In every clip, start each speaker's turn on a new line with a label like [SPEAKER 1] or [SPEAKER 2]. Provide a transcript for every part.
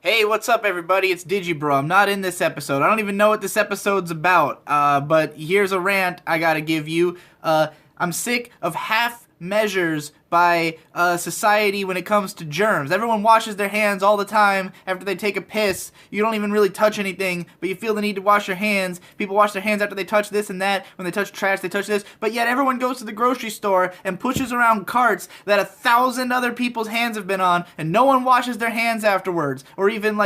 [SPEAKER 1] Hey, what's up, everybody? It's Digibro. I'm not in this episode. I don't even know what this episode's about. But here's a rant I gotta give you. I'm sick of half measures by society when it comes to germs. Everyone washes their hands all the time after they take a piss. You don't even really touch anything, but you feel the need to wash your hands. People wash their hands after they touch this and that. When they touch trash, they touch this. But yet everyone goes to the grocery store and pushes around carts that 1,000 other people's hands have been on, and no one washes their hands afterwards, or even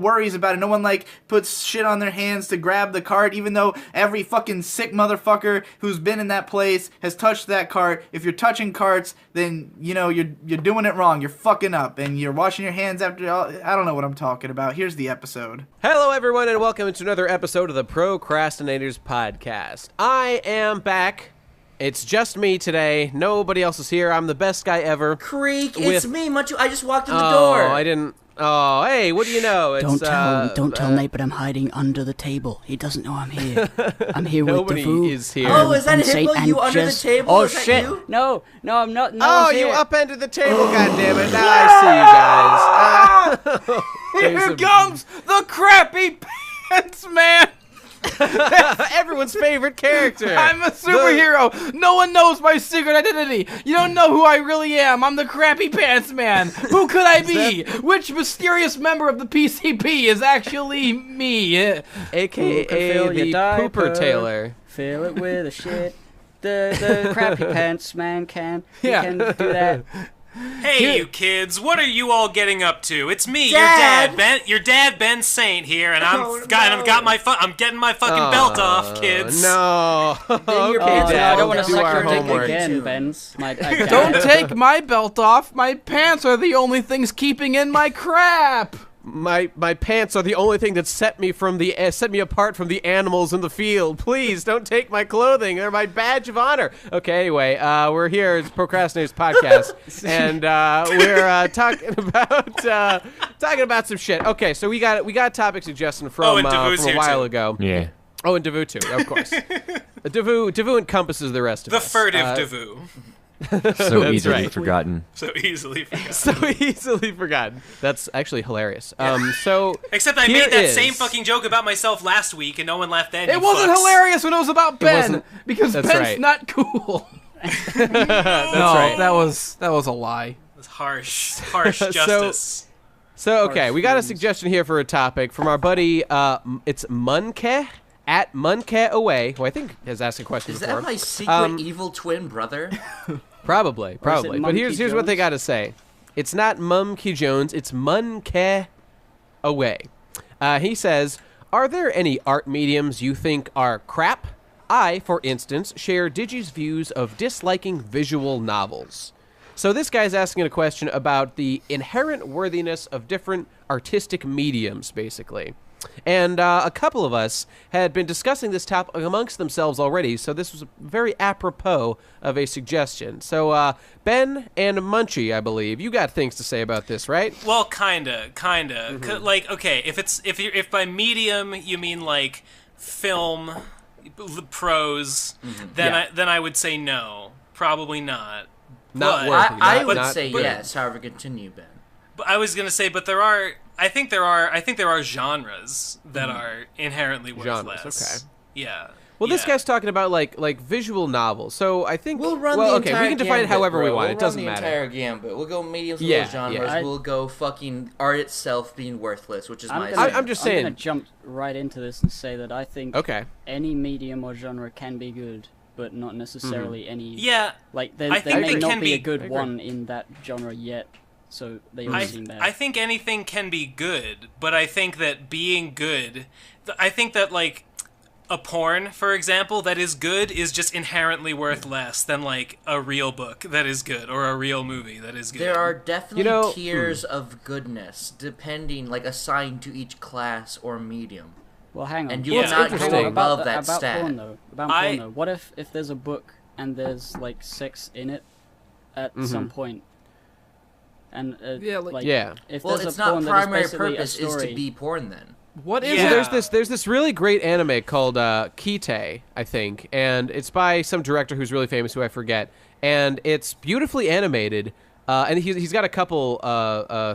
[SPEAKER 1] worries about it. No one puts shit on their hands to grab the cart, even though every fucking sick motherfucker who's been in that place has touched that cart. If you're touching carts, then you're doing it wrong. You're fucking up, and you're washing your hands after. I don't know what I'm talking about. Here's the episode.
[SPEAKER 2] Hello, everyone, and welcome to another episode of the Procrastinators Podcast. I am back. It's just me today. Nobody else is here. I'm the best guy ever.
[SPEAKER 3] Creek, it's me, Munchu. I just walked in the door.
[SPEAKER 2] I didn't. Oh, hey, what do you know?
[SPEAKER 4] Don't tell Nate, but I'm hiding under the table. He doesn't know I'm here. I'm here with
[SPEAKER 2] Nobody
[SPEAKER 4] Davoo.
[SPEAKER 2] is here.
[SPEAKER 3] Oh, is that Hippo? You under the table?
[SPEAKER 4] Oh,
[SPEAKER 3] is that
[SPEAKER 4] shit.
[SPEAKER 3] You?
[SPEAKER 4] No, I'm not. No
[SPEAKER 2] Oh,
[SPEAKER 4] one's
[SPEAKER 2] you
[SPEAKER 4] here.
[SPEAKER 2] upended the table, goddammit. Now I see you guys.
[SPEAKER 5] Here comes the crappy pants man.
[SPEAKER 2] Everyone's favorite character.
[SPEAKER 5] I'm a superhero. No one knows my secret identity. You don't know who I really am. I'm the crappy pants man. Who could I be? Which mysterious member of the PCP is actually me?
[SPEAKER 2] AKA the Pooper Taylor.
[SPEAKER 4] Fill it with a shit. The crappy pants man can. He can do that.
[SPEAKER 6] Hey, you kids! What are you all getting up to? It's me,
[SPEAKER 3] Dad!
[SPEAKER 6] your dad, Ben Saint here, and I'm getting my fucking belt off, kids.
[SPEAKER 2] No.
[SPEAKER 3] Then your
[SPEAKER 2] Okay,
[SPEAKER 3] pants
[SPEAKER 2] Dad,
[SPEAKER 3] are
[SPEAKER 2] don't
[SPEAKER 3] all
[SPEAKER 2] do
[SPEAKER 3] down
[SPEAKER 2] our
[SPEAKER 3] like your dick
[SPEAKER 2] homework.
[SPEAKER 4] Again, Ben's.
[SPEAKER 5] Don't take my belt off. My pants are the only things keeping in my crap.
[SPEAKER 2] My pants are the only thing that set me apart from the animals in the field. Please don't take my clothing; they're my badge of honor. Okay, anyway, we're here. It's Procrastinators Podcast, and we're talking about some shit. Okay, so we got a topic suggestion from a while ago.
[SPEAKER 7] Yeah.
[SPEAKER 2] Oh, and Davoo too, of course. Davoo encompasses the rest of
[SPEAKER 6] The
[SPEAKER 2] us.
[SPEAKER 6] furtive Davoo.
[SPEAKER 7] So easily
[SPEAKER 2] right.
[SPEAKER 7] forgotten.
[SPEAKER 6] So easily forgotten.
[SPEAKER 2] So easily forgotten. That's actually hilarious. So
[SPEAKER 6] Except I
[SPEAKER 2] here
[SPEAKER 6] made that
[SPEAKER 2] is-
[SPEAKER 6] same fucking joke about myself last week, and no one laughed then.
[SPEAKER 5] It
[SPEAKER 6] you
[SPEAKER 5] wasn't
[SPEAKER 6] fucks.
[SPEAKER 5] hilarious when it was about Ben
[SPEAKER 2] wasn't-
[SPEAKER 5] because
[SPEAKER 2] that's
[SPEAKER 5] Ben's
[SPEAKER 2] right.
[SPEAKER 5] not cool.
[SPEAKER 2] That's
[SPEAKER 5] No,
[SPEAKER 2] right.
[SPEAKER 5] that was a lie.
[SPEAKER 6] It's harsh justice.
[SPEAKER 2] So okay, we got a suggestion here for a topic from our buddy. It's Munke at Munke Away, who I think has asked a question
[SPEAKER 3] Is
[SPEAKER 2] before.
[SPEAKER 3] that my secret evil twin brother?
[SPEAKER 2] Probably. But
[SPEAKER 4] Monkey
[SPEAKER 2] here's what they
[SPEAKER 4] Jones?
[SPEAKER 2] got to say. It's not Mumkey Jones. It's Munke Away. He says, "Are there any art mediums you think are crap? I, for instance, share Digi's views of disliking visual novels." So this guy's asking a question about the inherent worthiness of different artistic mediums, basically. And a couple of us had been discussing this topic amongst themselves already, so this was very apropos of a suggestion. So, Ben and Munchie, I believe, you got things to say about this, right?
[SPEAKER 6] Well, kinda. Like, okay, if by medium you mean like film, prose, then I would say no, probably not.
[SPEAKER 2] Not
[SPEAKER 6] But-
[SPEAKER 2] worthy.
[SPEAKER 3] I would
[SPEAKER 2] not-
[SPEAKER 3] say
[SPEAKER 2] but-
[SPEAKER 3] yes. However, continue, Ben.
[SPEAKER 6] But I was gonna say, but there are. I think there are genres that are inherently worthless.
[SPEAKER 2] Genres, okay.
[SPEAKER 6] Yeah.
[SPEAKER 2] Well, this
[SPEAKER 6] yeah.
[SPEAKER 2] guy's talking about like visual novels. So I think
[SPEAKER 3] We'll run
[SPEAKER 2] well,
[SPEAKER 3] the
[SPEAKER 2] okay,
[SPEAKER 3] entire
[SPEAKER 2] we can define it
[SPEAKER 3] gambit,
[SPEAKER 2] however we
[SPEAKER 3] bro.
[SPEAKER 2] want.
[SPEAKER 3] We'll
[SPEAKER 2] It doesn't
[SPEAKER 3] run the
[SPEAKER 2] matter.
[SPEAKER 3] entire gambit. We'll go mediums,
[SPEAKER 2] Yeah,
[SPEAKER 3] we'll go genres.
[SPEAKER 4] yeah.
[SPEAKER 3] We'll go fucking art itself being worthless, which is my.
[SPEAKER 2] I'm just saying-
[SPEAKER 4] I'm gonna jump right into this and say that I think
[SPEAKER 2] Okay.
[SPEAKER 4] any medium or genre can be good, but not necessarily any.
[SPEAKER 6] Yeah.
[SPEAKER 4] Like
[SPEAKER 6] I
[SPEAKER 4] there
[SPEAKER 6] think
[SPEAKER 4] may
[SPEAKER 6] they
[SPEAKER 4] not
[SPEAKER 6] can
[SPEAKER 4] be a
[SPEAKER 6] be-
[SPEAKER 4] good
[SPEAKER 2] I agree.
[SPEAKER 4] one in that genre yet, so they all seem bad.
[SPEAKER 6] I think anything can be good, but I think that being good, I think that like a porn, for example, that is good is just inherently worth less than like a real book that is good or a real movie that is good.
[SPEAKER 3] There are definitely
[SPEAKER 2] You know-
[SPEAKER 3] tiers of goodness, depending, like assigned to each class or medium.
[SPEAKER 4] Well, hang on.
[SPEAKER 3] And you
[SPEAKER 6] will
[SPEAKER 4] Hang
[SPEAKER 6] not
[SPEAKER 4] on,
[SPEAKER 6] go
[SPEAKER 4] hang on.
[SPEAKER 3] above
[SPEAKER 4] about
[SPEAKER 3] that
[SPEAKER 4] about
[SPEAKER 3] stat.
[SPEAKER 4] Porn, though. About
[SPEAKER 6] I-
[SPEAKER 4] porn, though. What if there's a book and there's like sex in it at some point? And
[SPEAKER 2] Yeah.
[SPEAKER 4] if
[SPEAKER 3] Well,
[SPEAKER 4] there's
[SPEAKER 3] its
[SPEAKER 4] a
[SPEAKER 3] not
[SPEAKER 4] porn that
[SPEAKER 3] primary
[SPEAKER 4] is basically
[SPEAKER 3] purpose
[SPEAKER 4] a
[SPEAKER 3] is
[SPEAKER 4] story,
[SPEAKER 3] to be porn then.
[SPEAKER 5] What is
[SPEAKER 6] Yeah.
[SPEAKER 5] it?
[SPEAKER 2] There's this really great anime called Kite, I think, and it's by some director who's really famous who I forget, and it's beautifully animated. And he's got a couple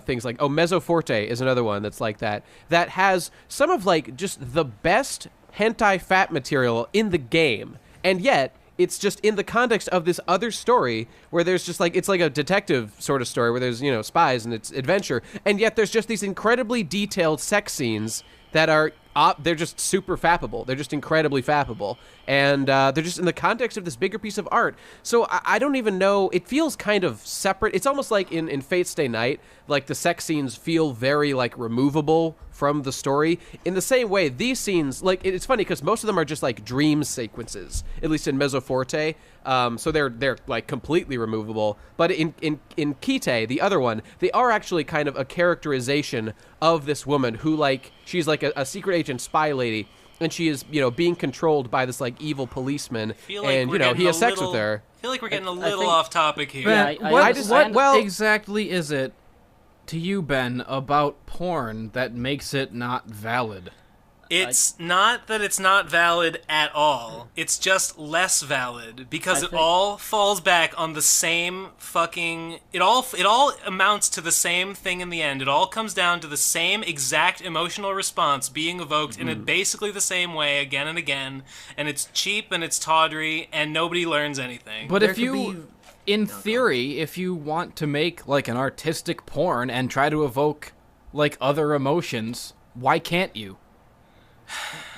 [SPEAKER 2] things like, Mezzo Forte is another one that's like that has some of like just the best hentai fat material in the game, and yet it's just in the context of this other story where there's just like, it's like a detective sort of story where there's, spies and it's adventure, and yet there's just these incredibly detailed sex scenes that are they're just super fappable. They're just incredibly fappable. And they're just in the context of this bigger piece of art. So I don't even know. It feels kind of separate. It's almost like in Fate Stay Night, like the sex scenes feel very like removable from the story. In the same way, these scenes, like, it's funny because most of them are just like dream sequences, at least in Mezzo Forte. So they're like completely removable. But in Kite, the other one, they are actually kind of a characterization of this woman who, like, she's like a secret agent spy lady, and she is, being controlled by this like evil policeman, and he has sex with her.
[SPEAKER 6] I feel like we're getting a little off topic here.
[SPEAKER 5] Ben,
[SPEAKER 4] I
[SPEAKER 5] what exactly is it to you, Ben, about porn that makes it not valid?
[SPEAKER 6] It's not that it's not valid at all. It's just less valid because it all falls back on the same fucking. It all amounts to the same thing in the end. It all comes down to the same exact emotional response being evoked in basically the same way again and again. And it's cheap and it's tawdry and nobody learns anything.
[SPEAKER 5] But if you, in theory, if you want to make like an artistic porn and try to evoke like other emotions, why can't you?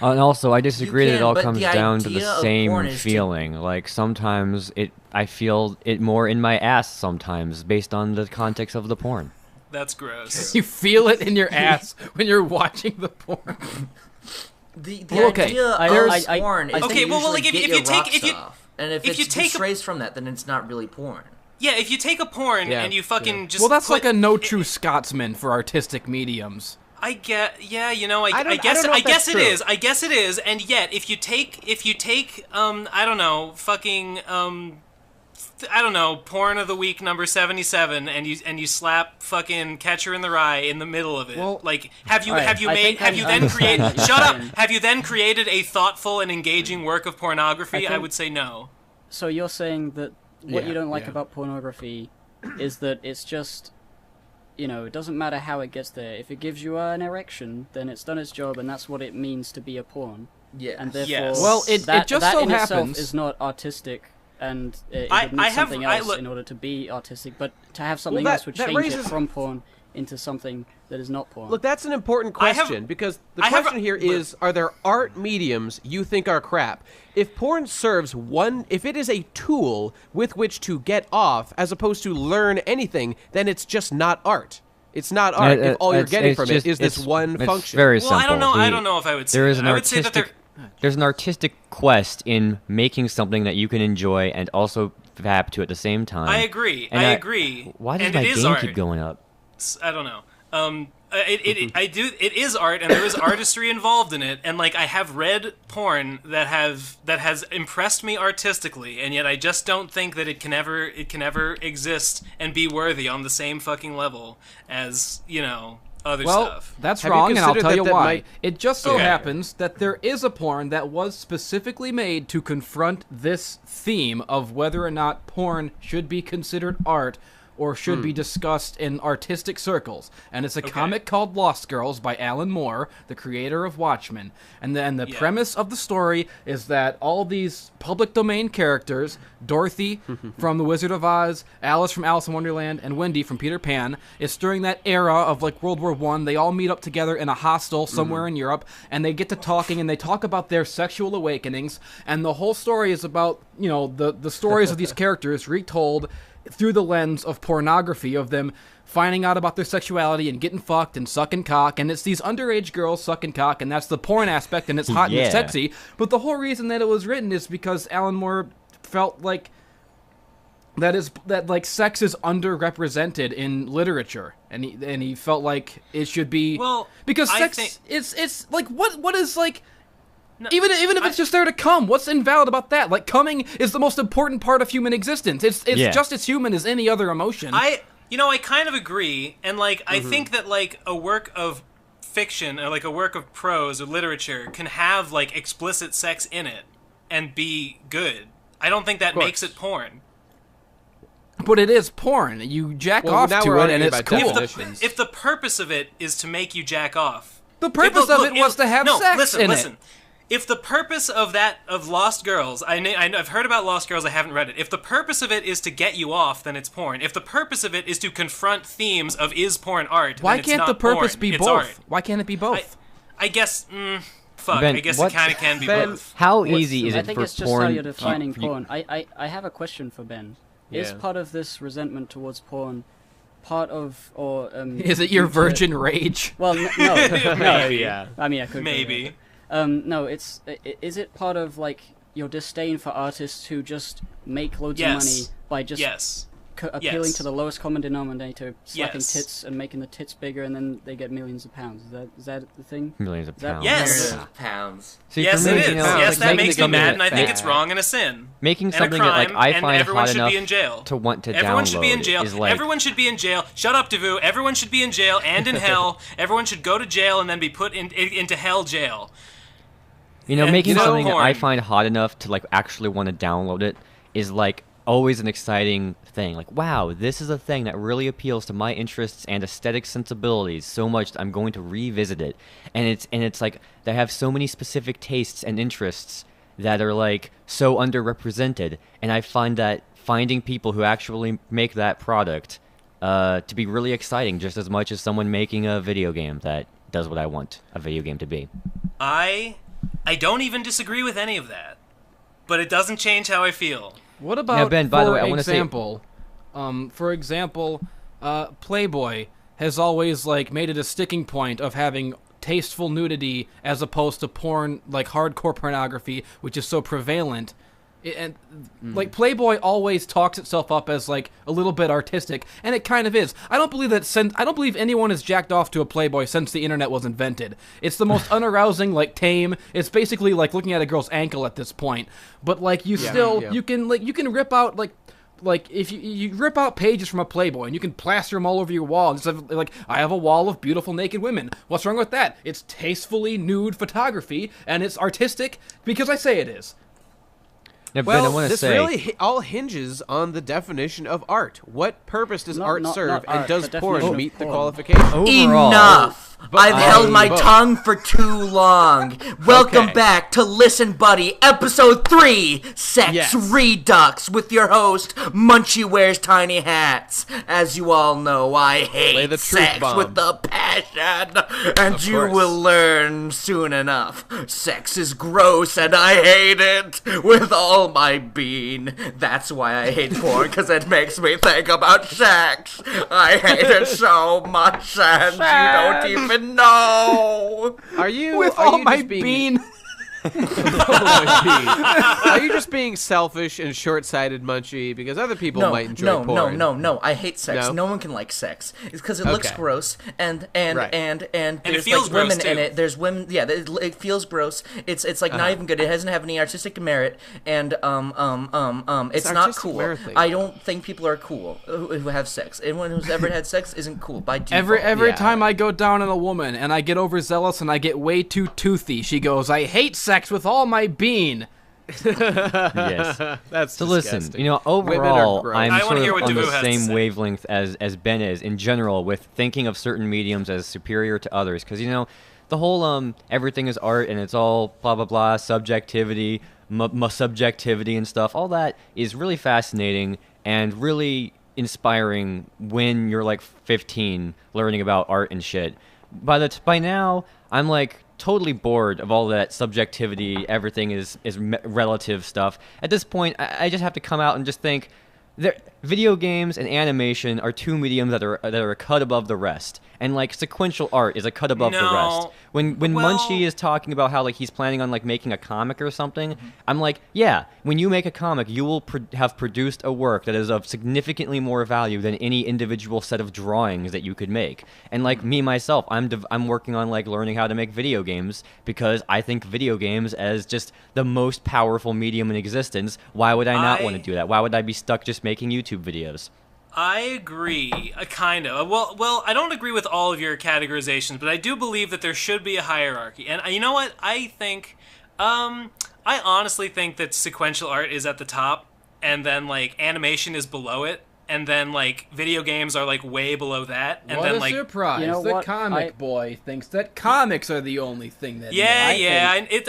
[SPEAKER 7] And also, I disagree that it all
[SPEAKER 3] but
[SPEAKER 7] comes
[SPEAKER 3] the
[SPEAKER 7] down to
[SPEAKER 3] idea
[SPEAKER 7] the
[SPEAKER 3] of
[SPEAKER 7] same
[SPEAKER 3] porn is to-
[SPEAKER 7] feeling. Like, sometimes I feel it more in my ass sometimes, based on the context of the porn.
[SPEAKER 6] That's gross.
[SPEAKER 5] You feel it in your ass when you're watching the porn.
[SPEAKER 3] The
[SPEAKER 5] Okay,
[SPEAKER 3] idea
[SPEAKER 5] there's-
[SPEAKER 3] of porn is
[SPEAKER 6] Okay,
[SPEAKER 3] to
[SPEAKER 6] well, like,
[SPEAKER 3] usually
[SPEAKER 6] if
[SPEAKER 3] get
[SPEAKER 6] you
[SPEAKER 3] your
[SPEAKER 6] take-
[SPEAKER 3] rocks
[SPEAKER 6] if you-
[SPEAKER 3] off. And if
[SPEAKER 6] if you
[SPEAKER 3] it's
[SPEAKER 6] take a-
[SPEAKER 3] disgraced from that, then it's not really porn.
[SPEAKER 6] Yeah, if you take a porn
[SPEAKER 2] Yeah,
[SPEAKER 6] and you fucking just
[SPEAKER 5] Well, that's
[SPEAKER 6] put-
[SPEAKER 5] like a no true Scotsman for artistic mediums.
[SPEAKER 6] I get, yeah,
[SPEAKER 2] I don't know if
[SPEAKER 6] guess
[SPEAKER 2] that's
[SPEAKER 6] it
[SPEAKER 2] true.
[SPEAKER 6] is. I guess it is, and yet if you take, I don't know, fucking, I don't know, porn of the week number 77, and you slap fucking Catcher in the Rye in the middle of it,
[SPEAKER 5] Well,
[SPEAKER 6] like, have you
[SPEAKER 4] I
[SPEAKER 6] then
[SPEAKER 4] understand
[SPEAKER 6] created?
[SPEAKER 4] what you're
[SPEAKER 6] Shut up!
[SPEAKER 4] saying.
[SPEAKER 6] Have you then created a thoughtful and engaging work of pornography? I
[SPEAKER 4] think-
[SPEAKER 6] would say no.
[SPEAKER 4] So you're saying that what
[SPEAKER 5] Yeah,
[SPEAKER 4] you don't like
[SPEAKER 5] yeah.
[SPEAKER 4] about pornography is that it's just, it doesn't matter how it gets there. If it gives you an erection, then it's done its job, and that's what it means to be a porn.
[SPEAKER 3] Yeah.
[SPEAKER 4] And therefore,
[SPEAKER 6] Yes.
[SPEAKER 5] Well, it
[SPEAKER 4] that
[SPEAKER 5] just so
[SPEAKER 4] in itself
[SPEAKER 5] happens-
[SPEAKER 4] is not artistic, and it
[SPEAKER 6] I
[SPEAKER 4] would need
[SPEAKER 6] have-
[SPEAKER 4] something
[SPEAKER 6] I
[SPEAKER 4] else
[SPEAKER 6] look-
[SPEAKER 4] in order to be artistic. But to have something
[SPEAKER 2] that-
[SPEAKER 4] else would
[SPEAKER 2] that
[SPEAKER 4] change
[SPEAKER 2] raises-
[SPEAKER 4] it from porn into something that is not porn.
[SPEAKER 2] Look, that's an important
[SPEAKER 6] I have-
[SPEAKER 2] question because the
[SPEAKER 6] I have
[SPEAKER 2] question
[SPEAKER 6] a-
[SPEAKER 2] here is: are there art mediums you think are crap? If porn serves if it is a tool with which to get off as opposed to learn anything, then it's just not art. It's not art if all you're getting from it is this one
[SPEAKER 7] it's
[SPEAKER 2] function.
[SPEAKER 7] Very
[SPEAKER 6] Well,
[SPEAKER 7] simple.
[SPEAKER 6] I don't know. I don't know if I would say
[SPEAKER 7] There is
[SPEAKER 6] that.
[SPEAKER 7] an
[SPEAKER 6] I would say that
[SPEAKER 7] artistic. There's an artistic quest in making something that you can enjoy and also vap to at the same time.
[SPEAKER 6] I agree.
[SPEAKER 7] And
[SPEAKER 6] I agree.
[SPEAKER 7] Why does
[SPEAKER 6] and
[SPEAKER 7] my
[SPEAKER 6] it is
[SPEAKER 7] game
[SPEAKER 6] art.
[SPEAKER 7] keep going up?
[SPEAKER 6] I don't know. It is art, and there is artistry involved in it. And like, I have read porn that has impressed me artistically, and yet I just don't think that it can ever exist and be worthy on the same fucking level as other
[SPEAKER 5] Well,
[SPEAKER 6] stuff.
[SPEAKER 5] that's
[SPEAKER 2] Have you
[SPEAKER 5] wrong, and I'll
[SPEAKER 2] considered
[SPEAKER 5] tell you
[SPEAKER 2] that
[SPEAKER 5] why.
[SPEAKER 2] might-
[SPEAKER 5] It just so
[SPEAKER 6] Okay.
[SPEAKER 5] happens that there is a porn that was specifically made to confront this theme of whether or not porn should be considered art or should be discussed in artistic circles. And it's a comic called Lost Girls by Alan Moore, the creator of Watchmen. And then the premise of the story is that all these public domain characters, Dorothy from The Wizard of Oz, Alice from Alice in Wonderland, and Wendy from Peter Pan, it's during that era of like World War I. They all meet up together in a hostel somewhere in Europe, and they get to talking, and they talk about their sexual awakenings. And the whole story is about, the stories of these characters retold through the lens of pornography, of them finding out about their sexuality and getting fucked and sucking cock. And it's these underage girls sucking cock, and that's the porn aspect, and it's hot and it's
[SPEAKER 7] Yeah.
[SPEAKER 5] sexy. But the whole reason that it was written is because Alan Moore felt like that sex is underrepresented in literature, and he felt like it should be,
[SPEAKER 6] Well,
[SPEAKER 5] because
[SPEAKER 6] I
[SPEAKER 5] sex
[SPEAKER 6] think-
[SPEAKER 5] it's like what is like.
[SPEAKER 6] No,
[SPEAKER 5] Even if it's just there to come, what's invalid about that? Like, coming is the most important part of human existence. It's
[SPEAKER 7] Yeah.
[SPEAKER 5] just as human as any other emotion.
[SPEAKER 6] I kind of agree, and like I think that like a work of fiction or like a work of prose or literature can have like explicit sex in it and be good. I don't think that makes it porn.
[SPEAKER 5] but it is porn. You jack
[SPEAKER 2] Well,
[SPEAKER 5] off
[SPEAKER 2] now
[SPEAKER 5] to
[SPEAKER 2] we're
[SPEAKER 5] it, and
[SPEAKER 2] arguing
[SPEAKER 5] it's
[SPEAKER 2] about
[SPEAKER 5] cool.
[SPEAKER 2] definitions.
[SPEAKER 6] If the purpose of it is to make you jack off,
[SPEAKER 5] The purpose of it was to have sex in it.
[SPEAKER 6] If the purpose of Lost Girls, I've heard about Lost Girls, I haven't read it. If the purpose of it is to get you off, then it's porn. If the purpose of it is to confront themes of is porn art,
[SPEAKER 5] Why
[SPEAKER 6] then it's
[SPEAKER 5] can't
[SPEAKER 6] not
[SPEAKER 5] the purpose
[SPEAKER 6] porn,
[SPEAKER 5] be
[SPEAKER 6] it's
[SPEAKER 5] both?
[SPEAKER 6] art.
[SPEAKER 5] Why can't it be both?
[SPEAKER 6] I guess, fuck,
[SPEAKER 7] Ben,
[SPEAKER 6] I guess
[SPEAKER 7] what-
[SPEAKER 6] it kind of can be
[SPEAKER 2] Ben,
[SPEAKER 6] both.
[SPEAKER 7] How easy is
[SPEAKER 4] I
[SPEAKER 7] it
[SPEAKER 4] think
[SPEAKER 7] for
[SPEAKER 4] it's just
[SPEAKER 7] porn?
[SPEAKER 4] how you're defining
[SPEAKER 7] for you-
[SPEAKER 4] porn. I have a question for Ben. Is
[SPEAKER 2] Yeah.
[SPEAKER 4] part of this resentment towards porn part of, or
[SPEAKER 5] Is it your
[SPEAKER 4] due to-
[SPEAKER 5] virgin rage?
[SPEAKER 4] Well, no,
[SPEAKER 6] Maybe.
[SPEAKER 2] yeah.
[SPEAKER 4] I mean, I could go
[SPEAKER 6] Maybe.
[SPEAKER 4] there. No, is it part of like your disdain for artists who just make loads of money by just
[SPEAKER 6] Yes.
[SPEAKER 4] appealing
[SPEAKER 6] Yes.
[SPEAKER 4] to the lowest common denominator, slapping
[SPEAKER 6] Yes.
[SPEAKER 4] tits and making the tits bigger, and then they get millions of pounds? Is that the thing?
[SPEAKER 7] Millions of
[SPEAKER 4] Is that-
[SPEAKER 7] pounds.
[SPEAKER 6] Yes.
[SPEAKER 3] Pounds.
[SPEAKER 7] See,
[SPEAKER 6] Yes,
[SPEAKER 7] for
[SPEAKER 6] it
[SPEAKER 7] me,
[SPEAKER 6] is.
[SPEAKER 7] you know,
[SPEAKER 6] Yes,
[SPEAKER 7] like
[SPEAKER 6] that
[SPEAKER 7] making
[SPEAKER 6] makes me
[SPEAKER 7] something
[SPEAKER 6] mad,
[SPEAKER 7] that-
[SPEAKER 6] and I think it's
[SPEAKER 7] that-
[SPEAKER 6] wrong and a sin.
[SPEAKER 7] Making
[SPEAKER 6] And a
[SPEAKER 7] something that
[SPEAKER 6] crime,
[SPEAKER 7] like I
[SPEAKER 6] and
[SPEAKER 7] find
[SPEAKER 6] everyone
[SPEAKER 7] hot
[SPEAKER 6] should
[SPEAKER 7] enough
[SPEAKER 6] be in jail.
[SPEAKER 7] to want to
[SPEAKER 6] Everyone
[SPEAKER 7] download
[SPEAKER 6] should be in jail.
[SPEAKER 7] is like
[SPEAKER 6] Everyone should be in jail. Shut up, Devu. Everyone should be in jail and in hell. Everyone should go to jail and then be put into hell jail. And
[SPEAKER 7] making
[SPEAKER 6] you know,
[SPEAKER 7] something that I
[SPEAKER 6] porn.
[SPEAKER 7] find hot enough to like actually want to download it is like always an exciting thing. Like, wow, this is a thing that really appeals to my interests and aesthetic sensibilities so much that I'm going to revisit it. And it's like they have so many specific tastes and interests that are like so underrepresented, and I find that finding people who actually make that product to be really exciting just as much as someone making a video game that does what I want a video game to be.
[SPEAKER 6] I don't even disagree with any of that, but it doesn't change how I feel.
[SPEAKER 5] What about,
[SPEAKER 7] Ben, by the way, I wanna say-
[SPEAKER 5] for example, Playboy has always like made it a sticking point of having tasteful nudity as opposed to porn, like hardcore pornography, which is so prevalent. Like Playboy always talks itself up as like a little bit artistic, and it kind of is. I don't believe anyone has jacked off to a Playboy since the internet was invented. It's the most unarousing, like tame. It's basically like looking at a girl's ankle at this point. But like you can rip out like if you rip out pages from a Playboy and you can plaster them all over your wall. And just have, like, I have a wall of beautiful naked women. What's wrong with that? It's tastefully nude photography and it's artistic because I say it is.
[SPEAKER 7] Now, Ben, I
[SPEAKER 2] Well,
[SPEAKER 7] want to
[SPEAKER 2] this
[SPEAKER 7] say,
[SPEAKER 2] really all hinges on the definition of art. What purpose does art serve,
[SPEAKER 4] not
[SPEAKER 2] and
[SPEAKER 4] art,
[SPEAKER 2] does
[SPEAKER 4] the
[SPEAKER 2] porn
[SPEAKER 4] definition of
[SPEAKER 2] meet the
[SPEAKER 4] porn.
[SPEAKER 2] qualification?
[SPEAKER 7] overall,
[SPEAKER 3] Enough! I've held my
[SPEAKER 2] both.
[SPEAKER 3] tongue for too long. Welcome
[SPEAKER 2] Okay.
[SPEAKER 3] back to Listen Buddy, Episode 3, Sex
[SPEAKER 2] Yes.
[SPEAKER 3] Redux, with your host, Munchie Wears Tiny Hats. As you all know, I
[SPEAKER 2] Lay
[SPEAKER 3] hate
[SPEAKER 2] the truth
[SPEAKER 3] sex
[SPEAKER 2] bomb.
[SPEAKER 3] with the passion, and you
[SPEAKER 2] course.
[SPEAKER 3] will learn soon enough. Sex is gross, and I hate it with all my being. That's why I hate porn, because it makes me think about sex. I hate it so much, and you don't even know.
[SPEAKER 2] Are you
[SPEAKER 5] With
[SPEAKER 2] are
[SPEAKER 5] all
[SPEAKER 2] you
[SPEAKER 5] my
[SPEAKER 2] just being,
[SPEAKER 5] bean.
[SPEAKER 2] Are you just being selfish and short-sighted, Munchie? Because other people might enjoy porn.
[SPEAKER 3] No. I hate sex.
[SPEAKER 2] No?
[SPEAKER 3] No one can like sex. It's because it looks
[SPEAKER 2] Okay.
[SPEAKER 3] gross, and
[SPEAKER 2] Right.
[SPEAKER 3] there's
[SPEAKER 6] feels
[SPEAKER 3] like women
[SPEAKER 6] gross,
[SPEAKER 3] in
[SPEAKER 6] too.
[SPEAKER 3] it. There's women. Yeah, it feels gross. It's like not even good. It doesn't have any artistic merit, and it's not
[SPEAKER 2] artistic
[SPEAKER 3] cool.
[SPEAKER 2] merit thing.
[SPEAKER 3] I don't think people are cool who have sex. Anyone who's ever had sex isn't cool by default.
[SPEAKER 5] Every
[SPEAKER 2] Yeah.
[SPEAKER 5] time I go down on a woman and I get overzealous and I get way too toothy, she goes, "I hate sex with all my being."
[SPEAKER 7] yes.
[SPEAKER 2] That's
[SPEAKER 7] So listen,
[SPEAKER 2] disgusting.
[SPEAKER 7] you know,
[SPEAKER 2] Women are
[SPEAKER 7] overall,
[SPEAKER 2] gross.
[SPEAKER 7] I'm
[SPEAKER 6] I wanna
[SPEAKER 7] sort
[SPEAKER 6] hear
[SPEAKER 7] of
[SPEAKER 6] what
[SPEAKER 7] on
[SPEAKER 6] Devu
[SPEAKER 7] the
[SPEAKER 6] has to
[SPEAKER 7] same
[SPEAKER 6] say.
[SPEAKER 7] wavelength as Ben is in general with thinking of certain mediums as superior to others. Because, you know, the whole everything is art and it's all blah, blah, blah, subjectivity, subjectivity and stuff, all that is really fascinating and really inspiring when you're like 15 learning about art and shit. By now, I'm like totally bored of all that subjectivity, everything is relative stuff. At this point, I just have to come out and just think, video games and animation are two mediums that are a cut above the rest, and like sequential art is a cut above the rest.
[SPEAKER 6] No.
[SPEAKER 7] When
[SPEAKER 6] Well-
[SPEAKER 7] Munchie is talking about how like he's planning on like making a comic or something, I'm like, yeah, when you make a comic, you will have produced a work that is of significantly more value than any individual set of drawings that you could make. And like me myself, I'm working on like learning how to make video games because I think video games as just the most powerful medium in existence. Why would I not want to do that? Why would I be stuck just making YouTube videos?
[SPEAKER 6] I agree, kind of. Well, I don't agree with all of your categorizations, but I do believe that there should be a hierarchy. And you know what? I think, I honestly think that sequential art is at the top, and then like animation is below it. and then like video games are like way below that, and
[SPEAKER 5] What
[SPEAKER 6] then
[SPEAKER 5] a
[SPEAKER 6] like
[SPEAKER 5] surprise!
[SPEAKER 4] You know
[SPEAKER 5] the
[SPEAKER 4] what?
[SPEAKER 5] comic boy thinks that comics are the only thing that.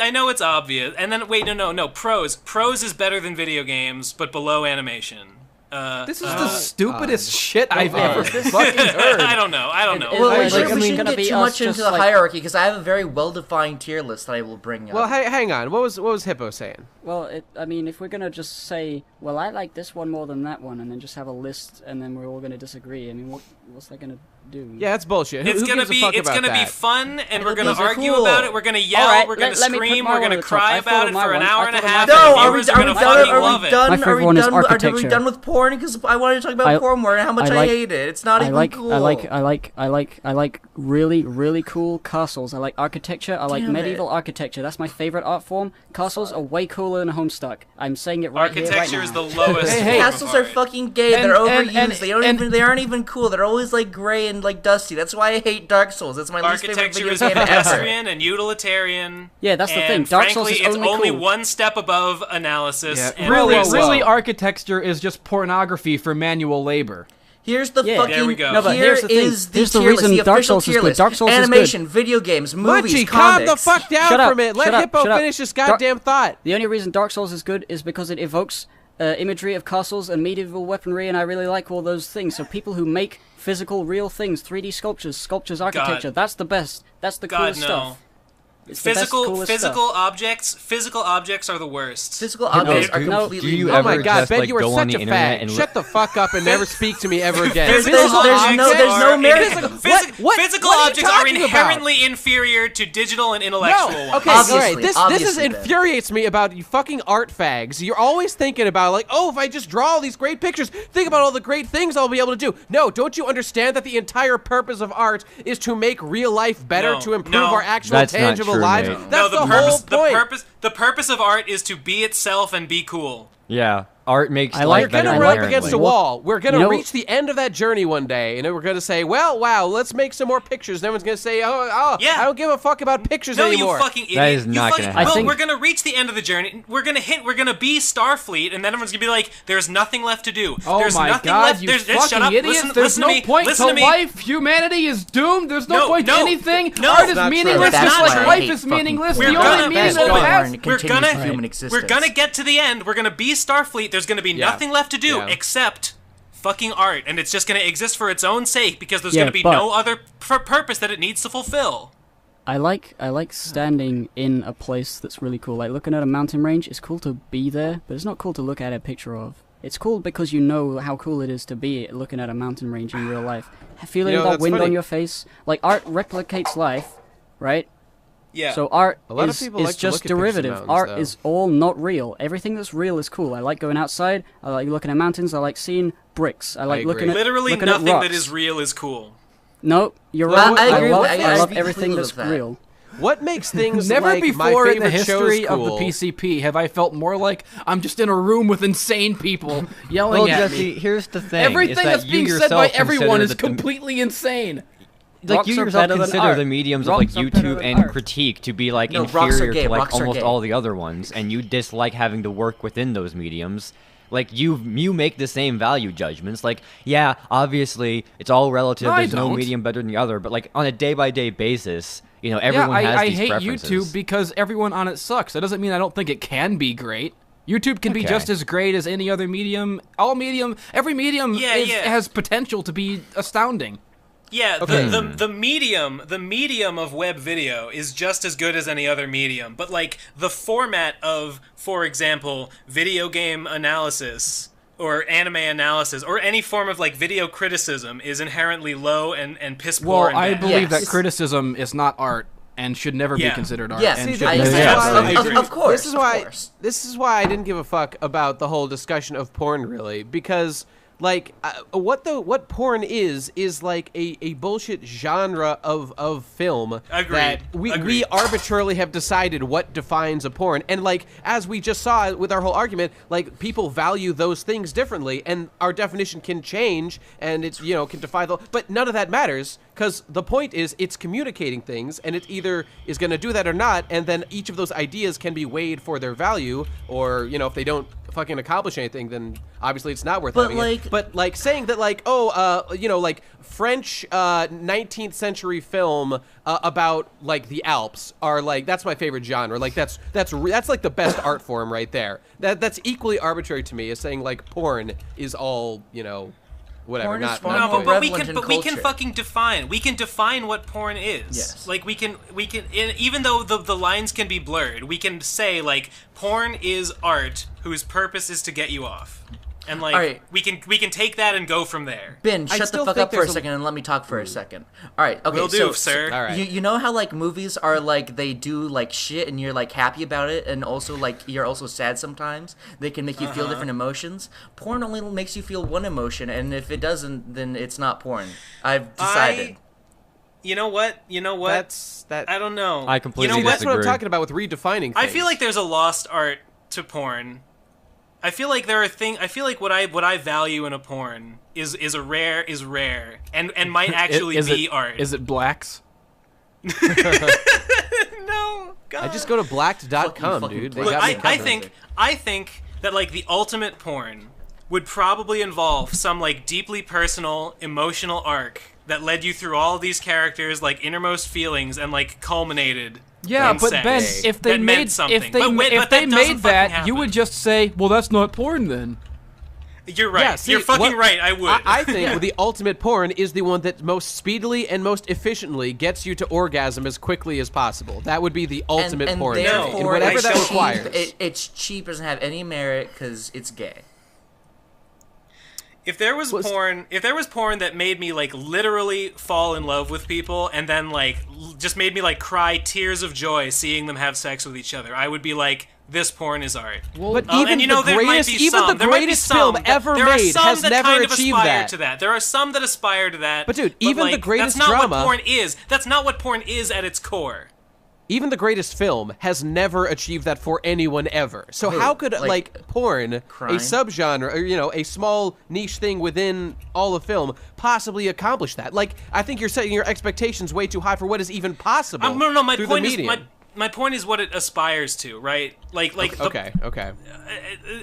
[SPEAKER 6] I know it's obvious. And then wait, no, prose is better than video games, but below animation.
[SPEAKER 5] This is the stupidest shit I've ever fucking heard.
[SPEAKER 6] I don't know.
[SPEAKER 3] Well,
[SPEAKER 4] Like,
[SPEAKER 3] we shouldn't
[SPEAKER 4] it's gonna
[SPEAKER 3] get
[SPEAKER 4] be
[SPEAKER 3] too
[SPEAKER 4] us
[SPEAKER 3] much into
[SPEAKER 4] just,
[SPEAKER 3] the
[SPEAKER 4] like-
[SPEAKER 3] hierarchy because I have a very well-defined tier list that I will bring up.
[SPEAKER 2] Well, hang on. What was Hippo saying?
[SPEAKER 4] Well, I mean, if we're gonna just say, well, I like this one more than that one, and then just have a list, and then we're all gonna disagree. I mean, what's that gonna do?
[SPEAKER 2] Yeah, that's bullshit.
[SPEAKER 6] It's
[SPEAKER 2] Who
[SPEAKER 6] gonna
[SPEAKER 2] gives a
[SPEAKER 6] be
[SPEAKER 2] fuck
[SPEAKER 6] it's
[SPEAKER 2] about
[SPEAKER 6] gonna be
[SPEAKER 2] that?
[SPEAKER 6] fun, and we're
[SPEAKER 3] But
[SPEAKER 6] gonna
[SPEAKER 3] these are
[SPEAKER 6] argue
[SPEAKER 3] cool.
[SPEAKER 6] about it. We're gonna yell.
[SPEAKER 4] Alright,
[SPEAKER 6] we're gonna
[SPEAKER 4] let me put
[SPEAKER 6] scream.
[SPEAKER 4] my
[SPEAKER 6] We're
[SPEAKER 4] one
[SPEAKER 6] gonna
[SPEAKER 4] at the top.
[SPEAKER 6] cry
[SPEAKER 4] I thought
[SPEAKER 6] about
[SPEAKER 4] of
[SPEAKER 6] it
[SPEAKER 4] my
[SPEAKER 6] for an
[SPEAKER 4] one.
[SPEAKER 6] hour
[SPEAKER 4] I
[SPEAKER 6] and a
[SPEAKER 4] thought of
[SPEAKER 6] half.
[SPEAKER 4] my
[SPEAKER 3] No,
[SPEAKER 4] one.
[SPEAKER 6] and
[SPEAKER 3] are we
[SPEAKER 6] viewers are gonna
[SPEAKER 3] done?
[SPEAKER 6] fucking
[SPEAKER 3] Are
[SPEAKER 6] love
[SPEAKER 3] we
[SPEAKER 6] it.
[SPEAKER 3] done?
[SPEAKER 4] My
[SPEAKER 3] Are
[SPEAKER 4] favorite
[SPEAKER 3] we
[SPEAKER 4] one is
[SPEAKER 3] done? Are we
[SPEAKER 4] architecture.
[SPEAKER 3] done with porn? Because I want to talk about
[SPEAKER 4] I-
[SPEAKER 3] porn more and how much
[SPEAKER 4] I
[SPEAKER 3] I
[SPEAKER 4] like-
[SPEAKER 3] hate it. It's not even cool.
[SPEAKER 4] I like really, really cool castles. I like architecture. I like
[SPEAKER 3] Damn
[SPEAKER 4] medieval
[SPEAKER 3] it.
[SPEAKER 4] architecture. That's my favorite art form. Castles are way cooler than Homestuck. I'm saying it right here, right
[SPEAKER 6] Architecture
[SPEAKER 4] now.
[SPEAKER 6] is the lowest.
[SPEAKER 5] Hey,
[SPEAKER 6] form
[SPEAKER 5] hey.
[SPEAKER 6] of
[SPEAKER 3] Castles are
[SPEAKER 6] art.
[SPEAKER 3] fucking gay.
[SPEAKER 5] And-
[SPEAKER 3] They're
[SPEAKER 5] and-
[SPEAKER 3] overused.
[SPEAKER 5] and-
[SPEAKER 3] They aren't even cool. They're always like gray and like dusty. That's why I hate Dark Souls. That's my least favorite
[SPEAKER 6] Architecture
[SPEAKER 3] video
[SPEAKER 6] is
[SPEAKER 3] game ever.
[SPEAKER 6] pedestrian and utilitarian.
[SPEAKER 4] Yeah, that's the
[SPEAKER 6] and
[SPEAKER 4] thing. Dark Souls
[SPEAKER 6] frankly,
[SPEAKER 4] is
[SPEAKER 6] it's
[SPEAKER 4] only
[SPEAKER 6] only
[SPEAKER 4] cool.
[SPEAKER 6] one step above analysis.
[SPEAKER 2] Yeah.
[SPEAKER 6] And
[SPEAKER 5] Really,
[SPEAKER 6] realism.
[SPEAKER 5] really, architecture is just pornography for manual labor.
[SPEAKER 3] Here's the
[SPEAKER 4] Yeah.
[SPEAKER 3] fucking.
[SPEAKER 6] There we go.
[SPEAKER 4] No, but
[SPEAKER 3] here
[SPEAKER 4] here's the thing.
[SPEAKER 3] is
[SPEAKER 4] Here's the
[SPEAKER 3] tier list,
[SPEAKER 4] reason
[SPEAKER 3] the
[SPEAKER 4] Dark
[SPEAKER 3] official
[SPEAKER 4] Souls is
[SPEAKER 3] tier
[SPEAKER 4] good.
[SPEAKER 3] list.
[SPEAKER 4] Dark Souls is good.
[SPEAKER 3] Animation, video games, movies,
[SPEAKER 2] Munchie,
[SPEAKER 3] comics.
[SPEAKER 2] calm the fuck down
[SPEAKER 4] Shut
[SPEAKER 2] for
[SPEAKER 4] up,
[SPEAKER 2] a minute. Let
[SPEAKER 4] shut up,
[SPEAKER 2] Hippo
[SPEAKER 4] shut up.
[SPEAKER 2] finish this goddamn thought.
[SPEAKER 4] The only reason Dark Souls is good is because it evokes imagery of castles and medieval weaponry, and I really like all those things. So people who make physical, real things, 3D sculptures, architecture, that's the best. That's the
[SPEAKER 6] God,
[SPEAKER 4] coolest
[SPEAKER 6] no.
[SPEAKER 4] stuff. It's the best,
[SPEAKER 6] Physical
[SPEAKER 4] coolest stuff.
[SPEAKER 6] physical objects are the worst.
[SPEAKER 3] Physical objects are
[SPEAKER 4] no.
[SPEAKER 3] completely.
[SPEAKER 7] Do you
[SPEAKER 2] Oh
[SPEAKER 7] ever
[SPEAKER 2] my god,
[SPEAKER 7] just,
[SPEAKER 2] Ben,
[SPEAKER 7] like,
[SPEAKER 2] you are
[SPEAKER 7] go on
[SPEAKER 2] such
[SPEAKER 7] the
[SPEAKER 2] a
[SPEAKER 7] internet
[SPEAKER 2] fag.
[SPEAKER 7] and
[SPEAKER 2] Shut the fuck up and never speak to me ever again.
[SPEAKER 6] Physical
[SPEAKER 3] there's
[SPEAKER 6] objects
[SPEAKER 3] no
[SPEAKER 6] are
[SPEAKER 3] merit.
[SPEAKER 6] Physical
[SPEAKER 2] what are you
[SPEAKER 6] objects are
[SPEAKER 2] talking about?
[SPEAKER 6] inherently inferior to digital and intellectual
[SPEAKER 2] No,
[SPEAKER 6] ones.
[SPEAKER 2] okay,
[SPEAKER 3] Obviously,
[SPEAKER 2] all right. This
[SPEAKER 3] obviously, Ben.
[SPEAKER 2] infuriates me about you fucking art fags. You're always thinking about like, oh, if I just draw all these great pictures, think about all the great things I'll be able to do. No, don't you understand that the entire purpose of art is to make real life better,
[SPEAKER 6] No,
[SPEAKER 2] to improve
[SPEAKER 6] no.
[SPEAKER 2] our actual
[SPEAKER 7] That's not
[SPEAKER 2] tangible
[SPEAKER 7] true,
[SPEAKER 2] lives?
[SPEAKER 7] mate.
[SPEAKER 2] That's
[SPEAKER 6] No,
[SPEAKER 2] the whole point.
[SPEAKER 6] the purpose of art is to be itself and be cool.
[SPEAKER 7] Yeah, art makes
[SPEAKER 4] I
[SPEAKER 7] life
[SPEAKER 4] like-
[SPEAKER 2] We're
[SPEAKER 7] better
[SPEAKER 2] gonna run up
[SPEAKER 7] inherently.
[SPEAKER 2] against a wall. We're gonna
[SPEAKER 4] You know-
[SPEAKER 2] reach the end of that journey one day, and then we're gonna say, "Well, wow, let's make some more pictures." And everyone's gonna say, "Oh,
[SPEAKER 6] Yeah.
[SPEAKER 2] I don't give a fuck about pictures
[SPEAKER 6] No,
[SPEAKER 2] anymore."
[SPEAKER 6] you fucking idiot.
[SPEAKER 7] That is
[SPEAKER 6] You
[SPEAKER 7] not
[SPEAKER 6] fucking-
[SPEAKER 7] gonna happen.
[SPEAKER 6] Well,
[SPEAKER 4] I think-
[SPEAKER 6] we're gonna reach the end of the journey. We're gonna be Starfleet, and then everyone's gonna be like, "There's nothing left to do.
[SPEAKER 5] Oh
[SPEAKER 6] There's
[SPEAKER 5] my
[SPEAKER 6] nothing
[SPEAKER 5] god,
[SPEAKER 6] left.
[SPEAKER 5] you
[SPEAKER 6] There's
[SPEAKER 5] fucking
[SPEAKER 6] shut up.
[SPEAKER 5] idiots!
[SPEAKER 6] Listen,
[SPEAKER 5] There's
[SPEAKER 6] listen
[SPEAKER 5] no
[SPEAKER 6] to me.
[SPEAKER 5] point
[SPEAKER 6] listen
[SPEAKER 5] to
[SPEAKER 6] to me.
[SPEAKER 5] life. Humanity is doomed. There's no
[SPEAKER 6] No,
[SPEAKER 5] point
[SPEAKER 6] no,
[SPEAKER 5] to anything.
[SPEAKER 6] no.
[SPEAKER 5] Art
[SPEAKER 6] That's
[SPEAKER 5] is
[SPEAKER 2] not
[SPEAKER 5] meaningless,
[SPEAKER 2] true.
[SPEAKER 5] just
[SPEAKER 3] That's
[SPEAKER 5] like
[SPEAKER 3] why I
[SPEAKER 5] life
[SPEAKER 3] hate
[SPEAKER 5] is
[SPEAKER 3] fucking
[SPEAKER 5] meaningless.
[SPEAKER 6] We're
[SPEAKER 5] The
[SPEAKER 6] gonna-
[SPEAKER 5] only meaning
[SPEAKER 6] Ben,
[SPEAKER 5] it
[SPEAKER 6] go
[SPEAKER 5] has.
[SPEAKER 3] on.
[SPEAKER 6] We're
[SPEAKER 3] Continues
[SPEAKER 6] gonna
[SPEAKER 3] human existence.
[SPEAKER 6] we're gonna get to the end. We're gonna be Starfleet. There's gonna be nothing left to do
[SPEAKER 2] Yeah.
[SPEAKER 6] except fucking art, and it's just gonna exist for its own sake because there's
[SPEAKER 4] Yeah,
[SPEAKER 6] gonna be
[SPEAKER 4] but-
[SPEAKER 6] no other purpose that it needs to fulfill.
[SPEAKER 4] I like standing in a place that's really cool. Like looking at a mountain range, it's cool to be there, but it's not cool to look at a picture of. It's cool because you know how cool it is to be looking at a mountain range in real life. Feeling
[SPEAKER 2] You know,
[SPEAKER 4] that
[SPEAKER 2] that's
[SPEAKER 4] wind
[SPEAKER 2] funny.
[SPEAKER 4] on your face. Like art replicates life, right?
[SPEAKER 6] Yeah.
[SPEAKER 4] So art
[SPEAKER 2] A lot of
[SPEAKER 4] is
[SPEAKER 2] people like to
[SPEAKER 4] just
[SPEAKER 2] look at pictures of
[SPEAKER 4] derivative.
[SPEAKER 2] mountains,
[SPEAKER 4] Art
[SPEAKER 2] though.
[SPEAKER 4] is all not real. Everything that's real is cool. I like going outside. I like looking at mountains. I like seeing bricks. I like
[SPEAKER 2] agree.
[SPEAKER 4] looking at
[SPEAKER 6] Literally
[SPEAKER 4] looking
[SPEAKER 6] nothing
[SPEAKER 4] at rocks.
[SPEAKER 6] that is real is cool.
[SPEAKER 4] No, you're
[SPEAKER 3] Well,
[SPEAKER 4] wrong.
[SPEAKER 3] I agree
[SPEAKER 4] love,
[SPEAKER 3] with- I
[SPEAKER 4] love
[SPEAKER 3] agree
[SPEAKER 4] everything
[SPEAKER 3] completely
[SPEAKER 4] that's
[SPEAKER 3] with that.
[SPEAKER 4] real.
[SPEAKER 2] What makes things
[SPEAKER 5] Never
[SPEAKER 2] like my
[SPEAKER 5] before in the
[SPEAKER 2] favorite shows
[SPEAKER 5] history of the
[SPEAKER 2] cool?
[SPEAKER 5] PCP have I felt more like I'm just in a room with insane people yelling
[SPEAKER 7] Well,
[SPEAKER 5] at
[SPEAKER 7] Jesse,
[SPEAKER 5] me.
[SPEAKER 7] here's the thing.
[SPEAKER 5] Everything
[SPEAKER 7] is that
[SPEAKER 5] that's
[SPEAKER 7] you
[SPEAKER 5] being said
[SPEAKER 7] yourself
[SPEAKER 5] by everyone
[SPEAKER 7] consider
[SPEAKER 5] is
[SPEAKER 7] that
[SPEAKER 5] completely insane.
[SPEAKER 7] like you
[SPEAKER 4] Rocks are
[SPEAKER 7] yourself
[SPEAKER 4] better than
[SPEAKER 7] consider
[SPEAKER 4] art.
[SPEAKER 7] the mediums
[SPEAKER 4] Rocks
[SPEAKER 7] of like
[SPEAKER 4] are better
[SPEAKER 7] YouTube
[SPEAKER 4] than
[SPEAKER 7] and
[SPEAKER 4] art.
[SPEAKER 7] critique to be like
[SPEAKER 3] No, rocks are
[SPEAKER 7] inferior
[SPEAKER 3] gay,
[SPEAKER 7] to like
[SPEAKER 3] rocks are
[SPEAKER 7] almost
[SPEAKER 3] gay.
[SPEAKER 7] all the other ones, and you dislike having to work within those mediums. Like you make the same value judgments. Like, yeah, obviously it's all relative.
[SPEAKER 5] No, I
[SPEAKER 7] There's no
[SPEAKER 5] don't.
[SPEAKER 7] medium better than the other, but like on a day-by-day basis, you know,
[SPEAKER 5] Yeah,
[SPEAKER 7] everyone has
[SPEAKER 5] I
[SPEAKER 7] these
[SPEAKER 5] hate
[SPEAKER 7] preferences.
[SPEAKER 5] YouTube because everyone on it sucks. That doesn't mean I don't think it can be great. YouTube can be
[SPEAKER 7] Okay.
[SPEAKER 5] just as great as any other medium. Every medium
[SPEAKER 6] Yeah, yeah.
[SPEAKER 5] has potential to be astounding.
[SPEAKER 6] Yeah,
[SPEAKER 2] Okay.
[SPEAKER 6] the medium of web video is just as good as any other medium, but like the format of, for example, video game analysis or anime analysis or any form of like video criticism is inherently low and piss poor
[SPEAKER 5] Well,
[SPEAKER 6] and
[SPEAKER 5] I
[SPEAKER 6] bad.
[SPEAKER 5] believe
[SPEAKER 3] Yes.
[SPEAKER 5] that criticism is not art and should never be
[SPEAKER 6] Yeah.
[SPEAKER 5] considered art.
[SPEAKER 3] Yes,
[SPEAKER 5] and
[SPEAKER 3] see,
[SPEAKER 5] should
[SPEAKER 3] I-
[SPEAKER 5] never be
[SPEAKER 3] yeah,
[SPEAKER 5] considered
[SPEAKER 6] absolutely.
[SPEAKER 5] art.
[SPEAKER 3] of course.
[SPEAKER 2] This is why.
[SPEAKER 3] Of course.
[SPEAKER 2] This is why I didn't give a fuck about the whole discussion of porn, really, because like what porn is like a bullshit genre of film
[SPEAKER 6] Agreed.
[SPEAKER 2] that we
[SPEAKER 6] Agreed.
[SPEAKER 2] arbitrarily have decided what defines a porn, and like as we just saw with our whole argument, like people value those things differently, and our definition can change, and it's can defy the, but none of that matters because the point is it's communicating things, and it either is going to do that or not, and then each of those ideas can be weighed for their value, or if they don't fucking accomplish anything, then obviously it's not worth
[SPEAKER 3] But,
[SPEAKER 2] having
[SPEAKER 3] like-
[SPEAKER 2] it. But like saying that like like French 19th century film about like the Alps are like that's my favorite genre. Like that's like the best art form right there. That's equally arbitrary to me as saying like porn is all whatever.
[SPEAKER 3] Porn is
[SPEAKER 2] not
[SPEAKER 3] far
[SPEAKER 2] not
[SPEAKER 3] more
[SPEAKER 2] good.
[SPEAKER 6] But
[SPEAKER 3] prevalent in
[SPEAKER 6] we can
[SPEAKER 3] culture.
[SPEAKER 6] fucking define. We can define what porn is.
[SPEAKER 3] Yes.
[SPEAKER 6] Like we can even though the lines can be blurred, we can say like porn is art whose purpose is to get you off. And like
[SPEAKER 3] Alright.
[SPEAKER 6] we can take that and go from there.
[SPEAKER 3] Ben,
[SPEAKER 2] I
[SPEAKER 3] shut the
[SPEAKER 2] still
[SPEAKER 3] fuck
[SPEAKER 2] think
[SPEAKER 3] up for a
[SPEAKER 2] there's a-
[SPEAKER 3] second and let me talk for a second. All right, okay.
[SPEAKER 6] Will do,
[SPEAKER 3] so,
[SPEAKER 6] sir.
[SPEAKER 2] All right.
[SPEAKER 3] You know how like movies are like they do like shit and you're like happy about it and also like you're also sad sometimes. They can make you feel different emotions. Porn only makes you feel one emotion, and if it doesn't, then it's not porn. I've decided.
[SPEAKER 6] You know what?
[SPEAKER 2] That's that.
[SPEAKER 6] I don't know.
[SPEAKER 7] I completely
[SPEAKER 6] You know what?
[SPEAKER 2] That's what I'm
[SPEAKER 7] disagree.
[SPEAKER 2] talking about with redefining things.
[SPEAKER 6] I feel like there's a lost art to porn. I feel like what I value in a porn is rare and might actually be art.
[SPEAKER 5] Is it blacks?
[SPEAKER 6] No, God.
[SPEAKER 2] I just go to blacked.com,
[SPEAKER 3] fucking
[SPEAKER 2] dude. They
[SPEAKER 6] Look,
[SPEAKER 2] got me
[SPEAKER 6] I
[SPEAKER 2] covered.
[SPEAKER 6] think that like the ultimate porn would probably involve some like deeply personal emotional arc that led you through all these characters like innermost feelings and like culminated.
[SPEAKER 5] Yeah,
[SPEAKER 6] in
[SPEAKER 5] but
[SPEAKER 6] sex.
[SPEAKER 5] Ben, if they
[SPEAKER 6] That meant
[SPEAKER 5] made
[SPEAKER 6] something.
[SPEAKER 5] if they
[SPEAKER 6] But wait,
[SPEAKER 5] if
[SPEAKER 6] but
[SPEAKER 5] they
[SPEAKER 6] that doesn't
[SPEAKER 5] made that,
[SPEAKER 6] fucking
[SPEAKER 5] you would
[SPEAKER 6] happen.
[SPEAKER 5] just say, "Well, that's not porn then."
[SPEAKER 6] You're right.
[SPEAKER 2] Yeah, see,
[SPEAKER 6] You're fucking
[SPEAKER 2] what-
[SPEAKER 6] right. I would.
[SPEAKER 2] I think the ultimate porn is the one that most speedily and most efficiently gets you to orgasm as quickly as possible. That would be the ultimate
[SPEAKER 3] and
[SPEAKER 2] porn, to me,
[SPEAKER 3] therefore,
[SPEAKER 2] and whatever
[SPEAKER 3] it's
[SPEAKER 2] that
[SPEAKER 3] cheap,
[SPEAKER 2] requires.
[SPEAKER 3] It's cheap, doesn't have any merit because it's gay.
[SPEAKER 6] If there was porn that made me like literally fall in love with people and then like just made me like cry tears of joy seeing them have sex with each other, I would be like, this porn is art.
[SPEAKER 2] But
[SPEAKER 6] And
[SPEAKER 2] even
[SPEAKER 6] you know,
[SPEAKER 2] the
[SPEAKER 6] there might
[SPEAKER 2] greatest,
[SPEAKER 6] be
[SPEAKER 2] even
[SPEAKER 6] some.
[SPEAKER 2] the
[SPEAKER 6] There might be
[SPEAKER 2] greatest
[SPEAKER 6] some
[SPEAKER 2] film
[SPEAKER 6] that-
[SPEAKER 2] ever
[SPEAKER 6] there are
[SPEAKER 2] made
[SPEAKER 6] some
[SPEAKER 2] has
[SPEAKER 6] that
[SPEAKER 2] never
[SPEAKER 6] kind of
[SPEAKER 2] achieved
[SPEAKER 6] aspire
[SPEAKER 2] that.
[SPEAKER 6] to that. There are some that aspire to that.
[SPEAKER 2] But dude, even the
[SPEAKER 6] like,
[SPEAKER 2] greatest
[SPEAKER 6] that's not
[SPEAKER 2] drama-
[SPEAKER 6] what porn is. That's not what porn is at its core.
[SPEAKER 2] Even the greatest film has never achieved that for anyone ever. So how could like porn,
[SPEAKER 3] crime?
[SPEAKER 2] a subgenre, or a small niche thing within all of film, possibly accomplish that? Like, I think you're setting your expectations way too high for what is even possible.
[SPEAKER 6] No. My
[SPEAKER 2] through
[SPEAKER 6] point
[SPEAKER 2] the
[SPEAKER 6] is
[SPEAKER 2] medium.
[SPEAKER 6] my point is what it aspires to, right?
[SPEAKER 2] Okay.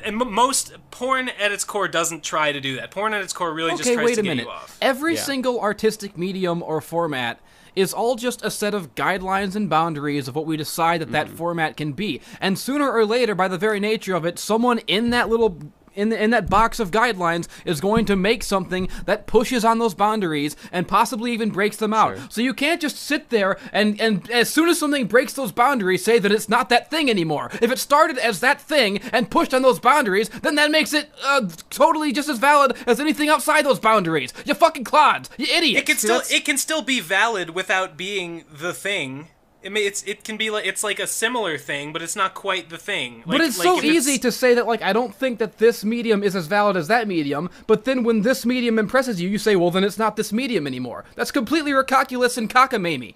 [SPEAKER 6] And most porn at its core doesn't try to do that. Porn at its core really just
[SPEAKER 5] Okay,
[SPEAKER 6] tries
[SPEAKER 5] wait
[SPEAKER 6] to
[SPEAKER 5] a
[SPEAKER 6] get
[SPEAKER 5] minute.
[SPEAKER 6] you off.
[SPEAKER 5] Every
[SPEAKER 2] Yeah.
[SPEAKER 5] single artistic medium or format is all just a set of guidelines and boundaries of what we decide that that format can be. And sooner or later, by the very nature of it, someone in that little in that box of guidelines is going to make something that pushes on those boundaries and possibly even breaks them out. So you can't just sit there and as soon as something breaks those boundaries, say that it's not that thing anymore. If it started as that thing and pushed on those boundaries, then that makes it totally just as valid as anything outside those boundaries. You fucking clods. You idiots.
[SPEAKER 6] It can still be valid without being the thing. It can be like it's like a similar thing, but it's not quite the thing.
[SPEAKER 5] But it's so
[SPEAKER 6] if
[SPEAKER 5] easy to say that, like, I don't think that this medium is as valid as that medium, but then when this medium impresses you, you say, well, then it's not this medium anymore. That's completely recalculous and cockamamie.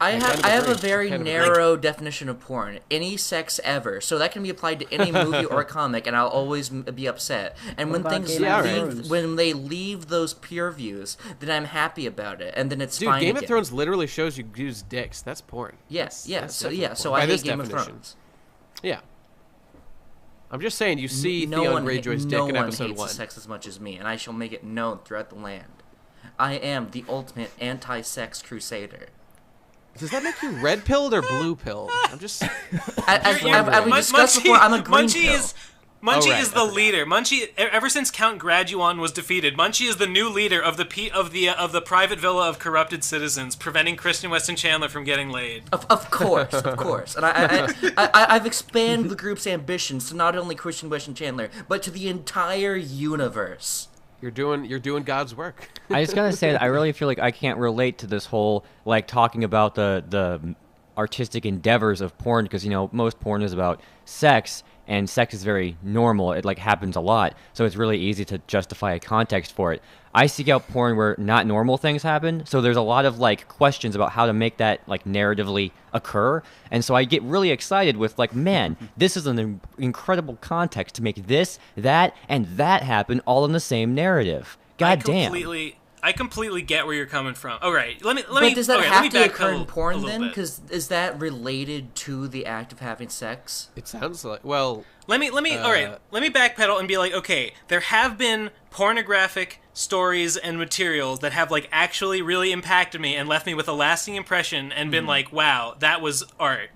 [SPEAKER 3] I have a very
[SPEAKER 2] Kind of
[SPEAKER 3] narrow definition of porn. Any sex ever. So that can be applied to any movie or comic, and I'll always be upset. And when
[SPEAKER 4] about
[SPEAKER 3] things
[SPEAKER 4] Game
[SPEAKER 2] of
[SPEAKER 3] leave,
[SPEAKER 4] Thrones?
[SPEAKER 3] when they leave those pure views, then I'm happy about it, and then it's
[SPEAKER 2] Dude,
[SPEAKER 3] fine
[SPEAKER 2] Game
[SPEAKER 3] again.
[SPEAKER 2] of Thrones literally shows you use dicks. That's porn.
[SPEAKER 3] Yes, yes. So
[SPEAKER 2] definitely
[SPEAKER 3] yeah,
[SPEAKER 2] porn.
[SPEAKER 3] so
[SPEAKER 2] By
[SPEAKER 3] I
[SPEAKER 2] this
[SPEAKER 3] hate Game of
[SPEAKER 2] definition.
[SPEAKER 3] Thrones.
[SPEAKER 2] Yeah. I'm just saying, you see
[SPEAKER 3] No
[SPEAKER 2] Theon
[SPEAKER 3] one,
[SPEAKER 2] Greyjoy's
[SPEAKER 3] no
[SPEAKER 2] dick in
[SPEAKER 3] one
[SPEAKER 2] episode
[SPEAKER 3] hates
[SPEAKER 2] 1.
[SPEAKER 3] sex as much as me, and I shall make it known throughout the land. I am the ultimate anti-sex crusader.
[SPEAKER 2] Does that make you red pilled or blue pilled? I'm just.
[SPEAKER 3] As we discussed before, I'm a green pill.
[SPEAKER 6] Munchie
[SPEAKER 2] right,
[SPEAKER 6] is the leader. Munchie, ever since Count Graduan was defeated, Munchie is the new leader of the private villa of corrupted citizens, preventing Christian Weston Chandler from getting laid.
[SPEAKER 3] Of course. And I've expanded the group's ambitions to not only Christian Weston Chandler, but to the entire universe.
[SPEAKER 2] You're doing God's work.
[SPEAKER 7] I just gotta say that I really feel like I can't relate to this whole like talking about the artistic endeavors of porn because most porn is about sex and sex is very normal. It like happens a lot, so it's really easy to justify a context for it. I seek out porn where not normal things happen, so there's a lot of like questions about how to make that like narratively occur, and so I get really excited with like, man, this is an incredible context to make this, that, and that happen all in the same narrative. God damn.
[SPEAKER 6] I I completely get where you're coming from. All right, let me.
[SPEAKER 3] But does that
[SPEAKER 6] okay,
[SPEAKER 3] have
[SPEAKER 6] let
[SPEAKER 3] to
[SPEAKER 6] me
[SPEAKER 3] occur in
[SPEAKER 6] backpedal a
[SPEAKER 3] porn
[SPEAKER 6] little
[SPEAKER 3] then?
[SPEAKER 6] bit.
[SPEAKER 3] Because is that related to the act of having sex?
[SPEAKER 2] It sounds like, well,
[SPEAKER 6] Let me all right, let me backpedal and be like, okay, there have been pornographic stories and materials that have like actually really impacted me and left me with a lasting impression and been like, wow, that was art.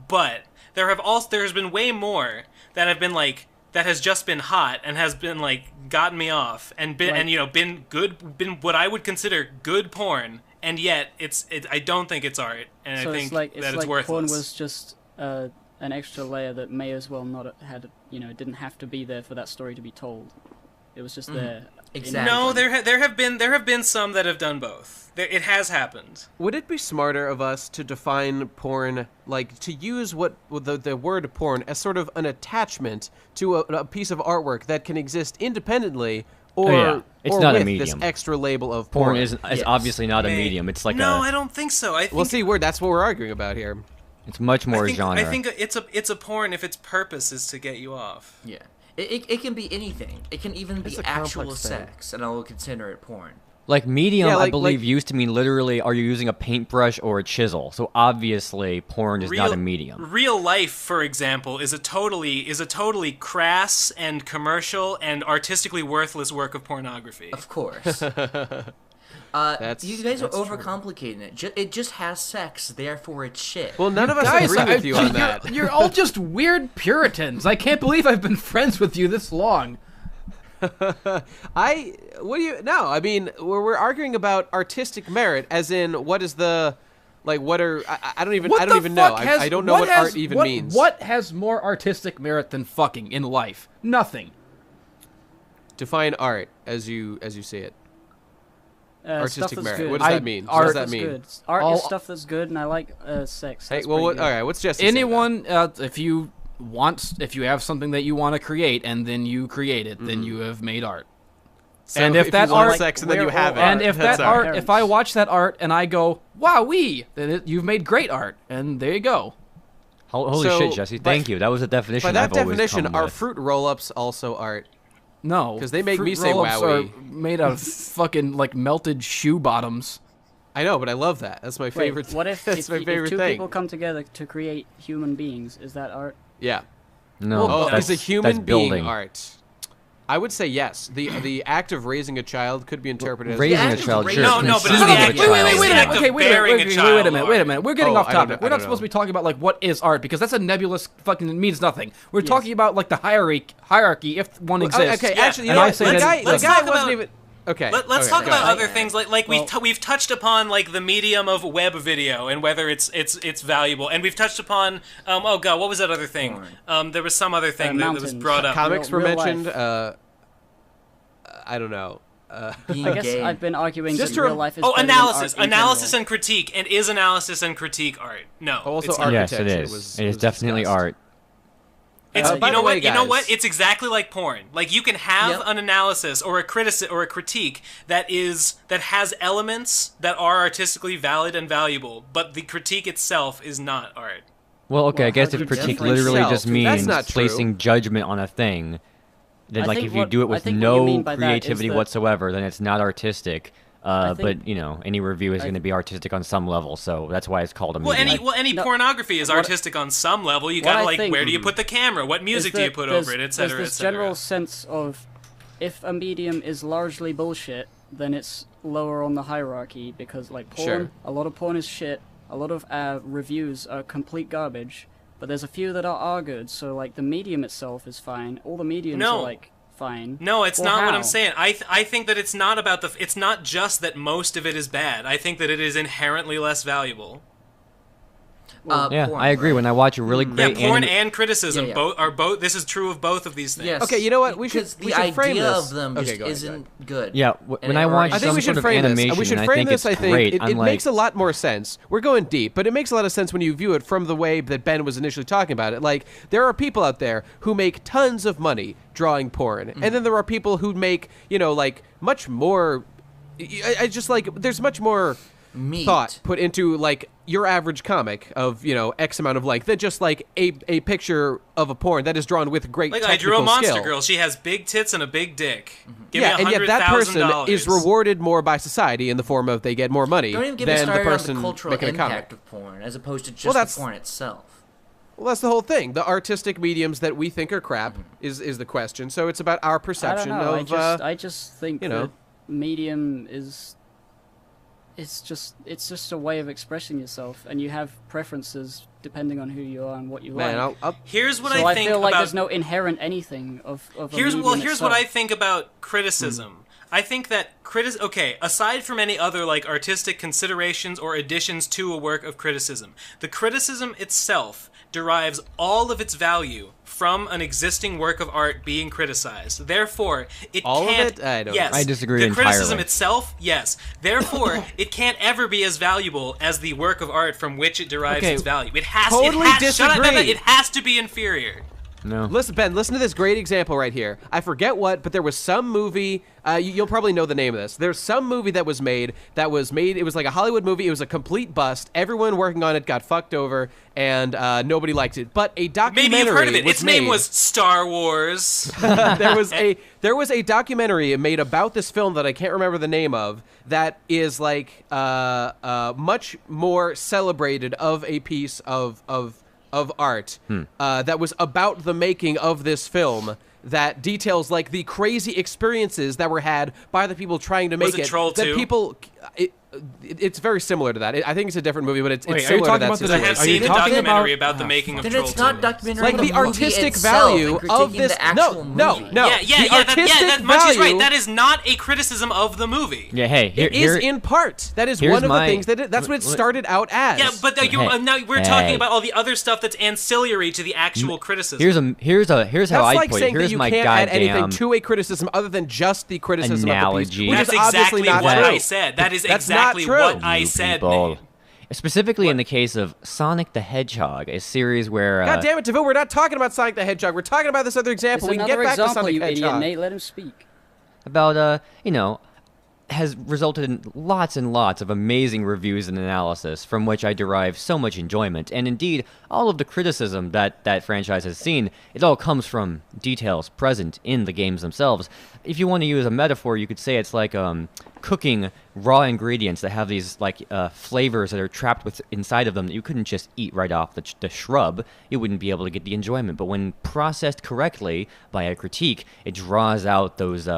[SPEAKER 6] But there's been way more that have been like that has just been hot and has been like gotten me off and been
[SPEAKER 4] Like-
[SPEAKER 6] and been what I would consider good porn, and yet I don't think it's art, and
[SPEAKER 4] So
[SPEAKER 6] I
[SPEAKER 4] it's
[SPEAKER 6] think
[SPEAKER 4] like
[SPEAKER 6] that it's worthless.
[SPEAKER 4] porn was just an extra layer that may as well not have had. It didn't have to be there for that story to be told. It was just there.
[SPEAKER 3] Exactly.
[SPEAKER 6] No, there have been some that have done both. It has happened.
[SPEAKER 2] would it be smarter of us to define porn, like to use the word porn as sort of an attachment to a piece of artwork that can exist independently, or,
[SPEAKER 7] yeah. It's
[SPEAKER 2] or
[SPEAKER 7] not a
[SPEAKER 2] with
[SPEAKER 7] medium.
[SPEAKER 2] this extra label of
[SPEAKER 7] Porn
[SPEAKER 2] porn?
[SPEAKER 7] is obviously not a medium. It's like
[SPEAKER 6] no, I don't think so. I think
[SPEAKER 2] Well, see, that's what we're arguing about here.
[SPEAKER 7] it's much more genre.
[SPEAKER 6] I think it's a porn if its purpose is to get you off.
[SPEAKER 3] Yeah. It can be anything. It can even
[SPEAKER 2] It's
[SPEAKER 3] be
[SPEAKER 2] a
[SPEAKER 3] actual
[SPEAKER 2] complex thing.
[SPEAKER 3] sex, and I will consider it porn.
[SPEAKER 7] Like medium,
[SPEAKER 2] Yeah,
[SPEAKER 7] I
[SPEAKER 2] like-
[SPEAKER 7] believe used to mean literally, are you using a paintbrush or a chisel? So obviously, porn is not a medium.
[SPEAKER 6] Real life, for example, is a totally crass and commercial and artistically worthless work of pornography.
[SPEAKER 3] Of course.
[SPEAKER 2] That's-
[SPEAKER 3] You guys are
[SPEAKER 2] that's true.
[SPEAKER 3] overcomplicating it. It just has sex, therefore it's shit.
[SPEAKER 2] Well, none of us
[SPEAKER 5] Guys,
[SPEAKER 2] agree with you on that.
[SPEAKER 5] You're all just weird Puritans. I can't believe I've been friends with you this long.
[SPEAKER 2] I mean, we're arguing about artistic merit, as in what is the, like, what are, I don't even know. I don't know what art even means.
[SPEAKER 5] What has more artistic merit than fucking in life? Nothing.
[SPEAKER 2] Define art as you see it. Artistic
[SPEAKER 4] stuff that's
[SPEAKER 2] merit.
[SPEAKER 4] good.
[SPEAKER 2] What does that mean? What
[SPEAKER 5] art
[SPEAKER 2] does that
[SPEAKER 4] That's
[SPEAKER 2] mean?
[SPEAKER 4] good. Art
[SPEAKER 5] All-
[SPEAKER 4] is stuff that's good, and I like sex.
[SPEAKER 2] Hey,
[SPEAKER 4] That's
[SPEAKER 2] well,
[SPEAKER 4] pretty good.
[SPEAKER 2] all right. What's Jesse? say
[SPEAKER 5] Anyone, if you have something that you want to create and then you create it, then you have made art.
[SPEAKER 2] So
[SPEAKER 5] and if that
[SPEAKER 2] you want
[SPEAKER 5] art,
[SPEAKER 2] sex and then you
[SPEAKER 4] we're
[SPEAKER 2] have it,
[SPEAKER 4] all
[SPEAKER 5] and if
[SPEAKER 2] that's
[SPEAKER 5] that
[SPEAKER 2] art.
[SPEAKER 5] art, if I watch that art and I go, "Wowee," then you've made great art, and there you go.
[SPEAKER 7] Holy
[SPEAKER 2] So,
[SPEAKER 7] shit, Jesse!
[SPEAKER 2] by-
[SPEAKER 7] Thank you. That was a definition.
[SPEAKER 2] By that
[SPEAKER 7] I've always
[SPEAKER 2] definition,
[SPEAKER 7] come
[SPEAKER 2] are
[SPEAKER 7] with.
[SPEAKER 2] fruit roll-ups also art?
[SPEAKER 5] No,
[SPEAKER 2] 'Cause they make
[SPEAKER 5] fruit
[SPEAKER 2] me say
[SPEAKER 5] roll-ups
[SPEAKER 2] "Wowee."
[SPEAKER 5] are made out of fucking like melted shoe bottoms.
[SPEAKER 2] I know, but I love that. That's my
[SPEAKER 4] Wait,
[SPEAKER 2] favorite.
[SPEAKER 4] what if,
[SPEAKER 2] that's
[SPEAKER 4] if,
[SPEAKER 2] my
[SPEAKER 4] if
[SPEAKER 2] favorite
[SPEAKER 4] two
[SPEAKER 2] thing.
[SPEAKER 4] people come together to create human beings? Is that art?
[SPEAKER 2] Yeah.
[SPEAKER 7] No,
[SPEAKER 2] Oh,
[SPEAKER 7] that's,
[SPEAKER 2] is a human
[SPEAKER 7] that's
[SPEAKER 2] being
[SPEAKER 7] building.
[SPEAKER 2] art? I would say yes. The act of raising a child could be interpreted as
[SPEAKER 7] Raising a
[SPEAKER 3] act of
[SPEAKER 7] child,
[SPEAKER 3] raising-
[SPEAKER 7] sure.
[SPEAKER 6] No, but
[SPEAKER 7] conceiving
[SPEAKER 6] it's the
[SPEAKER 7] of a
[SPEAKER 6] act-
[SPEAKER 7] child.
[SPEAKER 6] wait,
[SPEAKER 7] is
[SPEAKER 6] wait,
[SPEAKER 7] art.
[SPEAKER 6] act of bearing a
[SPEAKER 5] wait a
[SPEAKER 6] child
[SPEAKER 5] minute, wait a minute. We're getting
[SPEAKER 2] Oh,
[SPEAKER 5] off
[SPEAKER 2] I don't
[SPEAKER 5] topic.
[SPEAKER 2] know-
[SPEAKER 5] We're
[SPEAKER 2] I
[SPEAKER 5] not
[SPEAKER 2] don't
[SPEAKER 5] supposed to
[SPEAKER 2] know.
[SPEAKER 5] be talking about like what is art because that's a nebulous fucking means nothing. We're talking about like the hierarchy if one exists.
[SPEAKER 2] Okay,
[SPEAKER 6] Yeah.
[SPEAKER 2] actually, you
[SPEAKER 5] And
[SPEAKER 2] know
[SPEAKER 5] I
[SPEAKER 2] what?
[SPEAKER 5] say
[SPEAKER 2] The
[SPEAKER 5] that-
[SPEAKER 2] guy
[SPEAKER 6] let's
[SPEAKER 2] wasn't
[SPEAKER 6] talk about-
[SPEAKER 2] even. Okay.
[SPEAKER 6] Let's
[SPEAKER 2] okay,
[SPEAKER 6] talk
[SPEAKER 2] go
[SPEAKER 6] about
[SPEAKER 2] ahead.
[SPEAKER 6] other things like we've touched upon like the medium of web video and whether it's valuable, and we've touched upon oh god, what was that other thing? There was some other thing that was
[SPEAKER 4] mountains.
[SPEAKER 6] brought up.
[SPEAKER 2] Comics
[SPEAKER 4] Real
[SPEAKER 2] were
[SPEAKER 4] life.
[SPEAKER 2] mentioned. I don't know.
[SPEAKER 3] Being
[SPEAKER 4] I guess
[SPEAKER 3] gay.
[SPEAKER 4] I've been arguing
[SPEAKER 2] Just
[SPEAKER 4] that
[SPEAKER 2] to
[SPEAKER 4] real life is
[SPEAKER 6] Oh,
[SPEAKER 4] better than
[SPEAKER 6] analysis,
[SPEAKER 4] art in
[SPEAKER 6] analysis
[SPEAKER 4] general.
[SPEAKER 6] and critique, and is analysis and critique art? No,
[SPEAKER 2] Also
[SPEAKER 6] it's not.
[SPEAKER 7] Yes, it
[SPEAKER 2] architecture
[SPEAKER 7] is. It is definitely
[SPEAKER 2] discussed.
[SPEAKER 7] art.
[SPEAKER 6] It's,
[SPEAKER 2] by
[SPEAKER 6] you
[SPEAKER 2] the
[SPEAKER 6] know
[SPEAKER 2] way,
[SPEAKER 6] what? You know
[SPEAKER 2] guys-
[SPEAKER 6] what? It's exactly like porn. Like you can have
[SPEAKER 3] Yep.
[SPEAKER 6] an analysis or a critique that has elements that are artistically valid and valuable, but the critique itself is not art.
[SPEAKER 7] Well, okay, I
[SPEAKER 4] Well,
[SPEAKER 7] guess
[SPEAKER 4] how
[SPEAKER 7] if
[SPEAKER 4] do you
[SPEAKER 7] critique
[SPEAKER 4] differentiate?
[SPEAKER 7] literally just
[SPEAKER 2] That's
[SPEAKER 7] means
[SPEAKER 2] not true.
[SPEAKER 7] placing judgment on a thing, then
[SPEAKER 4] I
[SPEAKER 7] like
[SPEAKER 4] think
[SPEAKER 7] if you
[SPEAKER 4] what-
[SPEAKER 7] do it
[SPEAKER 4] I
[SPEAKER 7] with
[SPEAKER 4] think what you
[SPEAKER 7] no
[SPEAKER 4] mean by that is
[SPEAKER 7] creativity
[SPEAKER 4] that-
[SPEAKER 7] whatsoever, then it's not artistic.
[SPEAKER 4] I think-
[SPEAKER 7] But you know, any review is going to be artistic on some level, so that's why it's called a
[SPEAKER 6] Well,
[SPEAKER 7] medium.
[SPEAKER 6] any
[SPEAKER 4] No,
[SPEAKER 6] pornography is artistic on some level. You
[SPEAKER 4] what
[SPEAKER 6] gotta
[SPEAKER 4] I
[SPEAKER 6] like,
[SPEAKER 4] think-
[SPEAKER 6] where do you put the camera? What music
[SPEAKER 4] is
[SPEAKER 6] do you
[SPEAKER 4] that
[SPEAKER 6] put
[SPEAKER 4] there's-
[SPEAKER 6] over it, etc.,
[SPEAKER 4] There's this
[SPEAKER 6] etc.
[SPEAKER 4] general sense of if a medium is largely bullshit, then it's lower on the hierarchy because like porn,
[SPEAKER 2] Sure.
[SPEAKER 4] a lot of porn is shit. A lot of reviews are complete garbage, but there's a few that are good. So like the medium itself is fine. All the mediums
[SPEAKER 6] No.
[SPEAKER 4] are like fine.
[SPEAKER 6] No, it's
[SPEAKER 4] Well,
[SPEAKER 6] not what
[SPEAKER 4] how?
[SPEAKER 6] I'm saying. I think that it's not about it's not just that most of it is bad. I think that it is inherently less valuable.
[SPEAKER 7] Yeah,
[SPEAKER 3] Porn,
[SPEAKER 7] I agree.
[SPEAKER 3] right?
[SPEAKER 7] When I watch a really
[SPEAKER 6] Yeah,
[SPEAKER 7] great
[SPEAKER 6] porn
[SPEAKER 7] anime,
[SPEAKER 6] and criticism
[SPEAKER 3] Yeah, yeah.
[SPEAKER 6] both are both. This is true of both of these things.
[SPEAKER 3] Yes.
[SPEAKER 2] Okay, you know what? We should-
[SPEAKER 3] Because
[SPEAKER 2] we
[SPEAKER 3] the
[SPEAKER 2] should frame
[SPEAKER 3] idea
[SPEAKER 2] this.
[SPEAKER 3] of them
[SPEAKER 2] Okay,
[SPEAKER 3] just
[SPEAKER 2] go ahead,
[SPEAKER 3] isn't good.
[SPEAKER 7] yeah,
[SPEAKER 3] And
[SPEAKER 7] when I watch
[SPEAKER 2] I think
[SPEAKER 7] some
[SPEAKER 2] we should
[SPEAKER 7] sort of
[SPEAKER 2] frame this.
[SPEAKER 7] animation,
[SPEAKER 2] We should
[SPEAKER 7] and I
[SPEAKER 2] frame
[SPEAKER 7] think
[SPEAKER 2] this.
[SPEAKER 7] it's
[SPEAKER 2] I think
[SPEAKER 7] great.
[SPEAKER 2] it
[SPEAKER 7] I'm like,
[SPEAKER 2] makes a lot more sense. We're going deep, but it makes a lot of sense when you view it from the way that Ben was initially talking about it. Like there are people out there who make tons of money drawing porn, and then there are people who make like much more. I just like there's much more
[SPEAKER 3] Meat.
[SPEAKER 2] thought put into like your average comic of, X amount of length than just like a picture of a porn that is drawn with great
[SPEAKER 6] Like,
[SPEAKER 2] technical
[SPEAKER 6] I drew a monster
[SPEAKER 2] skill.
[SPEAKER 6] girl. She has big tits and a big dick. Give
[SPEAKER 2] Yeah,
[SPEAKER 6] me
[SPEAKER 2] and yet that person
[SPEAKER 6] $100,000.
[SPEAKER 2] is rewarded more by society in the form of they get more money
[SPEAKER 3] Don't even get me
[SPEAKER 2] than the
[SPEAKER 3] started on
[SPEAKER 2] person
[SPEAKER 3] the cultural
[SPEAKER 2] making a comic.
[SPEAKER 3] impact of porn, as opposed to just
[SPEAKER 2] Well,
[SPEAKER 3] the
[SPEAKER 2] that's-
[SPEAKER 3] porn itself.
[SPEAKER 2] Well, that's the whole thing. The artistic mediums that we think are crap is the question. So it's about our
[SPEAKER 4] I don't
[SPEAKER 2] perception
[SPEAKER 4] know.
[SPEAKER 2] of.
[SPEAKER 4] I just think
[SPEAKER 2] you know.
[SPEAKER 4] that medium is. It's just a way of expressing yourself, and you have preferences depending on who you are and what you
[SPEAKER 2] Man,
[SPEAKER 4] like.
[SPEAKER 2] I'll
[SPEAKER 6] Here's what
[SPEAKER 4] so
[SPEAKER 6] I
[SPEAKER 4] I
[SPEAKER 6] think
[SPEAKER 4] feel like
[SPEAKER 6] about...
[SPEAKER 4] there's no inherent anything of a
[SPEAKER 6] Here's
[SPEAKER 4] medium
[SPEAKER 6] here's what I
[SPEAKER 4] itself.
[SPEAKER 6] think about criticism. I think that aside from any other like artistic considerations or additions to a work of criticism, the criticism itself derives all of its value from an existing work of art being criticized. Therefore, it
[SPEAKER 2] All of
[SPEAKER 6] can't.
[SPEAKER 2] it? I don't-
[SPEAKER 6] Yes,
[SPEAKER 7] I disagree
[SPEAKER 6] The criticism
[SPEAKER 7] entirely.
[SPEAKER 6] itself, yes. Therefore, it can't ever be as valuable as the work of art from which it derives
[SPEAKER 5] Okay,
[SPEAKER 6] its value. It has.
[SPEAKER 2] totally
[SPEAKER 6] Shut up,
[SPEAKER 2] disagree.
[SPEAKER 6] Beba, it has to be inferior.
[SPEAKER 7] No.
[SPEAKER 2] Listen, Ben, listen to this great example right here. I forget what, but there was some movie, you'll probably know the name of this. There's some movie that was made, it was like a Hollywood movie, it was a complete bust, everyone working on it got fucked over, and nobody liked it. But a documentary
[SPEAKER 6] Maybe you've heard of it.
[SPEAKER 2] was
[SPEAKER 6] Its name
[SPEAKER 2] made-
[SPEAKER 6] was Star Wars.
[SPEAKER 2] there was a documentary made about this film that I can't remember the name of that is like much more celebrated of a piece of art that was about the making of this film that details like the crazy experiences that were had by the people trying to make
[SPEAKER 6] Was it Troll
[SPEAKER 2] that
[SPEAKER 6] 2?
[SPEAKER 2] people it's very similar to that. I think it's a different movie, but it's
[SPEAKER 5] Wait, are you
[SPEAKER 2] similar to
[SPEAKER 5] talking
[SPEAKER 2] that
[SPEAKER 5] about the-
[SPEAKER 6] I
[SPEAKER 2] situation.
[SPEAKER 6] have
[SPEAKER 5] Are you
[SPEAKER 6] seen the
[SPEAKER 5] talking
[SPEAKER 6] documentary
[SPEAKER 5] about-
[SPEAKER 6] about the making of
[SPEAKER 3] Then
[SPEAKER 6] Troll
[SPEAKER 3] it's
[SPEAKER 6] 2.
[SPEAKER 3] not documentary.
[SPEAKER 2] Like
[SPEAKER 3] on
[SPEAKER 2] the
[SPEAKER 3] movie
[SPEAKER 2] artistic
[SPEAKER 3] itself
[SPEAKER 2] value
[SPEAKER 3] and
[SPEAKER 2] of
[SPEAKER 3] critiquing
[SPEAKER 2] this
[SPEAKER 3] the actual
[SPEAKER 2] no
[SPEAKER 3] movie.
[SPEAKER 2] no
[SPEAKER 6] Yeah,
[SPEAKER 2] the artistic
[SPEAKER 6] that Munchie's right.
[SPEAKER 2] value-
[SPEAKER 6] That is not a criticism of the movie.
[SPEAKER 7] Yeah, hey,
[SPEAKER 2] It is in part. That is
[SPEAKER 7] here's
[SPEAKER 2] one of the
[SPEAKER 7] my-
[SPEAKER 2] things that's what it started out as.
[SPEAKER 6] Yeah, but
[SPEAKER 7] Hey,
[SPEAKER 6] now we're talking
[SPEAKER 7] hey.
[SPEAKER 6] about all the other stuff that's ancillary to the actual criticism.
[SPEAKER 7] Here's how
[SPEAKER 2] that's
[SPEAKER 7] I
[SPEAKER 2] like
[SPEAKER 7] put it.
[SPEAKER 2] saying that
[SPEAKER 7] Here's
[SPEAKER 2] you
[SPEAKER 7] my
[SPEAKER 2] can't add anything
[SPEAKER 7] goddamn
[SPEAKER 2] to a criticism other than just the criticism
[SPEAKER 7] analogy.
[SPEAKER 2] of the piece, which
[SPEAKER 6] That's
[SPEAKER 2] is obviously
[SPEAKER 6] exactly
[SPEAKER 2] not
[SPEAKER 6] what
[SPEAKER 2] true.
[SPEAKER 6] I said. That is
[SPEAKER 2] That's not
[SPEAKER 6] exactly
[SPEAKER 2] true.
[SPEAKER 6] what I
[SPEAKER 7] You
[SPEAKER 6] said.
[SPEAKER 7] people.
[SPEAKER 6] Nate.
[SPEAKER 7] Specifically in the case of Sonic the Hedgehog, a series where
[SPEAKER 2] God damn it, DeVille, we're not talking about Sonic the Hedgehog. We're talking about this other example.
[SPEAKER 4] It's
[SPEAKER 2] We can
[SPEAKER 4] another
[SPEAKER 2] get back to
[SPEAKER 4] example,
[SPEAKER 2] Sonic
[SPEAKER 4] you
[SPEAKER 2] the
[SPEAKER 4] idiot,
[SPEAKER 2] Hedgehog.
[SPEAKER 4] Nate. Let him speak.
[SPEAKER 7] about has resulted in lots and lots of amazing reviews and analysis from which I derive so much enjoyment. And indeed, all of the criticism that franchise has seen, it all comes from details present in the games themselves. If you want to use a metaphor, you could say it's like cooking raw ingredients that have these like flavors that are trapped inside of them that you couldn't just eat right off the shrub. You wouldn't be able to get the enjoyment. But when processed correctly by a critique, it draws out those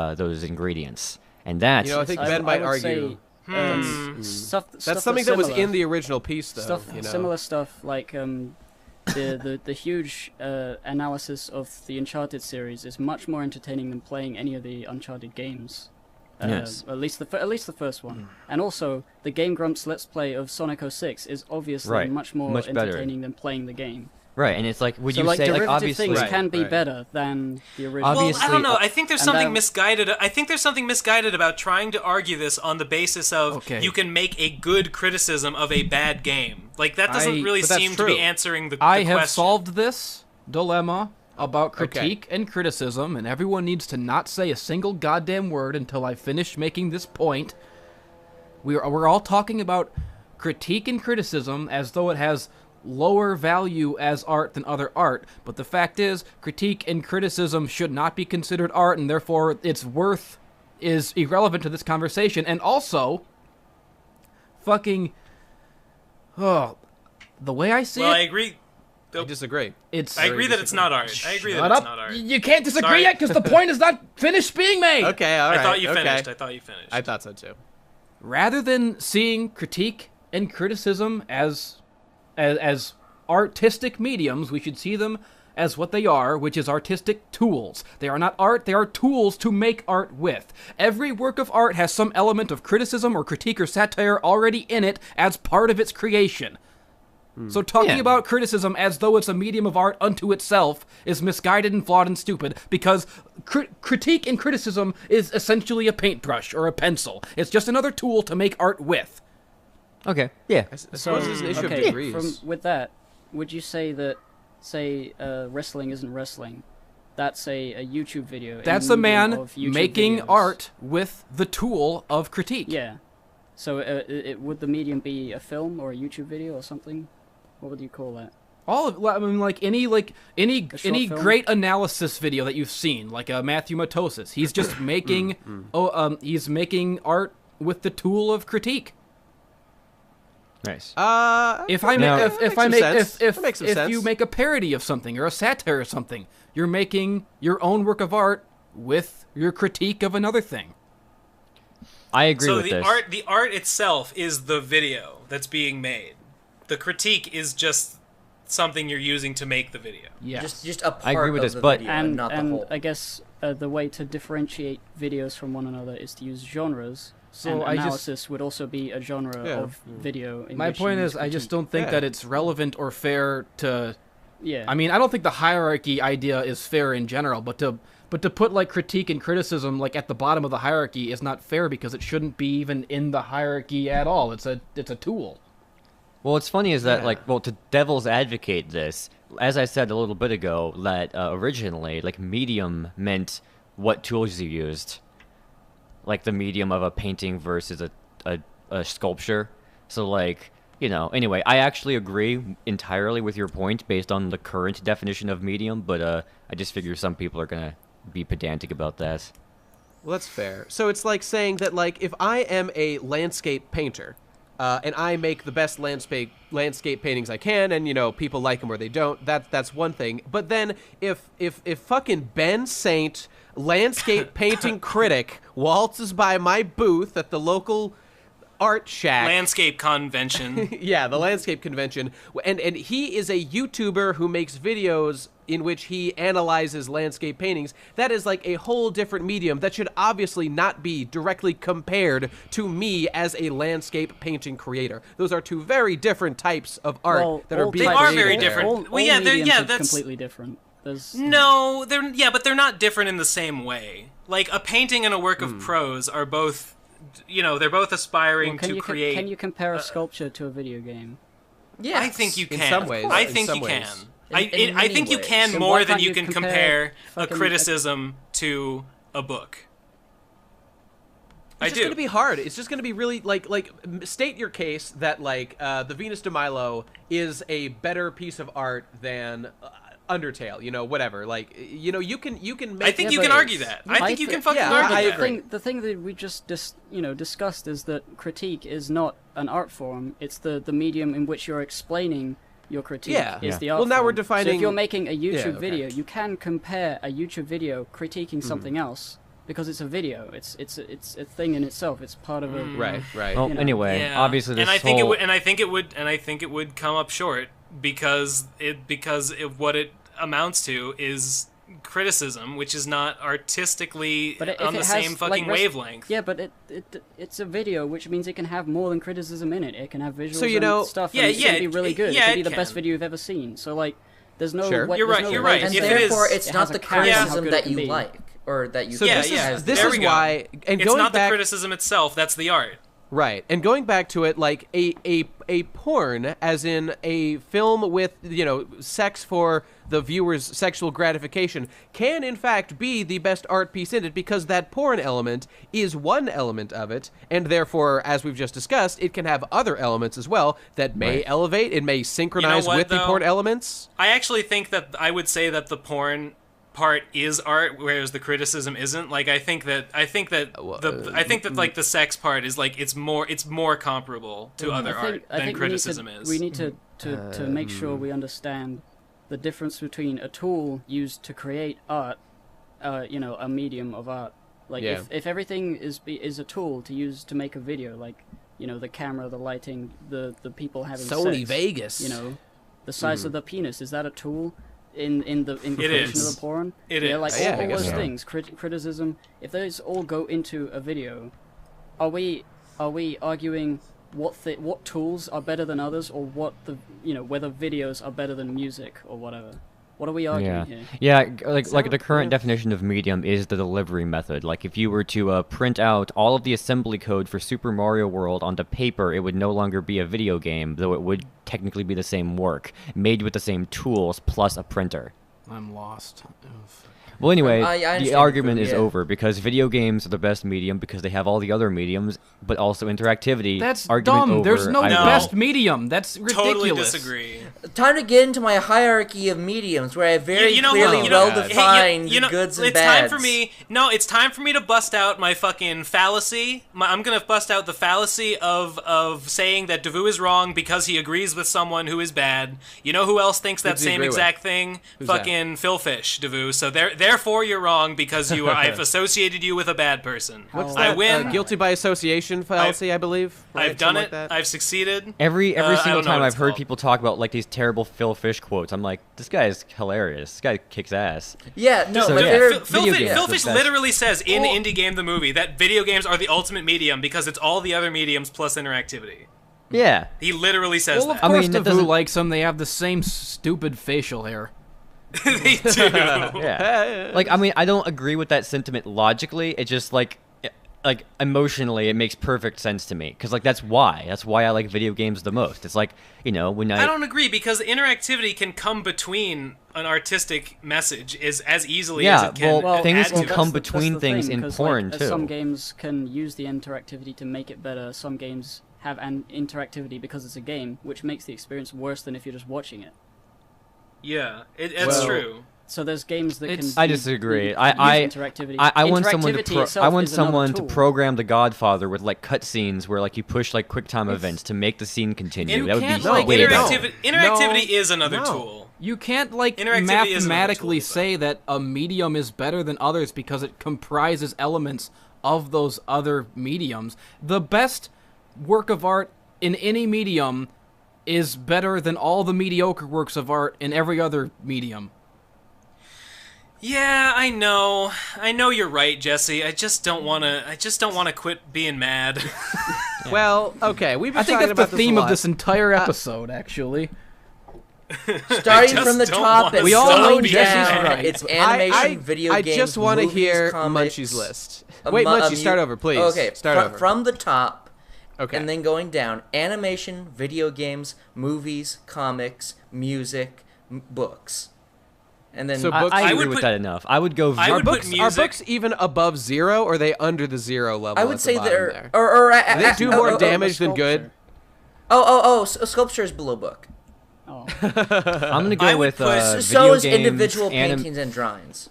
[SPEAKER 7] ingredients. And that's
[SPEAKER 2] You know, I think
[SPEAKER 4] I-
[SPEAKER 2] Ben
[SPEAKER 4] I
[SPEAKER 2] might
[SPEAKER 4] would
[SPEAKER 2] argue.
[SPEAKER 4] say, stuff
[SPEAKER 2] That's something that was
[SPEAKER 4] similar.
[SPEAKER 2] in the original piece, though.
[SPEAKER 4] Stuff,
[SPEAKER 2] you know?
[SPEAKER 4] similar stuff like the huge analysis of the Uncharted series is much more entertaining than playing any of the Uncharted games.
[SPEAKER 7] Yes.
[SPEAKER 4] At least the first one. And also, the Game Grumps Let's Play of Sonic 06 is obviously
[SPEAKER 7] Right.
[SPEAKER 4] much more
[SPEAKER 7] Much better.
[SPEAKER 4] entertaining than playing the game.
[SPEAKER 7] right. And it's like, would
[SPEAKER 4] So
[SPEAKER 7] you
[SPEAKER 4] like
[SPEAKER 7] say like
[SPEAKER 4] derivative
[SPEAKER 7] obviously
[SPEAKER 4] things
[SPEAKER 2] Right,
[SPEAKER 4] can be
[SPEAKER 2] right.
[SPEAKER 4] better than the original.
[SPEAKER 6] Well, I
[SPEAKER 7] Obviously,
[SPEAKER 6] don't know. I think there's
[SPEAKER 4] and
[SPEAKER 6] something
[SPEAKER 4] that-
[SPEAKER 6] misguided. I think there's something misguided about trying to argue this on the basis of
[SPEAKER 5] Okay.
[SPEAKER 6] you can make a good criticism of a bad game. Like that doesn't really
[SPEAKER 2] But that's
[SPEAKER 6] seem to
[SPEAKER 2] true.
[SPEAKER 6] be answering the
[SPEAKER 5] I
[SPEAKER 6] the
[SPEAKER 5] have
[SPEAKER 6] question.
[SPEAKER 5] solved this dilemma about
[SPEAKER 2] Okay.
[SPEAKER 5] critique and criticism, and everyone needs to not say a single goddamn word until I finish making this point. We're all talking about critique and criticism as though it has lower value as art than other art, but the fact is, critique and criticism should not be considered art, and therefore its worth is irrelevant to this conversation. And also, fucking, the way I see
[SPEAKER 6] Well, I
[SPEAKER 5] it,
[SPEAKER 6] agree.
[SPEAKER 2] I disagree.
[SPEAKER 5] it's.
[SPEAKER 6] I agree that it's not art. I agree that
[SPEAKER 5] Shut
[SPEAKER 6] it's
[SPEAKER 5] up.
[SPEAKER 6] not art.
[SPEAKER 5] You can't disagree
[SPEAKER 6] Sorry.
[SPEAKER 5] yet because the point is not finished being made.
[SPEAKER 2] Okay, all right.
[SPEAKER 6] I thought you
[SPEAKER 2] okay.
[SPEAKER 6] finished. I thought you finished.
[SPEAKER 2] I thought so too.
[SPEAKER 5] Rather than seeing critique and criticism as artistic mediums, we should see them as what they are, which is artistic tools. They are not art, they are tools to make art with. Every work of art has some element of criticism or critique or satire already in it as part of its creation. So talking
[SPEAKER 7] Yeah.
[SPEAKER 5] about criticism as though it's a medium of art unto itself is misguided and flawed and stupid, because critique and criticism is essentially a paintbrush or a pencil. It's just another tool to make art with.
[SPEAKER 7] Okay. Yeah.
[SPEAKER 2] I suppose it's an issue
[SPEAKER 4] okay,
[SPEAKER 2] of degrees.
[SPEAKER 4] with that, would you say that, wrestling isn't wrestling? That's a YouTube video.
[SPEAKER 5] That's
[SPEAKER 4] a
[SPEAKER 5] a man
[SPEAKER 4] medium of YouTube
[SPEAKER 5] making
[SPEAKER 4] videos.
[SPEAKER 5] art with the tool of critique.
[SPEAKER 4] Yeah. So would the medium be a film or a YouTube video or something? What would you call that?
[SPEAKER 5] All of, I mean, like any
[SPEAKER 4] short film?
[SPEAKER 5] great analysis video that you've seen, like Matthew Matosis, he's just making he's making art with the tool of critique.
[SPEAKER 7] Nice.
[SPEAKER 5] If I
[SPEAKER 7] Now-
[SPEAKER 5] make if I
[SPEAKER 2] makes
[SPEAKER 5] make
[SPEAKER 2] some sense. That makes some
[SPEAKER 5] if
[SPEAKER 2] sense.
[SPEAKER 5] you make a parody of something or a satire or something, you're making your own work of art with your critique of another thing.
[SPEAKER 7] I agree
[SPEAKER 6] So
[SPEAKER 7] with this.
[SPEAKER 6] the art itself is the video that's being made. The critique is just something you're using to make the video.
[SPEAKER 5] Yes.
[SPEAKER 3] Just a part
[SPEAKER 7] I agree with
[SPEAKER 3] of
[SPEAKER 7] this,
[SPEAKER 3] the
[SPEAKER 7] but-
[SPEAKER 3] video and not the whole.
[SPEAKER 4] I guess the way to differentiate videos from one another is to use genres.
[SPEAKER 5] So
[SPEAKER 4] and
[SPEAKER 5] I just-
[SPEAKER 4] analysis would also be a genre
[SPEAKER 2] Yeah.
[SPEAKER 4] of video. In
[SPEAKER 5] My
[SPEAKER 4] which you
[SPEAKER 5] point
[SPEAKER 4] use
[SPEAKER 5] is, I just
[SPEAKER 4] critique.
[SPEAKER 5] don't think
[SPEAKER 2] Yeah.
[SPEAKER 5] that it's relevant or fair to.
[SPEAKER 4] Yeah.
[SPEAKER 5] I mean, I don't think the hierarchy idea is fair in general, but to put like critique and criticism like at the bottom of the hierarchy is not fair because it shouldn't be even in the hierarchy at all. It's a tool.
[SPEAKER 7] Well, what's funny is that,
[SPEAKER 2] Yeah.
[SPEAKER 7] like, well, to devil's advocate this, as I said a little bit ago, that originally, like, medium meant what tools you used. Like, the medium of a painting versus a sculpture. So, like, you know, anyway, I actually agree entirely with your point based on the current definition of medium, but I just figure some people are going to be pedantic about that.
[SPEAKER 2] Well, that's fair. So it's like saying that, like, if I am a landscape painter, and I make the best landscape paintings I can, and you know people like them or they don't, that's one thing. But then if fucking Ben Saint, landscape painting critic, waltzes by my booth at the local art shack,
[SPEAKER 6] Landscape convention.
[SPEAKER 2] yeah, the landscape convention, and he is a YouTuber who makes videos in which he analyzes landscape paintings. That is like a whole different medium that should obviously not be directly compared to me as a landscape painting creator. Those are two very different types of art that are
[SPEAKER 4] all
[SPEAKER 2] being
[SPEAKER 6] They
[SPEAKER 4] types
[SPEAKER 6] are
[SPEAKER 4] of-
[SPEAKER 2] created
[SPEAKER 6] very
[SPEAKER 2] there.
[SPEAKER 6] different.
[SPEAKER 4] All,
[SPEAKER 6] Well, yeah, they're-
[SPEAKER 4] mediums
[SPEAKER 6] yeah,
[SPEAKER 4] are
[SPEAKER 6] that's-
[SPEAKER 4] completely different. There's
[SPEAKER 6] No, but they're not different in the same way. Like a painting and a work of prose are both, they're both aspiring
[SPEAKER 4] can
[SPEAKER 6] to
[SPEAKER 4] you
[SPEAKER 6] create.
[SPEAKER 4] can you compare a sculpture to a video game?
[SPEAKER 3] Yeah,
[SPEAKER 6] I think you
[SPEAKER 2] In
[SPEAKER 6] can.
[SPEAKER 2] some ways,
[SPEAKER 6] I
[SPEAKER 2] in
[SPEAKER 6] think
[SPEAKER 2] some
[SPEAKER 6] you
[SPEAKER 2] ways.
[SPEAKER 6] can.
[SPEAKER 3] In
[SPEAKER 6] I
[SPEAKER 3] many
[SPEAKER 6] think you
[SPEAKER 3] ways.
[SPEAKER 6] can
[SPEAKER 4] Then
[SPEAKER 6] more
[SPEAKER 4] why
[SPEAKER 6] than
[SPEAKER 4] can't
[SPEAKER 6] you
[SPEAKER 4] you
[SPEAKER 6] can
[SPEAKER 4] compare
[SPEAKER 6] compare a
[SPEAKER 4] fucking-
[SPEAKER 6] criticism to a book. I
[SPEAKER 2] It's just
[SPEAKER 6] do.
[SPEAKER 2] gonna be hard. It's just gonna be really state your case that the Venus de Milo is a better piece of art than Undertale. You know, whatever. You can make.
[SPEAKER 6] I think
[SPEAKER 4] Yeah,
[SPEAKER 6] you can
[SPEAKER 4] but
[SPEAKER 6] argue that. I think you can fucking
[SPEAKER 2] yeah,
[SPEAKER 6] argue
[SPEAKER 2] I
[SPEAKER 6] that.
[SPEAKER 2] agree.
[SPEAKER 4] The thing that we just discussed is that critique is not an art form. It's the medium in which you're explaining your critique
[SPEAKER 2] Yeah.
[SPEAKER 4] is
[SPEAKER 7] Yeah.
[SPEAKER 4] the art
[SPEAKER 2] Well, now
[SPEAKER 4] form.
[SPEAKER 2] we're
[SPEAKER 4] So
[SPEAKER 2] defining-
[SPEAKER 4] if you're making a YouTube
[SPEAKER 2] Yeah, okay.
[SPEAKER 4] video, you can compare a YouTube video critiquing something else because it's a video. It's a thing in itself. It's part of a
[SPEAKER 2] Right.
[SPEAKER 7] Well,
[SPEAKER 4] you know.
[SPEAKER 7] anyway,
[SPEAKER 6] Yeah.
[SPEAKER 7] obviously this
[SPEAKER 6] and I think
[SPEAKER 7] whole...
[SPEAKER 6] I think it would come up short because what it amounts to is criticism, which is not artistically
[SPEAKER 4] But if
[SPEAKER 6] on
[SPEAKER 4] it
[SPEAKER 6] the
[SPEAKER 4] has,
[SPEAKER 6] same
[SPEAKER 4] like,
[SPEAKER 6] fucking wavelength.
[SPEAKER 4] Yeah, but it's a video, which means it can have more than criticism in it. It can have visuals
[SPEAKER 2] So, you know-
[SPEAKER 4] and stuff.
[SPEAKER 6] Yeah,
[SPEAKER 4] and it's
[SPEAKER 6] yeah,
[SPEAKER 4] gonna be really good.
[SPEAKER 6] yeah,
[SPEAKER 4] it can be
[SPEAKER 6] it
[SPEAKER 4] the best
[SPEAKER 6] can.
[SPEAKER 4] video you've ever seen. So like, there's no.
[SPEAKER 2] Sure.
[SPEAKER 4] way-
[SPEAKER 6] You're
[SPEAKER 4] there's
[SPEAKER 6] right,
[SPEAKER 4] no
[SPEAKER 6] you're
[SPEAKER 4] way
[SPEAKER 6] right.
[SPEAKER 4] to
[SPEAKER 3] and
[SPEAKER 6] If
[SPEAKER 4] say
[SPEAKER 6] it
[SPEAKER 3] therefore
[SPEAKER 6] is-
[SPEAKER 3] it's
[SPEAKER 4] it
[SPEAKER 3] not
[SPEAKER 4] has
[SPEAKER 3] the
[SPEAKER 4] a character, how
[SPEAKER 3] criticism
[SPEAKER 4] good
[SPEAKER 3] that
[SPEAKER 4] it can
[SPEAKER 3] you
[SPEAKER 4] be.
[SPEAKER 3] like or that you.
[SPEAKER 2] So
[SPEAKER 6] Yeah,
[SPEAKER 2] this
[SPEAKER 6] yeah.
[SPEAKER 2] is this
[SPEAKER 6] There
[SPEAKER 2] is
[SPEAKER 6] we go.
[SPEAKER 2] why, and
[SPEAKER 6] It's
[SPEAKER 2] going
[SPEAKER 6] not
[SPEAKER 2] back,
[SPEAKER 6] the criticism itself, that's the art.
[SPEAKER 2] right, and going back to it, like a porn, as in a film with sex for the viewer's sexual gratification, can in fact be the best art piece in it because that porn element is one element of it, and therefore, as we've just discussed, it can have other elements as well that may
[SPEAKER 7] Right.
[SPEAKER 2] elevate, it may synchronize
[SPEAKER 6] what,
[SPEAKER 2] with the
[SPEAKER 6] though?
[SPEAKER 2] porn elements.
[SPEAKER 6] I actually think that I would say that the porn part is art, whereas the criticism isn't. Like I think that like the sex part is like it's more comparable to other art than criticism is.
[SPEAKER 4] We need to make sure we understand the difference between a tool used to create art, a medium of art. Like
[SPEAKER 2] Yeah.
[SPEAKER 4] if everything is a tool to use to make a video, like the camera, the lighting, the people having
[SPEAKER 5] Sony
[SPEAKER 4] sex,
[SPEAKER 5] Vegas.
[SPEAKER 4] the size of the penis, is that a tool in creation
[SPEAKER 6] is.
[SPEAKER 4] of the porn?
[SPEAKER 6] It
[SPEAKER 4] yeah,
[SPEAKER 6] is.
[SPEAKER 4] like
[SPEAKER 2] Yeah, I
[SPEAKER 4] all
[SPEAKER 2] guess
[SPEAKER 4] those
[SPEAKER 2] so.
[SPEAKER 4] things, criticism. If those all go into a video, are we arguing what tools are better than others, or whether videos are better than music or whatever? What are we arguing here?
[SPEAKER 7] Yeah, like the current definition of medium is the delivery method. Like if you were to print out all of the assembly code for Super Mario World onto paper, it would no longer be a video game, though it would technically be the same work, made with the same tools plus a printer.
[SPEAKER 5] I'm lost. Oof.
[SPEAKER 7] Well, anyway,
[SPEAKER 3] I
[SPEAKER 7] the
[SPEAKER 3] understand
[SPEAKER 7] argument
[SPEAKER 3] the
[SPEAKER 7] is
[SPEAKER 3] food, yeah.
[SPEAKER 7] over because video games are the best medium because they have all the other mediums, but also interactivity.
[SPEAKER 5] That's
[SPEAKER 7] argument
[SPEAKER 5] dumb.
[SPEAKER 7] Over,
[SPEAKER 5] There's no
[SPEAKER 6] No.
[SPEAKER 5] best medium. That's ridiculous.
[SPEAKER 6] Totally disagree.
[SPEAKER 3] Time to get into my hierarchy of mediums, where I have very
[SPEAKER 6] You know
[SPEAKER 3] clearly
[SPEAKER 6] what? You know,
[SPEAKER 3] well-defined
[SPEAKER 6] hey, you know,
[SPEAKER 3] goods and
[SPEAKER 6] it's
[SPEAKER 3] bads.
[SPEAKER 6] time for me. No, it's time for me to bust out my fucking fallacy. I'm gonna bust out the fallacy of saying that Davu is wrong because he agrees with someone who is bad. You know who else thinks that
[SPEAKER 2] does he
[SPEAKER 6] same
[SPEAKER 2] agree with?
[SPEAKER 6] exact thing?
[SPEAKER 2] Who's that?
[SPEAKER 6] Fucking Phil Fish, Davu. So therefore you're wrong because I've associated you with a bad person.
[SPEAKER 4] What's
[SPEAKER 6] I
[SPEAKER 4] that?
[SPEAKER 6] win.
[SPEAKER 2] Guilty by association fallacy, I believe. right?
[SPEAKER 6] I've done
[SPEAKER 2] Something
[SPEAKER 6] it.
[SPEAKER 2] like that.
[SPEAKER 6] I've succeeded.
[SPEAKER 7] Every
[SPEAKER 6] I
[SPEAKER 7] single
[SPEAKER 6] don't know
[SPEAKER 7] time
[SPEAKER 6] what
[SPEAKER 7] I've
[SPEAKER 6] it's
[SPEAKER 7] heard
[SPEAKER 6] called.
[SPEAKER 7] people talk about like these terrible Phil Fish quotes, I'm like, this guy is hilarious. This guy kicks ass.
[SPEAKER 3] Yeah, no,
[SPEAKER 7] So,
[SPEAKER 3] but
[SPEAKER 7] yeah.
[SPEAKER 3] they're
[SPEAKER 7] Video games
[SPEAKER 6] Phil
[SPEAKER 7] are the
[SPEAKER 6] Fish
[SPEAKER 7] best.
[SPEAKER 6] literally says in Indie Game the movie that video games are the ultimate medium because it's all the other mediums plus interactivity.
[SPEAKER 7] Yeah.
[SPEAKER 6] He literally says
[SPEAKER 5] Well, of
[SPEAKER 6] that.
[SPEAKER 7] I
[SPEAKER 5] course,
[SPEAKER 7] mean, that
[SPEAKER 5] Davu
[SPEAKER 7] doesn't-
[SPEAKER 5] likes them. They have the same stupid facial hair.
[SPEAKER 6] They do.
[SPEAKER 7] Yeah. Like, I mean, I don't agree with that sentiment logically. It just like emotionally, it makes perfect sense to me. Because like that's why I like video games the most. It's like, you know, when
[SPEAKER 6] I don't agree because interactivity can come between an artistic message as easily as
[SPEAKER 7] Yeah,
[SPEAKER 6] it can.
[SPEAKER 7] well, things
[SPEAKER 6] add
[SPEAKER 7] can
[SPEAKER 6] to it.
[SPEAKER 7] come
[SPEAKER 4] that's
[SPEAKER 7] between
[SPEAKER 4] the
[SPEAKER 7] things
[SPEAKER 4] thing,
[SPEAKER 7] in
[SPEAKER 4] 'cause,
[SPEAKER 7] porn,
[SPEAKER 4] like,
[SPEAKER 7] too.
[SPEAKER 4] Some games can use the interactivity to make it better. Some games have an interactivity because it's a game, which makes the experience worse than if you're just watching it.
[SPEAKER 6] Yeah, it's
[SPEAKER 4] Well,
[SPEAKER 6] true.
[SPEAKER 4] So there's games that can.
[SPEAKER 7] I
[SPEAKER 4] use-
[SPEAKER 7] disagree.
[SPEAKER 4] use
[SPEAKER 7] I
[SPEAKER 4] interactivity.
[SPEAKER 7] I want someone to
[SPEAKER 4] Interactivity itself is another tool.
[SPEAKER 7] program The Godfather with like cutscenes where like you push like QuickTime events to make the scene continue. That would
[SPEAKER 5] can't,
[SPEAKER 7] be
[SPEAKER 5] like,
[SPEAKER 7] way better.
[SPEAKER 6] Interactivity is another
[SPEAKER 2] No.
[SPEAKER 6] tool.
[SPEAKER 5] You can't, like,
[SPEAKER 6] Interactivity is another
[SPEAKER 5] mathematically
[SPEAKER 6] tool, but-
[SPEAKER 5] say that a medium is better than others because it comprises elements of those other mediums. The best work of art in any medium is better than all the mediocre works of art in every other medium.
[SPEAKER 6] Yeah, I know. I know you're right, Jesse. I just don't want to quit being mad.
[SPEAKER 2] Well, okay, we've been
[SPEAKER 5] I think
[SPEAKER 2] talking
[SPEAKER 5] that's the
[SPEAKER 2] about
[SPEAKER 5] theme
[SPEAKER 2] a
[SPEAKER 5] of
[SPEAKER 2] lot.
[SPEAKER 5] this entire episode, actually.
[SPEAKER 3] starting
[SPEAKER 6] just
[SPEAKER 3] from the
[SPEAKER 6] don't
[SPEAKER 3] top
[SPEAKER 6] wanna
[SPEAKER 3] and
[SPEAKER 5] We all
[SPEAKER 3] slow
[SPEAKER 5] know
[SPEAKER 3] down.
[SPEAKER 5] Jesse's right.
[SPEAKER 3] It's animation, video
[SPEAKER 2] I
[SPEAKER 3] games,
[SPEAKER 2] just want to
[SPEAKER 3] movies,
[SPEAKER 2] hear
[SPEAKER 3] comics,
[SPEAKER 2] Munchie's list.
[SPEAKER 3] a
[SPEAKER 2] Wait,
[SPEAKER 3] mu- a
[SPEAKER 2] Munchie,
[SPEAKER 3] mu-
[SPEAKER 2] start over, please.
[SPEAKER 3] Okay,
[SPEAKER 2] start over.
[SPEAKER 3] from the top,
[SPEAKER 2] Okay.
[SPEAKER 3] and then going down: animation, video games, movies, comics, music, books, and then
[SPEAKER 2] So
[SPEAKER 7] I,
[SPEAKER 2] books-
[SPEAKER 7] I
[SPEAKER 6] I
[SPEAKER 7] agree
[SPEAKER 6] would
[SPEAKER 7] with
[SPEAKER 6] put-
[SPEAKER 7] that enough. I would go.
[SPEAKER 6] I
[SPEAKER 2] Are
[SPEAKER 6] would put
[SPEAKER 2] books,
[SPEAKER 6] music.
[SPEAKER 2] are books even above 0, or are they under the 0 level?
[SPEAKER 3] I
[SPEAKER 2] at
[SPEAKER 3] would
[SPEAKER 2] the
[SPEAKER 3] say
[SPEAKER 2] bottom
[SPEAKER 3] they're
[SPEAKER 2] there?
[SPEAKER 3] or
[SPEAKER 2] They do more damage than good.
[SPEAKER 3] Sculpture is below book.
[SPEAKER 4] Oh.
[SPEAKER 7] I'm gonna
[SPEAKER 6] I
[SPEAKER 7] go
[SPEAKER 6] would
[SPEAKER 7] with
[SPEAKER 6] put-
[SPEAKER 7] video
[SPEAKER 3] So is
[SPEAKER 7] games,
[SPEAKER 3] individual paintings and drawings.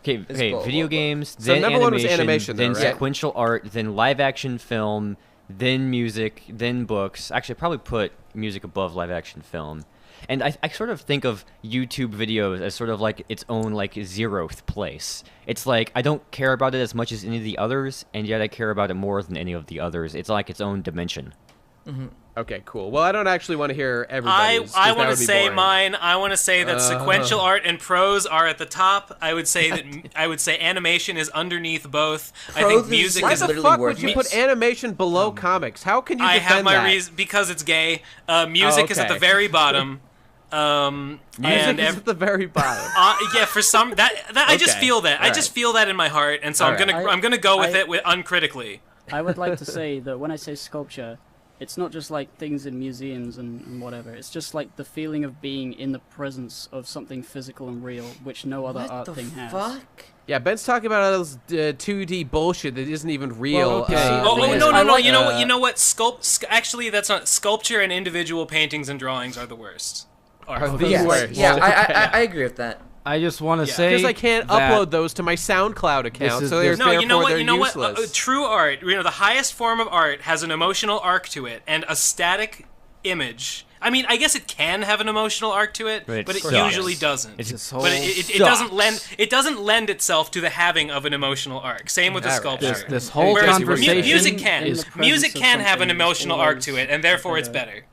[SPEAKER 7] Okay,
[SPEAKER 3] It's
[SPEAKER 7] okay,
[SPEAKER 3] below
[SPEAKER 7] video
[SPEAKER 3] book.
[SPEAKER 7] games,
[SPEAKER 2] So
[SPEAKER 7] then
[SPEAKER 2] number one was
[SPEAKER 7] animation,
[SPEAKER 2] animation,
[SPEAKER 7] then
[SPEAKER 2] though, right?
[SPEAKER 7] sequential art, then live action film, then music, then books. Actually, I'd probably put music above live action film. And I sort of think of YouTube videos as sort of like its own like 0th place. It's like I don't care about it as much as any of the others, and yet I care about it more than any of the others. It's like its own dimension.
[SPEAKER 2] Okay, cool. Well, I don't actually want to hear everybody's. 'cause
[SPEAKER 6] I
[SPEAKER 2] that
[SPEAKER 6] want to
[SPEAKER 2] would be
[SPEAKER 6] say
[SPEAKER 2] boring.
[SPEAKER 6] mine. I want to say that sequential art and prose are at the top. I would say that animation is underneath both. I
[SPEAKER 3] Prose
[SPEAKER 6] think
[SPEAKER 3] is
[SPEAKER 6] music
[SPEAKER 2] Why
[SPEAKER 3] is
[SPEAKER 2] the
[SPEAKER 3] literally
[SPEAKER 2] fuck would you
[SPEAKER 3] worthless.
[SPEAKER 2] put animation below comics? How can you
[SPEAKER 6] I
[SPEAKER 2] defend
[SPEAKER 6] have my
[SPEAKER 2] that?
[SPEAKER 6] reason because it's gay. Music is at
[SPEAKER 2] okay.
[SPEAKER 6] the very bottom.
[SPEAKER 2] Music
[SPEAKER 6] And
[SPEAKER 2] is at the very bottom.
[SPEAKER 6] yeah, for some that I just
[SPEAKER 2] Okay.
[SPEAKER 6] feel that. I just feel that in my heart, and so
[SPEAKER 2] All
[SPEAKER 6] I'm
[SPEAKER 2] right.
[SPEAKER 6] gonna I'm gonna go with
[SPEAKER 4] I-
[SPEAKER 6] it uncritically.
[SPEAKER 4] I would like to say that when I say sculpture, it's not just like things in museums and whatever. It's just like the feeling of being in the presence of something physical and real, which no other
[SPEAKER 3] What
[SPEAKER 4] art
[SPEAKER 3] the
[SPEAKER 4] thing has.
[SPEAKER 3] fuck?
[SPEAKER 2] Yeah, Ben's talking about all this 2D bullshit that isn't even real.
[SPEAKER 5] Well, okay.
[SPEAKER 6] Oh,
[SPEAKER 4] thing is,
[SPEAKER 6] no!
[SPEAKER 4] I like-
[SPEAKER 6] You know what? You know what? Actually, that's not sculpture and individual paintings and drawings are the worst.
[SPEAKER 5] Are the
[SPEAKER 3] Yes.
[SPEAKER 5] worst.
[SPEAKER 3] Yeah, I agree with that.
[SPEAKER 5] I just want to
[SPEAKER 6] Yeah.
[SPEAKER 5] say
[SPEAKER 2] Because I can't
[SPEAKER 5] that
[SPEAKER 2] upload those to my SoundCloud account,
[SPEAKER 5] is
[SPEAKER 2] so they're
[SPEAKER 5] just-
[SPEAKER 6] No, you know what?
[SPEAKER 2] they're
[SPEAKER 6] You know what?
[SPEAKER 2] useless.
[SPEAKER 6] True art, the highest form of art has an emotional arc to it, and a static image. I mean, I guess it can have an emotional arc to it,
[SPEAKER 7] But it
[SPEAKER 6] but it
[SPEAKER 7] sucks.
[SPEAKER 6] usually doesn't.
[SPEAKER 5] This
[SPEAKER 6] But it doesn't lend itself to the having of an emotional arc. Same with the
[SPEAKER 2] Alright.
[SPEAKER 6] sculpture.
[SPEAKER 5] This whole
[SPEAKER 6] Whereas
[SPEAKER 5] conversation
[SPEAKER 6] music can.
[SPEAKER 4] in the presence
[SPEAKER 6] Music
[SPEAKER 4] of
[SPEAKER 6] can have an
[SPEAKER 4] something
[SPEAKER 6] emotional
[SPEAKER 4] always
[SPEAKER 6] arc to it, and therefore it's
[SPEAKER 4] better.
[SPEAKER 6] better.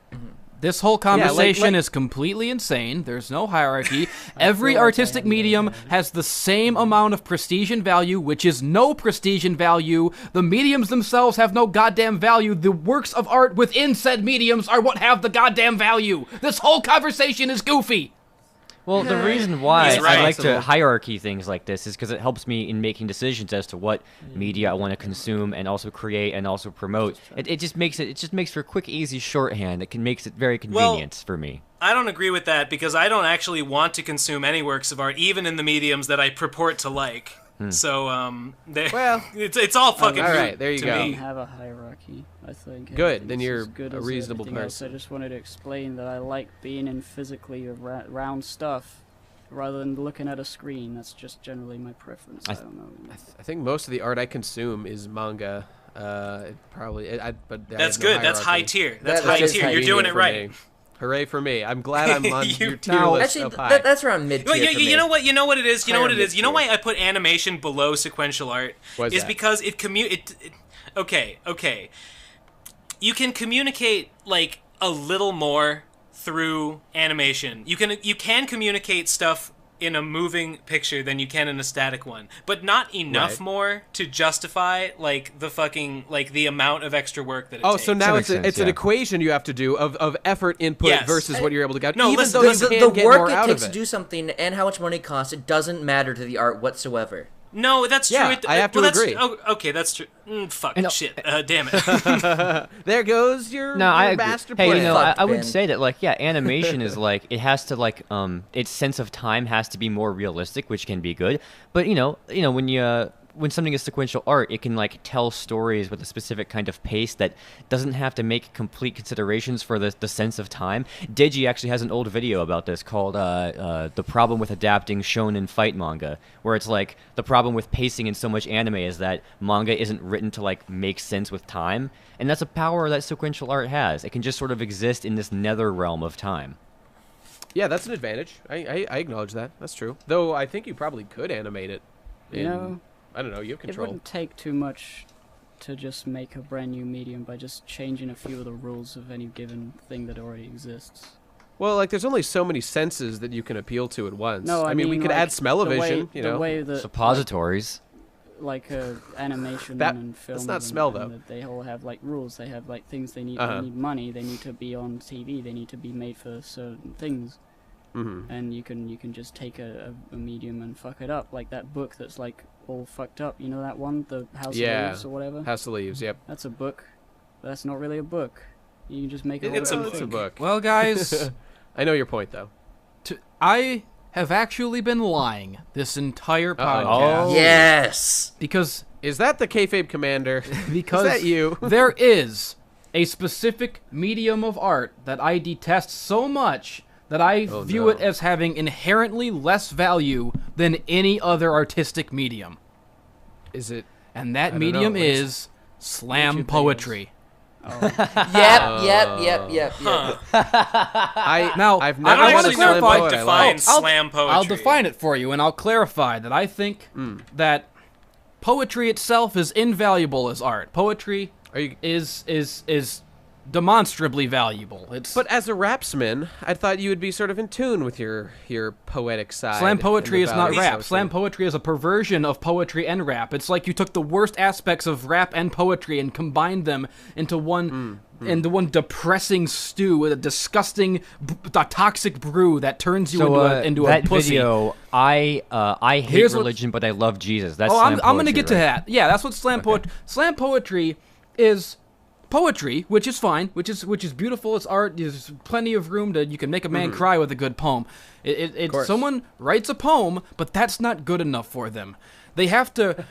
[SPEAKER 5] This whole conversation
[SPEAKER 2] like-
[SPEAKER 5] is completely insane. There's no hierarchy. Every
[SPEAKER 4] feel like I
[SPEAKER 5] artistic
[SPEAKER 4] have no
[SPEAKER 5] medium has the same amount of prestige and value, which is no prestige and value. The mediums themselves have no goddamn value. The works of art within said mediums are what have the goddamn value. This whole conversation is goofy.
[SPEAKER 7] Well, the reason why
[SPEAKER 6] He's right.
[SPEAKER 7] I like to hierarchy things like this is because it helps me in making decisions as to what media I want to consume and also create and also promote. It just makes for quick, easy shorthand. It makes it very convenient for me.
[SPEAKER 6] I don't agree with that because I don't actually want to consume any works of art, even in the mediums that I purport to like. So, it's all fucking
[SPEAKER 2] all right, there you
[SPEAKER 6] to
[SPEAKER 2] go.
[SPEAKER 4] I
[SPEAKER 6] me.
[SPEAKER 4] don't have a hierarchy, I think.
[SPEAKER 2] Good, then
[SPEAKER 4] Everything's
[SPEAKER 2] you're
[SPEAKER 4] as good
[SPEAKER 2] a
[SPEAKER 4] as
[SPEAKER 2] reasonable
[SPEAKER 4] everything else.
[SPEAKER 2] person.
[SPEAKER 4] I just wanted to explain that I like being in physically around stuff rather than looking at a screen. That's just generally my preference. I don't know.
[SPEAKER 2] I think most of the art I consume is manga. But
[SPEAKER 6] That's good. That's high tier. That's high
[SPEAKER 8] is
[SPEAKER 6] tier.
[SPEAKER 8] high
[SPEAKER 6] You're
[SPEAKER 8] tier
[SPEAKER 6] doing it
[SPEAKER 2] for
[SPEAKER 6] right.
[SPEAKER 2] me. Hooray for me! I'm glad I'm on your tier
[SPEAKER 5] Now-
[SPEAKER 2] list
[SPEAKER 8] Actually,
[SPEAKER 2] up high.
[SPEAKER 8] that's around mid tier.
[SPEAKER 6] You know what? You know what it is. You know what it is. You know
[SPEAKER 8] Higher
[SPEAKER 6] why I put animation below sequential art
[SPEAKER 2] Why is
[SPEAKER 6] is
[SPEAKER 2] that?
[SPEAKER 6] because okay. You can communicate like a little more through animation. You can communicate stuff in a moving picture than you can in a static one, but not enough
[SPEAKER 2] Right.
[SPEAKER 6] more to justify like the amount of extra work that it
[SPEAKER 2] Oh,
[SPEAKER 6] takes.
[SPEAKER 2] so now
[SPEAKER 7] makes sense,
[SPEAKER 2] it's an
[SPEAKER 7] yeah.
[SPEAKER 2] equation you have to do of effort input
[SPEAKER 6] Yes.
[SPEAKER 2] versus what you're able to get.
[SPEAKER 6] No,
[SPEAKER 2] even
[SPEAKER 6] listen,
[SPEAKER 2] though
[SPEAKER 6] listen,
[SPEAKER 2] you
[SPEAKER 8] The
[SPEAKER 2] can get
[SPEAKER 8] work
[SPEAKER 2] more
[SPEAKER 8] it
[SPEAKER 2] out
[SPEAKER 8] takes
[SPEAKER 2] of
[SPEAKER 8] to
[SPEAKER 2] it.
[SPEAKER 8] do something and how much money it costs, it doesn't matter to the art whatsoever.
[SPEAKER 6] No, that's
[SPEAKER 2] Yeah,
[SPEAKER 6] true.
[SPEAKER 2] I have to agree.
[SPEAKER 6] Okay, that's true. Fuck,
[SPEAKER 7] And,
[SPEAKER 6] shit. Damn it.
[SPEAKER 2] There goes your,
[SPEAKER 7] No, I
[SPEAKER 2] your
[SPEAKER 7] agree.
[SPEAKER 2] master
[SPEAKER 7] Hey,
[SPEAKER 2] plan.
[SPEAKER 7] you know, I
[SPEAKER 8] Fuck,
[SPEAKER 7] would
[SPEAKER 8] Ben.
[SPEAKER 7] say that, like, yeah, animation is like it has to like its sense of time has to be more realistic, which can be good. But when something is sequential art, it can like tell stories with a specific kind of pace that doesn't have to make complete considerations for the sense of time. Digi actually has an old video about this called "The Problem with Adapting Shonen Fight Manga," where it's like the problem with pacing in so much anime is that manga isn't written to like make sense with time, and that's a power that sequential art has. It can just sort of exist in this nether realm of time.
[SPEAKER 2] Yeah, that's an advantage. I acknowledge that. That's true. Though I think you probably could animate it.
[SPEAKER 4] You know,
[SPEAKER 2] I don't know. You have
[SPEAKER 4] it
[SPEAKER 2] control.
[SPEAKER 4] wouldn't take too much to just make a brand new medium by just changing a few of the rules of any given thing that already exists.
[SPEAKER 2] Well, like there's only so many senses that you can appeal to at once.
[SPEAKER 4] No, I
[SPEAKER 2] mean we
[SPEAKER 4] mean,
[SPEAKER 2] could
[SPEAKER 4] like,
[SPEAKER 2] add smell-o-vision.
[SPEAKER 4] the
[SPEAKER 2] You know.
[SPEAKER 4] way that
[SPEAKER 7] Suppositories.
[SPEAKER 4] like animation
[SPEAKER 2] That-
[SPEAKER 4] and film.
[SPEAKER 2] that's not smell, though.
[SPEAKER 4] that they all have like rules. They have like things they need.
[SPEAKER 2] Uh-huh.
[SPEAKER 4] They need money. They need to be on TV. They need to be made for certain things.
[SPEAKER 2] Mm-hmm.
[SPEAKER 4] And you can just take a medium and fuck it up, like that book that's like all fucked up. You know that one, the House
[SPEAKER 2] Yeah.
[SPEAKER 4] of Leaves or whatever.
[SPEAKER 2] House of Leaves. Yep.
[SPEAKER 4] That's a book. But that's not really a book. You can just make it.
[SPEAKER 6] It's
[SPEAKER 4] whole
[SPEAKER 6] a
[SPEAKER 2] It's a book.
[SPEAKER 5] Well, guys,
[SPEAKER 2] I know your point though.
[SPEAKER 5] I have actually been lying this entire
[SPEAKER 2] Uh-oh.
[SPEAKER 5] podcast
[SPEAKER 2] Oh.
[SPEAKER 8] Yes.
[SPEAKER 5] because
[SPEAKER 2] Is that the kayfabe commander?
[SPEAKER 5] because
[SPEAKER 2] Is that you?
[SPEAKER 5] there is a specific medium of art that I detest so much that I
[SPEAKER 2] Oh,
[SPEAKER 5] view
[SPEAKER 2] no.
[SPEAKER 5] it as having inherently less value than any other artistic medium.
[SPEAKER 2] Is it?
[SPEAKER 5] And that
[SPEAKER 2] I don't know.
[SPEAKER 5] medium
[SPEAKER 2] What is-
[SPEAKER 5] is slam
[SPEAKER 4] YouTube
[SPEAKER 5] poetry.
[SPEAKER 8] Yep.
[SPEAKER 5] Now,
[SPEAKER 2] I've
[SPEAKER 5] I
[SPEAKER 2] never
[SPEAKER 5] wanna
[SPEAKER 2] watched a slam
[SPEAKER 5] clarify-
[SPEAKER 2] poet I
[SPEAKER 6] define
[SPEAKER 2] like.
[SPEAKER 6] slam poetry.
[SPEAKER 5] I'll define it for you, and I'll clarify that I think that poetry itself is invaluable as art. Poetry
[SPEAKER 2] Are you?
[SPEAKER 5] is demonstrably valuable. It's
[SPEAKER 2] But as a rapsman, I thought you would be sort of in tune with your poetic side.
[SPEAKER 5] slam
[SPEAKER 2] and
[SPEAKER 5] poetry
[SPEAKER 2] the
[SPEAKER 5] is not
[SPEAKER 2] values
[SPEAKER 5] rap.
[SPEAKER 2] of
[SPEAKER 5] Slam
[SPEAKER 2] it.
[SPEAKER 5] poetry is a perversion of poetry and rap. It's like you took the worst aspects of rap and poetry and combined them into one into one depressing stew with a disgusting, toxic brew that turns you into a
[SPEAKER 7] that
[SPEAKER 5] pussy.
[SPEAKER 7] video, I hate
[SPEAKER 5] Here's what-
[SPEAKER 7] religion, but I love Jesus. That's
[SPEAKER 5] Oh,
[SPEAKER 7] slam
[SPEAKER 5] I'm gonna
[SPEAKER 7] poetry,
[SPEAKER 5] get to
[SPEAKER 7] right?
[SPEAKER 5] that. Yeah, that's what slam poetry. Slam poetry is poetry, which is fine, which is beautiful. It's art. There's plenty of room to you can make a man cry with a good poem. Someone writes a poem, but that's not good enough for them. They have to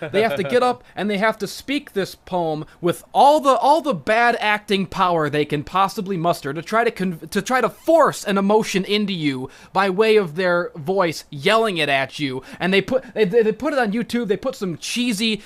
[SPEAKER 5] get up and they have to speak this poem with all the bad acting power they can possibly muster to try to force an emotion into you by way of their voice yelling it at you. And they put it on YouTube. They put some cheesy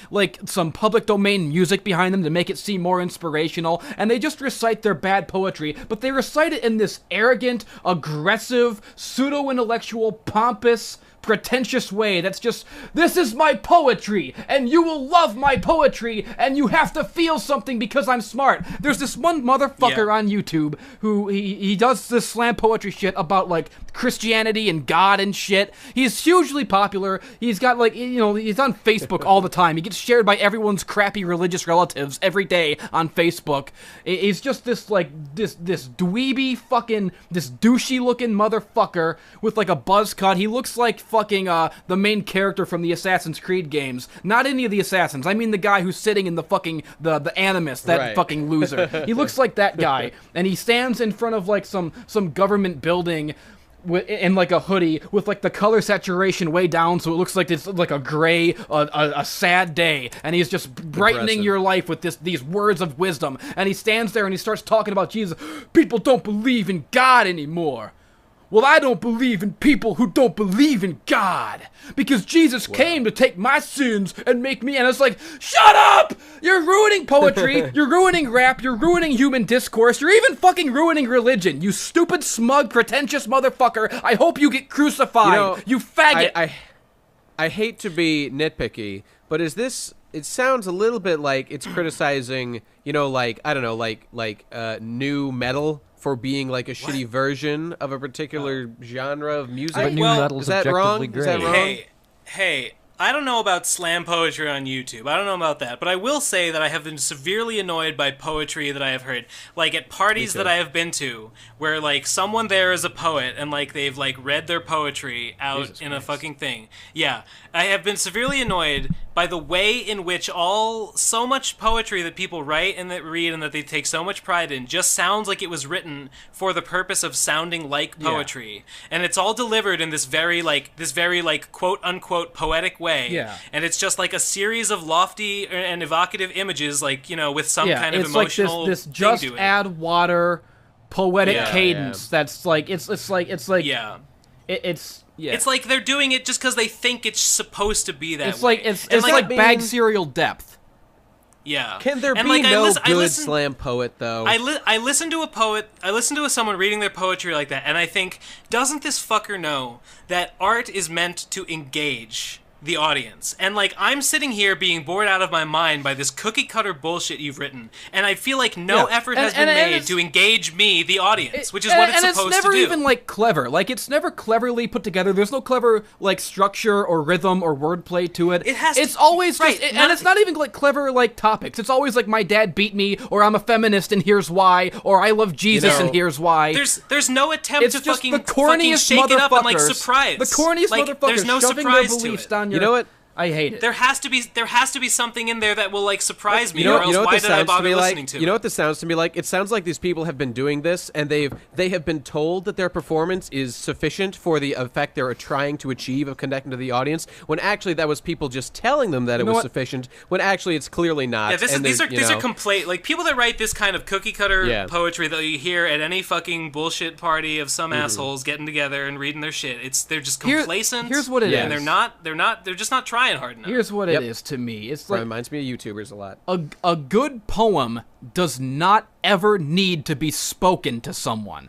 [SPEAKER 5] some public domain music behind them to make it seem more inspirational. And they just recite their bad poetry, but they recite it in this arrogant, aggressive, pseudo-intellectual, pompous, pretentious way that's just, this is my poetry, and you will love my poetry, and you have to feel something because I'm smart. There's this one motherfucker on YouTube who he does this slam poetry shit about like Christianity and God and shit. He's hugely popular. He's got like, you know, he's on Facebook all the time. He gets shared by everyone's crappy religious relatives every day on Facebook. He's just this like this dweeby fucking, this douchey looking motherfucker with like a buzz cut. He looks like fucking the main character from the Assassin's Creed games. Not any of the assassins. I mean the guy who's sitting in the fucking the animus, that fucking loser. He looks like that guy, and he stands in front of like some government building in like a hoodie with like the color saturation way down, so it looks like it's like a gray, a sad day, and he's just brightening your life with these words of wisdom. And he stands there and he starts talking about Jesus. People don't believe in God anymore. Well, I don't believe in people who don't believe in God, because Jesus came to take my sins and make me, and it's like, shut up! You're ruining poetry, you're ruining rap, you're ruining human discourse, you're even fucking ruining religion, you stupid, smug, pretentious motherfucker. I hope you get crucified, you faggot!
[SPEAKER 2] I hate to be nitpicky, but is this, it sounds a little bit like it's criticizing, you know, like, I don't know, like new metal for being like a shitty version of a particular genre of music.
[SPEAKER 7] But new metal's
[SPEAKER 2] is that wrong?
[SPEAKER 7] objectively
[SPEAKER 2] Is that
[SPEAKER 7] great.
[SPEAKER 2] wrong?
[SPEAKER 6] Hey, I don't know about slam poetry on YouTube. I don't know about that. But I will say that I have been severely annoyed by poetry that I have heard. Like, at parties that I have been to, where, like, someone there is a poet, and, like, they've, like, read their poetry out in a fucking thing. Yeah. I have been severely annoyed by the way in which so much poetry that people write and that read and that they take so much pride in just sounds like it was written for the purpose of sounding like poetry. And it's all delivered in this very quote unquote poetic way. Yeah. And it's just like a series of lofty and evocative images, like, you know, with some kind of emotional
[SPEAKER 5] like this
[SPEAKER 6] thing
[SPEAKER 5] just
[SPEAKER 6] to it.
[SPEAKER 5] add water poetic cadence that's like it's like it's
[SPEAKER 6] like they're doing it just because they think it's supposed to be that
[SPEAKER 5] it's
[SPEAKER 6] way.
[SPEAKER 5] Like it's like bag cereal depth.
[SPEAKER 6] Yeah.
[SPEAKER 2] Can there
[SPEAKER 6] and
[SPEAKER 2] be
[SPEAKER 6] like,
[SPEAKER 2] no good slam poet though?
[SPEAKER 6] I listen to a poet. I listen to someone reading their poetry like that, and I think, doesn't this fucker know that art is meant to engage the audience? And like, I'm sitting here being bored out of my mind by this cookie cutter bullshit you've written, and I feel like no effort has been made to engage me, the audience, which is what it's supposed to do.
[SPEAKER 5] And it's never even like clever. Like, it's never cleverly put together. There's no clever like structure or rhythm or wordplay to it. It's always just, and it's not even like clever like topics. It's always like, my dad beat me, or I'm a feminist and here's why, or I love Jesus and here's why.
[SPEAKER 6] There's no attempt to
[SPEAKER 5] just
[SPEAKER 6] fucking
[SPEAKER 5] the corniest
[SPEAKER 6] shake it up and like
[SPEAKER 5] motherfuckers.
[SPEAKER 6] surprise.
[SPEAKER 5] The corniest
[SPEAKER 6] like,
[SPEAKER 5] motherfuckers
[SPEAKER 6] there's no
[SPEAKER 5] shoving
[SPEAKER 6] surprise
[SPEAKER 5] their
[SPEAKER 6] to
[SPEAKER 5] beliefs
[SPEAKER 6] it.
[SPEAKER 5] down your...
[SPEAKER 2] You know what?
[SPEAKER 5] I hate it.
[SPEAKER 6] There has to be something in there that will like surprise me,
[SPEAKER 2] You know
[SPEAKER 6] or else
[SPEAKER 2] what
[SPEAKER 6] why
[SPEAKER 2] this
[SPEAKER 6] did I
[SPEAKER 2] sounds to
[SPEAKER 6] bother
[SPEAKER 2] me
[SPEAKER 6] listening
[SPEAKER 2] like?
[SPEAKER 6] to it?
[SPEAKER 2] You know what this sounds to me like? It sounds like these people have been doing this, and they have been told that their performance is sufficient for the effect they're trying to achieve of connecting to the audience, when actually that was people just telling them that it was sufficient, when actually it's clearly not.
[SPEAKER 6] Yeah, these are complaint, like people that write this kind of cookie cutter poetry that you hear at any fucking bullshit party of some assholes getting together and reading their shit. They're just complacent.
[SPEAKER 5] Here's what it is.
[SPEAKER 6] And they're just not trying hard enough.
[SPEAKER 5] Here's what it is to me. It's like,
[SPEAKER 2] reminds me of YouTubers a lot.
[SPEAKER 5] A good poem does not ever need to be spoken to someone.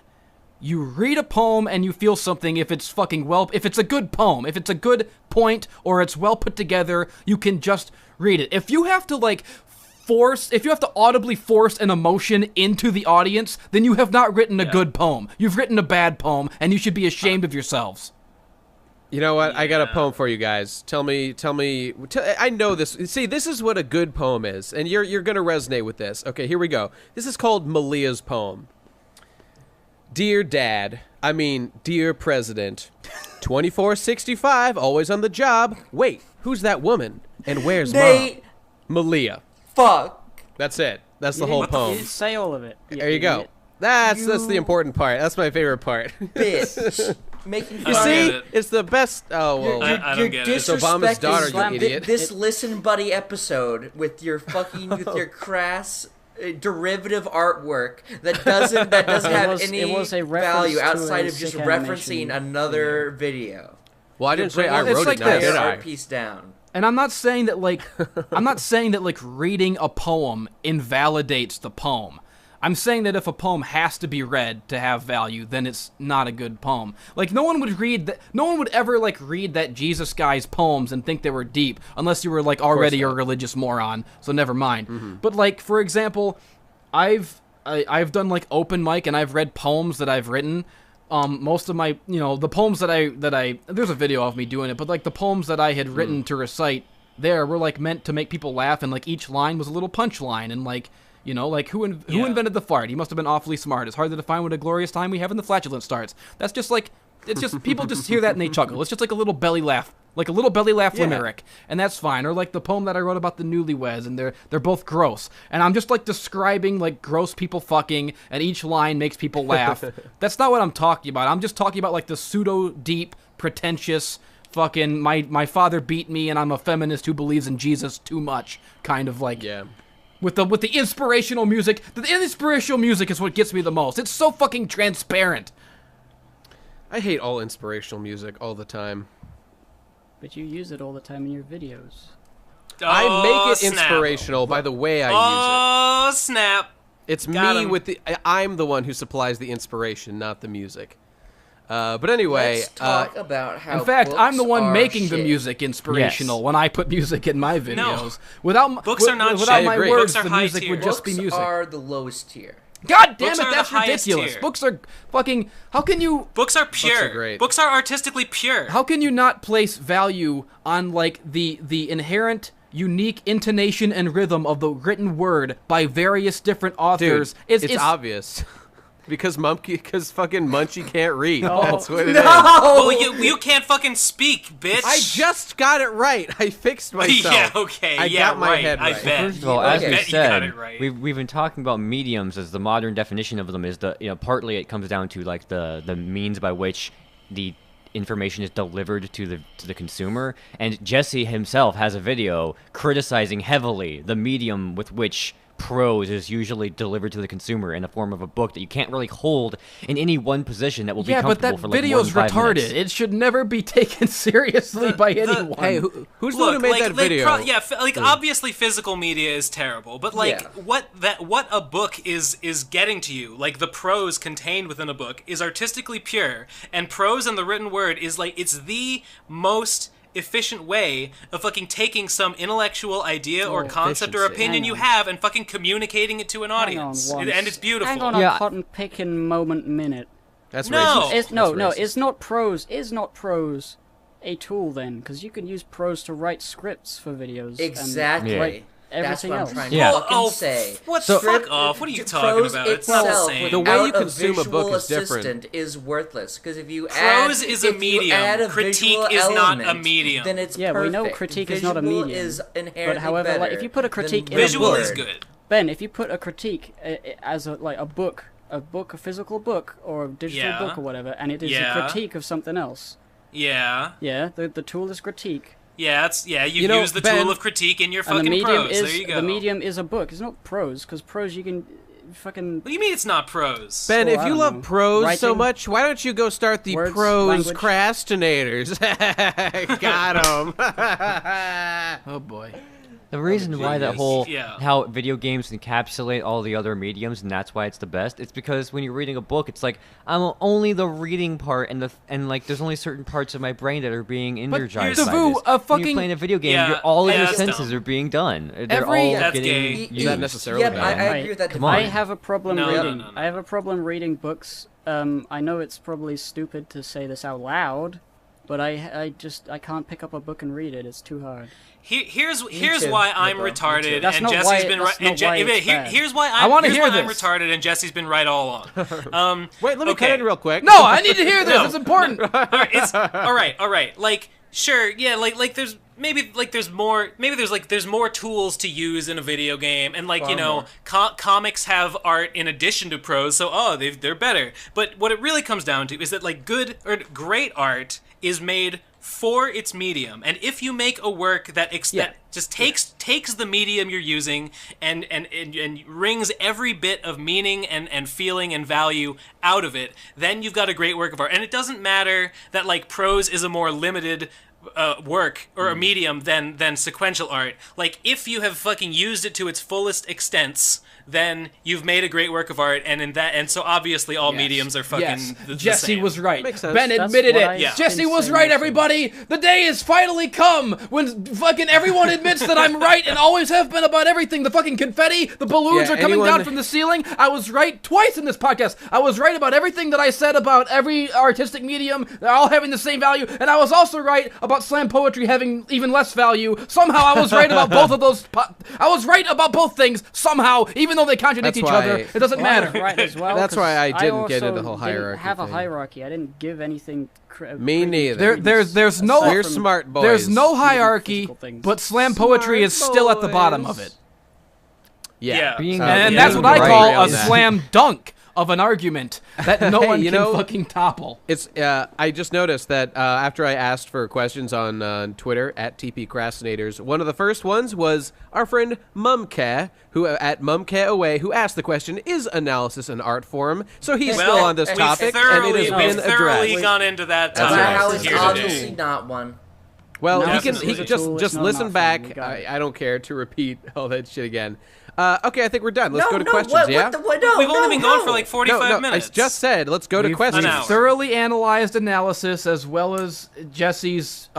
[SPEAKER 5] You read a poem and you feel something if it's if it's a good poem, if it's a good point or it's well put together, you can just read it. If you have to if you have to audibly force an emotion into the audience, then you have not written a good poem. You've written a bad poem, and you should be ashamed of yourselves.
[SPEAKER 2] You know what? I got a poem for you guys. Tell me. I know this. See, this is what a good poem is, and you're gonna resonate with this. Okay, here we go. This is called Malia's poem. Dear Dad, dear President, 24/65, always on the job. Wait, who's that woman? And where's Mom? Malia.
[SPEAKER 8] Fuck.
[SPEAKER 2] That's it. That's the whole poem.
[SPEAKER 4] You didn't say all of it.
[SPEAKER 2] There you go. That's the important part. That's my favorite part.
[SPEAKER 8] Bitch. Making
[SPEAKER 2] You see, it's the best. Oh well,
[SPEAKER 6] I don't get it.
[SPEAKER 2] It's Obama's daughter, you idiot.
[SPEAKER 8] This Listen Buddy episode with your crass derivative artwork that doesn't have any value outside of just referencing another video.
[SPEAKER 2] Well, I didn't say I wrote it. Now, did I?
[SPEAKER 8] Art piece down.
[SPEAKER 5] And I'm not saying that reading a poem invalidates the poem. I'm saying that if a poem has to be read to have value, then it's not a good poem. Like, no one would ever, like, read that Jesus guy's poems and think they were deep, unless you were, like, already a religious moron, so never mind. But, like, for example, I've done, like, open mic, and I've read poems that I've written. Most of my, the poems that I there's a video of me doing it, but, like, the poems that I had written to recite there were, like, meant to make people laugh, and, like, each line was a little punchline, and, like, like, who invented the fart? He must have been awfully smart. It's hard to define what a glorious time we have when the flatulence starts. That's just, like, it's just, people just hear that and they chuckle. It's just like a little belly laugh. Like a little belly laugh limerick, and that's fine. Or like the poem that I wrote about the newlyweds, and they're both gross, and I'm just like describing like gross people fucking, and each line makes people laugh. That's not what I'm talking about. I'm just talking about like the pseudo deep, pretentious, fucking my father beat me, and I'm a feminist who believes in Jesus too much kind of like. Yeah. With the inspirational music, the inspirational music is what gets me the most. It's so fucking transparent.
[SPEAKER 2] I hate all inspirational music all the time.
[SPEAKER 4] But you use it all the time in your videos.
[SPEAKER 2] I make it inspirational by the way I use it.
[SPEAKER 6] Oh, snap.
[SPEAKER 2] It's me with the... I'm the one who supplies the inspiration, not the music. But anyway...
[SPEAKER 8] Let's talk about how
[SPEAKER 5] in fact, I'm the one making
[SPEAKER 8] shit.
[SPEAKER 5] the music inspirational when I put music in my videos.
[SPEAKER 6] No.
[SPEAKER 5] Without
[SPEAKER 6] Books are not
[SPEAKER 5] without
[SPEAKER 6] shit.
[SPEAKER 5] my
[SPEAKER 2] agree.
[SPEAKER 5] words,
[SPEAKER 6] Books are
[SPEAKER 5] the
[SPEAKER 6] high
[SPEAKER 5] music
[SPEAKER 6] tier.
[SPEAKER 5] would just be
[SPEAKER 8] Books
[SPEAKER 5] music.
[SPEAKER 8] are the lowest tier.
[SPEAKER 5] God damn
[SPEAKER 6] Books
[SPEAKER 5] it,
[SPEAKER 6] are
[SPEAKER 5] that's
[SPEAKER 6] the highest
[SPEAKER 5] ridiculous.
[SPEAKER 6] tier.
[SPEAKER 5] Books are fucking... How can you...
[SPEAKER 6] Books are pure.
[SPEAKER 2] Books are great.
[SPEAKER 6] Books are artistically pure.
[SPEAKER 5] How can you not place value on, like, the inherent unique intonation and rhythm of the written word by various different authors?
[SPEAKER 2] Dude, it's obvious. Because fucking Munchie can't read. That's what it is.
[SPEAKER 6] Well, you can't fucking speak, bitch.
[SPEAKER 2] I just got it right. I fixed myself.
[SPEAKER 6] Yeah, okay.
[SPEAKER 2] I got my head right.
[SPEAKER 6] I bet.
[SPEAKER 7] First of all, as we
[SPEAKER 6] bet you got
[SPEAKER 7] said,
[SPEAKER 6] it right.
[SPEAKER 7] we've been talking about mediums as the modern definition of them is partly it comes down to like the means by which the information is delivered to the consumer. And Jesse himself has a video criticizing heavily the medium with which prose is usually delivered to the consumer in the form of a book that you can't really hold in any one position that will be comfortable for like more
[SPEAKER 5] video's
[SPEAKER 7] than 5
[SPEAKER 5] retarded.
[SPEAKER 7] minutes.
[SPEAKER 5] It should never be taken seriously by anyone.
[SPEAKER 2] Hey, who's the one who made that video?
[SPEAKER 6] Obviously physical media is terrible, but like what a book is getting to you, like the prose contained within a book is artistically pure, and prose in the written word is like it's the most efficient way of fucking taking some intellectual idea or concept or opinion you have and fucking communicating it to an audience. And it's beautiful.
[SPEAKER 4] Hang on a cotton picking minute.
[SPEAKER 2] That's
[SPEAKER 6] No.
[SPEAKER 2] racist.
[SPEAKER 4] It's not prose. Is not prose a tool then? Because you can use prose to write scripts for videos.
[SPEAKER 8] Exactly.
[SPEAKER 4] And write
[SPEAKER 8] That's
[SPEAKER 4] everything
[SPEAKER 8] what I'm
[SPEAKER 4] else.
[SPEAKER 8] trying to fucking say.
[SPEAKER 6] What the fuck off? What are you talking
[SPEAKER 8] Prose
[SPEAKER 6] about? It's
[SPEAKER 8] itself,
[SPEAKER 6] insane.
[SPEAKER 2] The way you
[SPEAKER 8] without
[SPEAKER 2] consume a book
[SPEAKER 8] visual
[SPEAKER 2] is different.
[SPEAKER 8] assistant is worthless because if you
[SPEAKER 6] Prose
[SPEAKER 8] add,
[SPEAKER 6] is a medium. Critique is not a medium.
[SPEAKER 8] Then it's
[SPEAKER 4] Yeah,
[SPEAKER 8] perfect.
[SPEAKER 4] we know critique is
[SPEAKER 8] Visual
[SPEAKER 4] not a medium.
[SPEAKER 8] Is inherently
[SPEAKER 4] But however,
[SPEAKER 8] better
[SPEAKER 4] like if you put a critique
[SPEAKER 8] than
[SPEAKER 4] in a
[SPEAKER 6] Visual
[SPEAKER 4] book,
[SPEAKER 6] is good.
[SPEAKER 4] Ben, if you put a critique as a book, a physical book or a digital book or whatever, and it is a critique of something else.
[SPEAKER 6] Yeah.
[SPEAKER 4] Yeah, the tool is critique.
[SPEAKER 6] Yeah, you
[SPEAKER 2] know,
[SPEAKER 6] use the
[SPEAKER 2] Ben,
[SPEAKER 6] tool of critique in your
[SPEAKER 4] And the
[SPEAKER 6] fucking
[SPEAKER 4] medium
[SPEAKER 6] prose.
[SPEAKER 4] is
[SPEAKER 6] There you go.
[SPEAKER 4] the medium is a book. It's not prose, because prose you can fucking.
[SPEAKER 6] What do you mean it's not prose?
[SPEAKER 2] Ben,
[SPEAKER 4] Well,
[SPEAKER 2] if
[SPEAKER 4] I
[SPEAKER 2] you
[SPEAKER 4] don't
[SPEAKER 2] love
[SPEAKER 4] know.
[SPEAKER 2] prose so
[SPEAKER 4] Writing?
[SPEAKER 2] much, why don't you go start the
[SPEAKER 4] Words,
[SPEAKER 2] prose
[SPEAKER 4] language?
[SPEAKER 2] crastinators? Got him.
[SPEAKER 5] Oh boy.
[SPEAKER 7] The reason why that whole
[SPEAKER 6] Yeah.
[SPEAKER 7] how video games encapsulate all the other mediums and that's why it's the best. It's because when you're reading a book, it's like I'm only the reading part and like there's only certain parts of my brain that are being energized by
[SPEAKER 5] Davoo,
[SPEAKER 7] this.
[SPEAKER 5] a
[SPEAKER 7] When
[SPEAKER 5] fucking-
[SPEAKER 7] you're playing a video game,
[SPEAKER 6] Yeah,
[SPEAKER 7] all of your
[SPEAKER 6] that's
[SPEAKER 7] senses
[SPEAKER 6] dumb.
[SPEAKER 7] are being done. They're
[SPEAKER 5] Every-
[SPEAKER 7] all
[SPEAKER 6] That's
[SPEAKER 7] getting
[SPEAKER 6] gay.
[SPEAKER 7] used.
[SPEAKER 2] Not necessarily
[SPEAKER 8] Yeah,
[SPEAKER 2] bad.
[SPEAKER 8] I agree with that.
[SPEAKER 7] Come on.
[SPEAKER 4] I have a problem
[SPEAKER 6] No,
[SPEAKER 4] reading.
[SPEAKER 6] no.
[SPEAKER 4] I have a problem reading books. I know it's probably stupid to say this out loud, but I can't pick up a book and read it. It's too hard.
[SPEAKER 6] Here's
[SPEAKER 8] too,
[SPEAKER 6] why I'm
[SPEAKER 8] Nico. Me too.
[SPEAKER 6] retarded
[SPEAKER 4] That's
[SPEAKER 6] and
[SPEAKER 4] not
[SPEAKER 6] Jesse's
[SPEAKER 4] why-
[SPEAKER 6] been
[SPEAKER 4] that's
[SPEAKER 6] right.
[SPEAKER 4] not why it's bad.
[SPEAKER 6] Here's why
[SPEAKER 5] I wanna
[SPEAKER 6] I'm
[SPEAKER 5] hear
[SPEAKER 6] I'm
[SPEAKER 5] this.
[SPEAKER 6] retarded and Jesse's been right all along.
[SPEAKER 2] Wait, let me
[SPEAKER 6] Okay.
[SPEAKER 2] cut in real quick.
[SPEAKER 5] No, I need to hear this. It's important.
[SPEAKER 6] It's all right. Like sure, yeah, like there's there's more tools to use in a video game, and like
[SPEAKER 8] Far
[SPEAKER 6] you know,
[SPEAKER 8] more.
[SPEAKER 6] comics have art in addition to prose, so they're better. But what it really comes down to is that like good or great art is made for its medium, and if you make a work that that just takes the medium you're using and wrings every bit of meaning and feeling and value out of it, then you've got a great work of art. And it doesn't matter that like prose is a more limited work or a medium than sequential art. Like if you have fucking used it to its fullest extents, then you've made a great work of art, and so obviously all mediums are fucking the
[SPEAKER 5] Jesse
[SPEAKER 6] same.
[SPEAKER 5] was right.
[SPEAKER 2] Makes sense.
[SPEAKER 5] Ben admitted it.
[SPEAKER 6] Yeah.
[SPEAKER 5] Jesse was right, everybody. The day has finally come when fucking everyone admits that I'm right and always have been about everything. The fucking confetti, the balloons are coming down from the ceiling. I was right twice in this podcast. I was right about everything that I said about every artistic medium. They're all having the same value. And I was also right about slam poetry having even less value. Somehow I was right about both of those. I was right about both things somehow, even though they contradict each other. It doesn't matter.
[SPEAKER 4] Right as well.
[SPEAKER 2] That's why I didn't get
[SPEAKER 4] also
[SPEAKER 2] into the whole hierarchy
[SPEAKER 4] Didn't have a
[SPEAKER 2] thing.
[SPEAKER 4] hierarchy. I didn't give anything.
[SPEAKER 2] Me neither.
[SPEAKER 5] There's no.
[SPEAKER 2] We're smart boys.
[SPEAKER 5] There's no hierarchy,
[SPEAKER 4] physical things.
[SPEAKER 5] but slam poetry is still at the bottom of it.
[SPEAKER 2] Yeah.
[SPEAKER 7] Being
[SPEAKER 5] And
[SPEAKER 7] Yeah,
[SPEAKER 5] that's what I
[SPEAKER 7] right
[SPEAKER 5] call a
[SPEAKER 7] on that.
[SPEAKER 5] slam dunk of an argument that no one
[SPEAKER 2] you
[SPEAKER 5] can
[SPEAKER 2] know-
[SPEAKER 5] fucking topple.
[SPEAKER 2] It's. I just noticed that after I asked for questions on Twitter at TPcrastinators, one of the first ones was our friend Mumke, who at Mumke Away, who asked the question: "Is analysis an art form?" So he's still on this topic, and it has
[SPEAKER 6] we've
[SPEAKER 2] been
[SPEAKER 6] thoroughly
[SPEAKER 2] addressed.
[SPEAKER 6] gone into that
[SPEAKER 2] That's
[SPEAKER 6] topic
[SPEAKER 2] right.
[SPEAKER 8] How it's
[SPEAKER 6] here
[SPEAKER 8] obviously
[SPEAKER 6] today.
[SPEAKER 8] not one.
[SPEAKER 2] Well,
[SPEAKER 4] No,
[SPEAKER 2] he can.
[SPEAKER 4] it's
[SPEAKER 2] He
[SPEAKER 4] a
[SPEAKER 2] just
[SPEAKER 4] tool,
[SPEAKER 2] just
[SPEAKER 4] it's not
[SPEAKER 2] listen
[SPEAKER 4] an art form.
[SPEAKER 2] back.
[SPEAKER 4] We got it.
[SPEAKER 2] I don't care to repeat all that shit again. Okay, I think we're done. Let's
[SPEAKER 8] No,
[SPEAKER 2] go to
[SPEAKER 8] no,
[SPEAKER 2] questions.
[SPEAKER 8] what,
[SPEAKER 2] Yeah.
[SPEAKER 8] no,
[SPEAKER 6] We've only been
[SPEAKER 8] no.
[SPEAKER 6] gone for like 45 minutes.
[SPEAKER 2] I just said let's go to
[SPEAKER 5] We've
[SPEAKER 2] questions.
[SPEAKER 6] An hour.
[SPEAKER 5] thoroughly analyzed analysis as well as Jesse's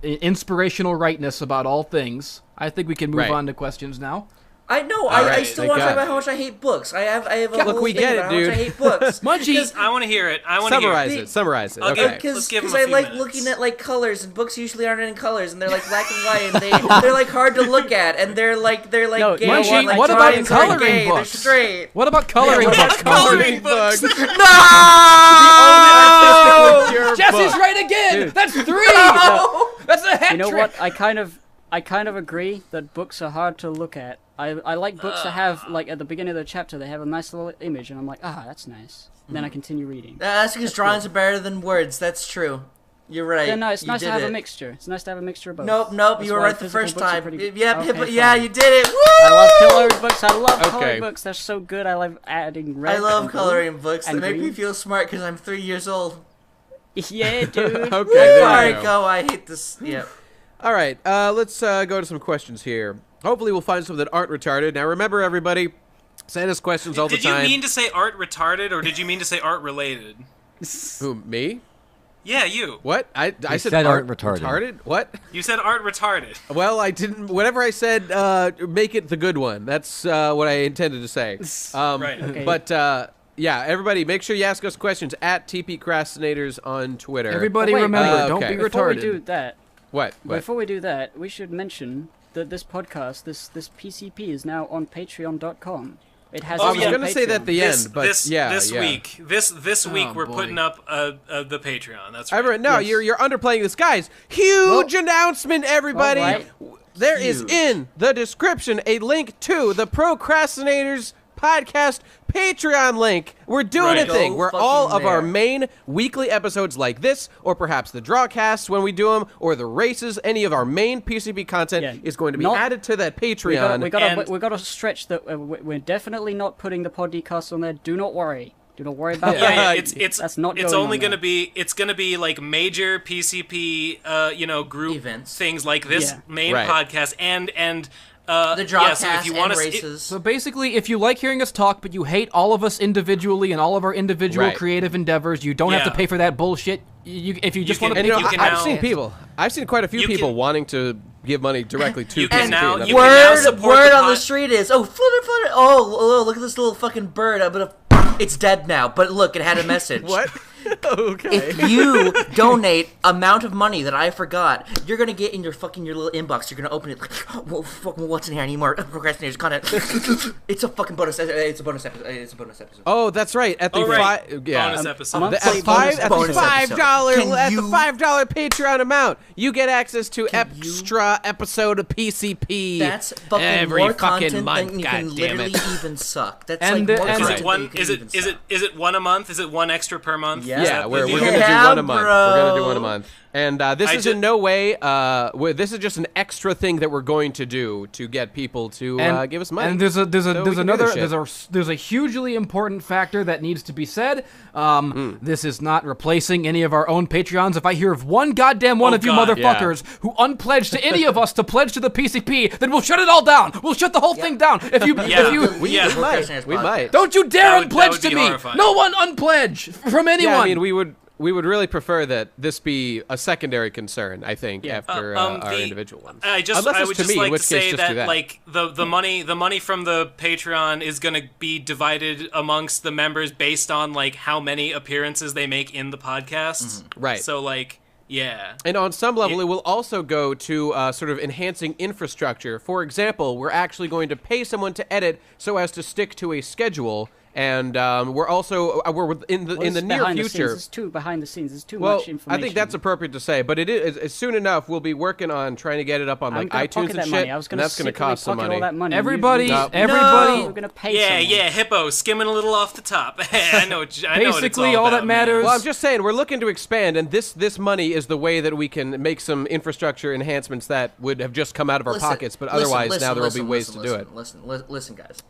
[SPEAKER 5] inspirational rightness about all things. I think we can move
[SPEAKER 2] Right.
[SPEAKER 5] on to questions now.
[SPEAKER 8] I know.
[SPEAKER 2] All
[SPEAKER 8] I
[SPEAKER 2] right,
[SPEAKER 8] still
[SPEAKER 2] thank
[SPEAKER 8] want to talk
[SPEAKER 2] God.
[SPEAKER 8] about how much I hate books. I have a
[SPEAKER 2] Look,
[SPEAKER 8] whole
[SPEAKER 2] we
[SPEAKER 8] thing
[SPEAKER 2] get it,
[SPEAKER 8] about how much I
[SPEAKER 2] dude.
[SPEAKER 8] hate books.
[SPEAKER 5] Munchie,
[SPEAKER 6] I want to hear it. I want to hear
[SPEAKER 2] Summarize
[SPEAKER 6] it.
[SPEAKER 2] it. Summarize it.
[SPEAKER 6] I'll
[SPEAKER 2] Okay.
[SPEAKER 6] give- Let's give him
[SPEAKER 8] Because
[SPEAKER 6] a
[SPEAKER 8] I
[SPEAKER 6] few
[SPEAKER 8] like
[SPEAKER 6] minutes.
[SPEAKER 8] looking at like colors, and books usually aren't in colors, and they're like black and white, and they're like hard to look at, and they're like
[SPEAKER 4] No,
[SPEAKER 8] gay.
[SPEAKER 4] you know
[SPEAKER 5] Munchie,
[SPEAKER 8] like
[SPEAKER 5] what about
[SPEAKER 8] triangles are
[SPEAKER 5] coloring
[SPEAKER 8] gay,
[SPEAKER 5] books?
[SPEAKER 8] They're straight.
[SPEAKER 5] what about coloring books?
[SPEAKER 6] Coloring books.
[SPEAKER 8] No!
[SPEAKER 5] Jesse's right again.
[SPEAKER 4] Dude.
[SPEAKER 5] That's 3. That's a hat
[SPEAKER 4] You know
[SPEAKER 5] trick.
[SPEAKER 4] what? I kind of agree that books are hard to look at. I like books that have, like, at the beginning of the chapter, they have a nice little image, and I'm like, that's nice. And then I continue reading.
[SPEAKER 8] That's because drawings are better than words. That's true. You're right.
[SPEAKER 4] Yeah, no, it's
[SPEAKER 8] You
[SPEAKER 4] nice to
[SPEAKER 8] did
[SPEAKER 4] have
[SPEAKER 8] it.
[SPEAKER 4] a mixture. It's nice to have a mixture of both.
[SPEAKER 8] Nope,
[SPEAKER 4] That's
[SPEAKER 8] you were
[SPEAKER 4] why
[SPEAKER 8] right the
[SPEAKER 4] physical
[SPEAKER 8] first
[SPEAKER 4] books are
[SPEAKER 8] time.
[SPEAKER 4] pretty-
[SPEAKER 8] Yeah,
[SPEAKER 4] Okay,
[SPEAKER 8] yeah,
[SPEAKER 4] fine.
[SPEAKER 8] you did it. Woo!
[SPEAKER 4] I love coloring books. I love
[SPEAKER 2] Okay.
[SPEAKER 4] coloring books. They're so good. I love adding red.
[SPEAKER 8] I love
[SPEAKER 4] and blue
[SPEAKER 8] coloring books. They
[SPEAKER 4] and
[SPEAKER 8] make me
[SPEAKER 4] green.
[SPEAKER 8] feel smart because I'm 3 years old.
[SPEAKER 4] Yeah, dude.
[SPEAKER 2] Okay.
[SPEAKER 8] All
[SPEAKER 2] There
[SPEAKER 8] right,
[SPEAKER 2] you
[SPEAKER 8] go. I hate this. Yeah.
[SPEAKER 2] All right, let's go to some questions here. Hopefully, we'll find some that aren't retarded. Now, remember, everybody, send us questions all the
[SPEAKER 6] Did you
[SPEAKER 2] time.
[SPEAKER 6] mean to say art retarded, or did you mean to say art related?
[SPEAKER 2] Who, me?
[SPEAKER 6] Yeah, you.
[SPEAKER 2] What? I said
[SPEAKER 7] said
[SPEAKER 2] art
[SPEAKER 7] art retarded.
[SPEAKER 2] What?
[SPEAKER 6] You said art retarded.
[SPEAKER 2] Well, I didn't. Whatever I said, make it the good one. That's what I intended to say.
[SPEAKER 6] Right.
[SPEAKER 4] Okay.
[SPEAKER 2] But yeah, everybody, make sure you ask us questions at TPcrastinators on Twitter.
[SPEAKER 5] Everybody
[SPEAKER 4] Oh, wait,
[SPEAKER 5] remember,
[SPEAKER 2] okay.
[SPEAKER 5] don't be
[SPEAKER 4] Before we
[SPEAKER 5] retarded.
[SPEAKER 4] do that,
[SPEAKER 2] What?
[SPEAKER 4] before we do that, we should mention that this podcast, this PCP, is now on Patreon.com. It has.
[SPEAKER 6] Oh,
[SPEAKER 2] I
[SPEAKER 4] its
[SPEAKER 2] was
[SPEAKER 6] yeah.
[SPEAKER 4] own
[SPEAKER 2] going to say that at the
[SPEAKER 6] This
[SPEAKER 2] end, but
[SPEAKER 6] this
[SPEAKER 2] yeah,
[SPEAKER 6] this
[SPEAKER 2] yeah.
[SPEAKER 6] week this week
[SPEAKER 5] Oh,
[SPEAKER 6] we're
[SPEAKER 5] boy.
[SPEAKER 6] putting up the Patreon. That's right.
[SPEAKER 2] No,
[SPEAKER 4] Yes.
[SPEAKER 2] you're underplaying this, guys. Huge announcement, everybody!
[SPEAKER 4] All right.
[SPEAKER 2] There is
[SPEAKER 8] Huge.
[SPEAKER 2] in the description a link to the Procrastinators Podcast Patreon link. We're doing
[SPEAKER 6] Right.
[SPEAKER 2] a thing
[SPEAKER 8] Go
[SPEAKER 2] where all
[SPEAKER 8] fucking
[SPEAKER 2] of our
[SPEAKER 8] there.
[SPEAKER 2] main weekly episodes like this, or perhaps the drawcasts when we do them, or the races, any of our main PCP content
[SPEAKER 4] Yeah,
[SPEAKER 2] is going to be
[SPEAKER 4] not-
[SPEAKER 2] added to that
[SPEAKER 4] We
[SPEAKER 2] Patreon.
[SPEAKER 4] got to stretch that. We're definitely not putting the podcast on there. Do not worry. Do not worry about
[SPEAKER 6] Yeah,
[SPEAKER 4] that.
[SPEAKER 6] yeah,
[SPEAKER 2] Yeah.
[SPEAKER 6] it's
[SPEAKER 4] not
[SPEAKER 6] it's
[SPEAKER 4] going
[SPEAKER 6] only
[SPEAKER 4] on
[SPEAKER 6] gonna
[SPEAKER 4] there.
[SPEAKER 6] be it's gonna be like major PCP group
[SPEAKER 8] Events.
[SPEAKER 6] things like this
[SPEAKER 4] Yeah.
[SPEAKER 6] main
[SPEAKER 2] Right.
[SPEAKER 6] podcast and
[SPEAKER 8] The
[SPEAKER 6] yeah, so
[SPEAKER 8] drawcast
[SPEAKER 6] if you
[SPEAKER 8] and
[SPEAKER 6] want
[SPEAKER 8] races.
[SPEAKER 5] So basically, if you like hearing us talk, but you hate all of us individually and all of our individual
[SPEAKER 2] Right.
[SPEAKER 5] creative endeavors, you don't have to
[SPEAKER 6] Yeah.
[SPEAKER 5] pay for that bullshit. If you just
[SPEAKER 6] can-
[SPEAKER 5] want to
[SPEAKER 2] and
[SPEAKER 5] pick
[SPEAKER 2] you know,
[SPEAKER 6] can
[SPEAKER 2] I've
[SPEAKER 6] now-
[SPEAKER 2] seen people. I've seen quite a few
[SPEAKER 6] You
[SPEAKER 2] people
[SPEAKER 6] can-
[SPEAKER 2] wanting to give money directly to
[SPEAKER 6] You can
[SPEAKER 2] PCP.
[SPEAKER 6] now-
[SPEAKER 2] That's
[SPEAKER 6] you can now support
[SPEAKER 8] Word
[SPEAKER 6] the
[SPEAKER 8] on the
[SPEAKER 6] pod-
[SPEAKER 8] street is, oh, flutter, flutter. Oh, look at this little fucking bird. I'm gonna. It's dead now, but look, it had a message.
[SPEAKER 2] What? Okay.
[SPEAKER 8] If you donate amount of money that I forgot, you're gonna get in your little inbox. You're gonna open it like, well, fucking, what's in here anymore? Procrastinators content. It's a fucking bonus. It's a bonus episode. It's a bonus episode.
[SPEAKER 2] Oh, that's right. At the
[SPEAKER 6] Oh, right.
[SPEAKER 2] yeah,
[SPEAKER 6] Bonus episode.
[SPEAKER 4] monthly
[SPEAKER 2] at the
[SPEAKER 8] bonus
[SPEAKER 2] $5
[SPEAKER 8] episode.
[SPEAKER 2] at the
[SPEAKER 8] Can
[SPEAKER 2] $5 Patreon amount, you get access to
[SPEAKER 8] Can
[SPEAKER 2] extra episode of PCP.
[SPEAKER 8] That's fucking
[SPEAKER 2] every
[SPEAKER 8] more
[SPEAKER 2] fucking
[SPEAKER 8] content
[SPEAKER 2] month.
[SPEAKER 8] than you
[SPEAKER 2] God
[SPEAKER 8] can
[SPEAKER 2] damn
[SPEAKER 8] literally
[SPEAKER 2] it.
[SPEAKER 8] even suck. That's
[SPEAKER 5] And-
[SPEAKER 8] like more
[SPEAKER 5] and-
[SPEAKER 6] Is
[SPEAKER 8] content
[SPEAKER 6] it one?
[SPEAKER 8] than you can
[SPEAKER 6] Is it
[SPEAKER 8] even suck.
[SPEAKER 6] is it one a month? Is it one extra per month?
[SPEAKER 8] Yeah.
[SPEAKER 6] Is
[SPEAKER 2] Yeah,
[SPEAKER 6] that
[SPEAKER 2] we're
[SPEAKER 6] the
[SPEAKER 2] gonna
[SPEAKER 6] deal?
[SPEAKER 2] do
[SPEAKER 8] Yeah,
[SPEAKER 2] one a month. We're gonna do
[SPEAKER 8] bro.
[SPEAKER 2] one a month. And this is in no way. This is just an extra thing that we're going to do to get people to give us money.
[SPEAKER 5] And there's a hugely important factor that needs to be said. This is not replacing any of our own Patreons. If I hear of one goddamn one of you motherfuckers who unpledged to any of us to pledge to the PCP, then we'll shut it all down. We'll shut the whole thing down.
[SPEAKER 2] We might.
[SPEAKER 5] Don't you dare unpledge to me.
[SPEAKER 6] Horrifying.
[SPEAKER 5] No one unpledge from anyone.
[SPEAKER 2] Yeah, I mean, we would really prefer that this be a secondary concern, I think, after our individual ones.
[SPEAKER 6] I would just like to say that like the money from the Patreon is going to be divided amongst the members based on like how many appearances they make in the podcast.
[SPEAKER 2] Right.
[SPEAKER 6] So like yeah.
[SPEAKER 2] And on some level, it will also go to sort of enhancing infrastructure. For example, we're actually going to pay someone to edit so as to stick to a schedule. And we're also in the near future.
[SPEAKER 4] It's too behind the scenes. There's too much information.
[SPEAKER 2] I think that's appropriate to say, but it is soon enough. We'll be working on trying to get it up on like iTunes and shit. And that's going to cost some money.
[SPEAKER 4] All that money.
[SPEAKER 5] Everybody.
[SPEAKER 4] We're gonna pay someone.
[SPEAKER 6] Yeah, Hippo skimming a little off the top. I know what it's
[SPEAKER 5] all that matters.
[SPEAKER 2] Well, I'm just saying we're looking to expand, and this money is the way that we can make some infrastructure enhancements that would have just come out of our pockets, but otherwise now there will be ways to do it.
[SPEAKER 8] Listen, guys.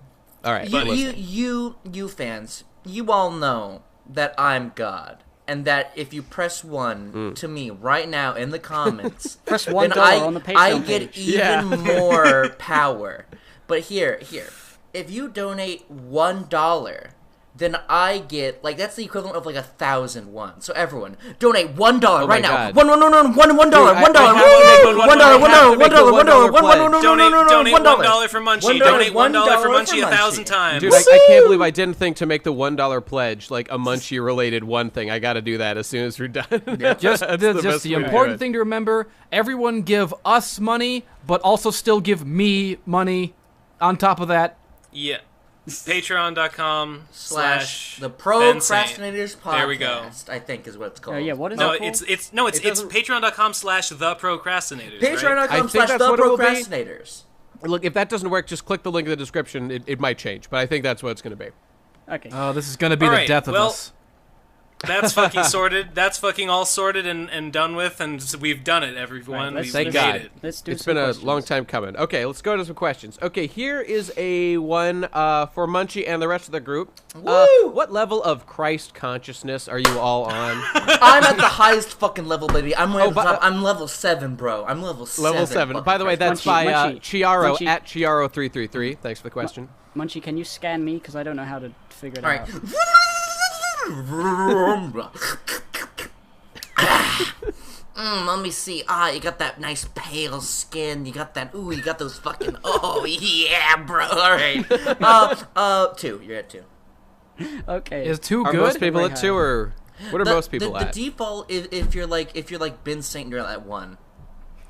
[SPEAKER 2] All right,
[SPEAKER 8] you fans, you all know that I'm God, and that if you press 1 to me right now in the comments,
[SPEAKER 4] press $1 on the Patreon
[SPEAKER 8] I get even more power. But here, if you donate $1, then I get like that's the equivalent of like 1,000 won. So everyone, donate $1 right now. $1.
[SPEAKER 6] Donate $1 for Munchie. Donate $1 for Munchie 1,000 times.
[SPEAKER 2] Dude, I can't believe I didn't think to make the $1 pledge like a Munchie related one thing. I got to do that as soon as we're done.
[SPEAKER 5] Just the important thing to remember: everyone give us money, but also still give me money. On top of that,
[SPEAKER 6] yeah. Patreon.com/
[SPEAKER 8] the Procrastinators Podcast.
[SPEAKER 6] There we go.
[SPEAKER 8] I think is what it's called.
[SPEAKER 4] What is
[SPEAKER 6] it
[SPEAKER 4] called?
[SPEAKER 6] It's Patreon.com/ the Procrastinators.
[SPEAKER 8] Patreon.com/ the Procrastinators.
[SPEAKER 2] Look, if that doesn't work, just click the link in the description. It might change, but I think that's what it's going to be.
[SPEAKER 4] Okay.
[SPEAKER 5] Oh, this is going to be the death of us.
[SPEAKER 6] That's fucking sorted. That's fucking all sorted and done with, and we've done it, everyone.
[SPEAKER 4] Right,
[SPEAKER 2] Thank God.
[SPEAKER 4] It's
[SPEAKER 2] been a long time coming. Okay, let's go to some questions. Okay, here is a one for Munchie and the rest of the group. What level of Christ consciousness are you all on?
[SPEAKER 8] I'm at the highest fucking level, baby. I'm level 7, bro. I'm level 7.
[SPEAKER 2] Level 7. By the way, that's by Chiaro at Chiaro333. Thanks for the question.
[SPEAKER 4] Munchie, can you scan me? Because I don't know how to figure it out.
[SPEAKER 8] Let me see. You got that nice pale skin. You got that. You got those fucking. Oh yeah, bro. All right. 2. You're at 2.
[SPEAKER 4] Okay.
[SPEAKER 5] Is 2 good?
[SPEAKER 2] Are most people at 2, or what are most people at?
[SPEAKER 8] The default is if you're like Ben Saint, you're at 1.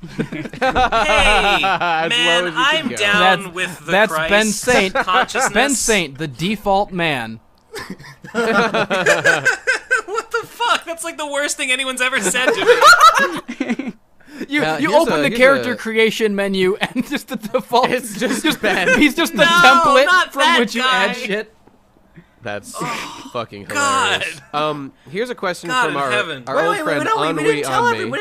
[SPEAKER 6] Hey, man, I'm down with the
[SPEAKER 5] that's
[SPEAKER 6] Christ
[SPEAKER 5] Ben Saint.
[SPEAKER 6] consciousness.
[SPEAKER 5] Ben Saint, the default man.
[SPEAKER 6] What the fuck? That's like the worst thing anyone's ever said to me.
[SPEAKER 5] You open the character creation menu and just the default.
[SPEAKER 2] It's just Ben.
[SPEAKER 5] He's just the template from which you add shit.
[SPEAKER 2] That's fucking hilarious. Here's a question from our old friend Ennui
[SPEAKER 8] We didn't tell everyone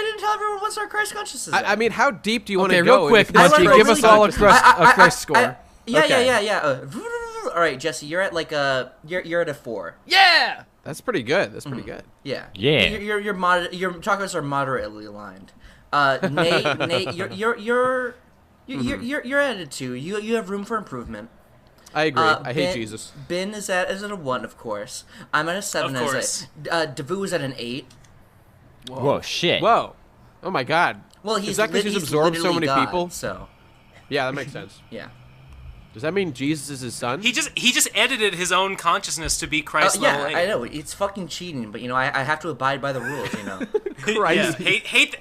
[SPEAKER 8] what's our Christ consciousness.
[SPEAKER 2] I mean, how deep do you want to
[SPEAKER 5] Okay,
[SPEAKER 2] go?
[SPEAKER 5] real quick, Munchie, give us all a Christ score.
[SPEAKER 8] Yeah. All right, Jesse, you're at like you're at a 4.
[SPEAKER 5] Yeah.
[SPEAKER 2] That's pretty good. That's pretty good.
[SPEAKER 8] Yeah.
[SPEAKER 7] Yeah.
[SPEAKER 8] Your chocolates are moderately aligned. Nate, you're at a 2. You have room for improvement.
[SPEAKER 2] I agree. I hate Jesus.
[SPEAKER 8] Ben is at a 1, of course. I'm at a 7.
[SPEAKER 6] Of course.
[SPEAKER 8] Davu is at an 8.
[SPEAKER 7] Whoa, shit.
[SPEAKER 2] Whoa. Oh my God.
[SPEAKER 8] Well, he's
[SPEAKER 2] absorbed so many
[SPEAKER 8] God,
[SPEAKER 2] people.
[SPEAKER 8] So.
[SPEAKER 2] Yeah, that makes sense.
[SPEAKER 8] Yeah.
[SPEAKER 2] Does that mean Jesus is his son?
[SPEAKER 6] He just edited his own consciousness to be Christ level 8.
[SPEAKER 8] I know it's fucking cheating, but I have to abide by the rules,
[SPEAKER 2] Christ.
[SPEAKER 6] Yeah,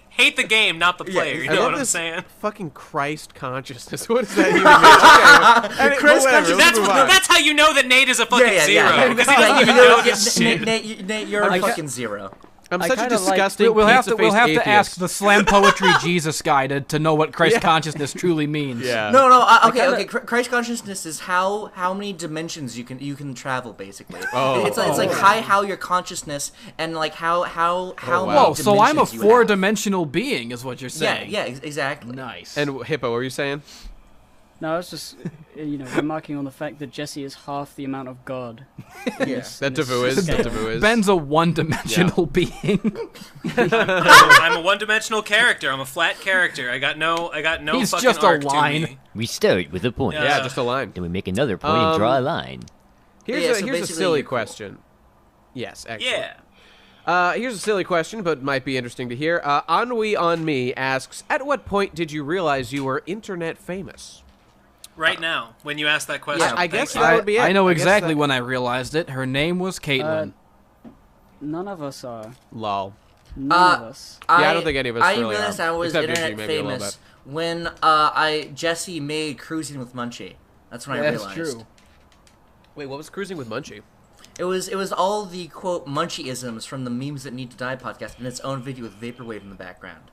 [SPEAKER 6] hate the game, not the player. You know what I'm saying?
[SPEAKER 2] Fucking Christ consciousness. What does that even mean? Okay,
[SPEAKER 8] Christ consciousness.
[SPEAKER 6] That's how you know that Nate is a fucking zero.
[SPEAKER 8] Yeah.
[SPEAKER 6] Because he doesn't even know this shit.
[SPEAKER 8] Nate, you're a fucking 0.
[SPEAKER 2] I'm
[SPEAKER 4] I
[SPEAKER 2] such a
[SPEAKER 4] kinda like-
[SPEAKER 2] disgusting
[SPEAKER 5] We'll have
[SPEAKER 2] pizza-faced
[SPEAKER 5] to
[SPEAKER 2] atheist.
[SPEAKER 5] ask the slam poetry Jesus guy to know what Christ consciousness truly means.
[SPEAKER 2] Yeah.
[SPEAKER 8] No. Okay. Christ consciousness is how many dimensions you can travel, basically.
[SPEAKER 2] Oh.
[SPEAKER 8] It's like how your consciousness and like how
[SPEAKER 2] wow.
[SPEAKER 8] many
[SPEAKER 5] Whoa, so I'm a
[SPEAKER 8] dimensions you would have.
[SPEAKER 5] four-dimensional being, is what you're saying.
[SPEAKER 8] Yeah, exactly.
[SPEAKER 5] Nice.
[SPEAKER 2] And Hippo, what were you saying?
[SPEAKER 4] No, I was just, remarking on the fact that Jesse is half the amount of God.
[SPEAKER 2] That Tavu is.
[SPEAKER 5] Ben's a one-dimensional being.
[SPEAKER 6] I'm a one-dimensional character. I'm a flat character. I got no
[SPEAKER 5] He's
[SPEAKER 6] fucking
[SPEAKER 5] just a
[SPEAKER 6] arc to
[SPEAKER 5] line.
[SPEAKER 6] me.
[SPEAKER 7] We start with a point.
[SPEAKER 2] Yeah, just a line.
[SPEAKER 7] Then we make another point and draw a line.
[SPEAKER 2] Here's
[SPEAKER 8] Yeah,
[SPEAKER 2] a
[SPEAKER 8] so
[SPEAKER 2] here's a
[SPEAKER 8] basically
[SPEAKER 2] silly
[SPEAKER 8] you're cool.
[SPEAKER 2] question. Yes, excellent.
[SPEAKER 6] Yeah.
[SPEAKER 2] Here's a silly question, but might be interesting to hear. Ennui on Me asks, at what point did you realize you were internet famous?
[SPEAKER 6] Right now, when you ask that question.
[SPEAKER 2] I guess
[SPEAKER 6] thank
[SPEAKER 2] that
[SPEAKER 6] you.
[SPEAKER 2] would be it.
[SPEAKER 5] I know
[SPEAKER 2] I guess
[SPEAKER 5] exactly
[SPEAKER 2] that-
[SPEAKER 5] when I realized it. Her name was Caitlin.
[SPEAKER 4] None of us are.
[SPEAKER 2] Lol.
[SPEAKER 4] None of us.
[SPEAKER 2] I don't think any of us
[SPEAKER 8] I
[SPEAKER 2] really
[SPEAKER 8] realized
[SPEAKER 2] are,
[SPEAKER 8] I was
[SPEAKER 2] except
[SPEAKER 8] internet
[SPEAKER 2] Digi, maybe a little
[SPEAKER 8] famous when Jesse made Cruising with Munchie. That's when I
[SPEAKER 5] That's
[SPEAKER 8] realized.
[SPEAKER 5] true.
[SPEAKER 2] Wait, what was Cruising with Munchie?
[SPEAKER 8] It was all the quote Munchie-isms from the Memes That Need to Die podcast in its own video with Vaporwave in the background.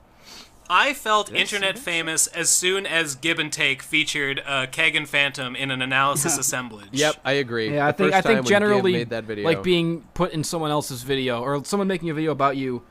[SPEAKER 6] I felt internet famous as soon as Give and Take featured Kagan Phantom in an analysis assemblage.
[SPEAKER 2] Yep, I agree.
[SPEAKER 5] Yeah, I
[SPEAKER 2] The first
[SPEAKER 5] think
[SPEAKER 2] time when Gib
[SPEAKER 5] generally,
[SPEAKER 2] made that video.
[SPEAKER 5] like being put in someone else's video or someone making a video about you,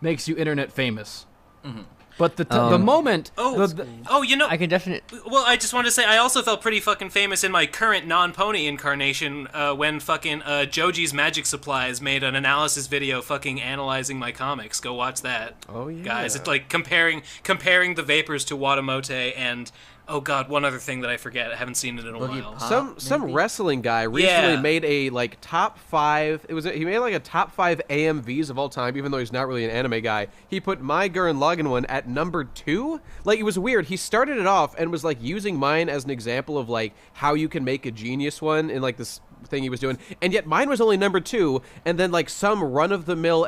[SPEAKER 5] makes you internet famous.
[SPEAKER 8] Mm-hmm.
[SPEAKER 5] But the moment,
[SPEAKER 7] I can definitely.
[SPEAKER 6] Well, I just wanted to say I also felt pretty fucking famous in my current non-pony incarnation when fucking Joji's Magic Supplies made an analysis video fucking analyzing my comics. Go watch that.
[SPEAKER 2] Oh, yeah.
[SPEAKER 6] Guys, it's like comparing the Vapors to Watamote and oh god, one other thing that I forget. I haven't seen it in a while.
[SPEAKER 2] Some wrestling guy recently
[SPEAKER 6] Yeah.
[SPEAKER 2] made a like top 5. He made like a top 5 AMVs of all time, even though he's not really an anime guy. He put my Gurren Lagann one at number 2. Like, it was weird. He started it off and was like using mine as an example of like how you can make a genius one in like this thing he was doing, and yet mine was only number 2, and then like some run-of-the-mill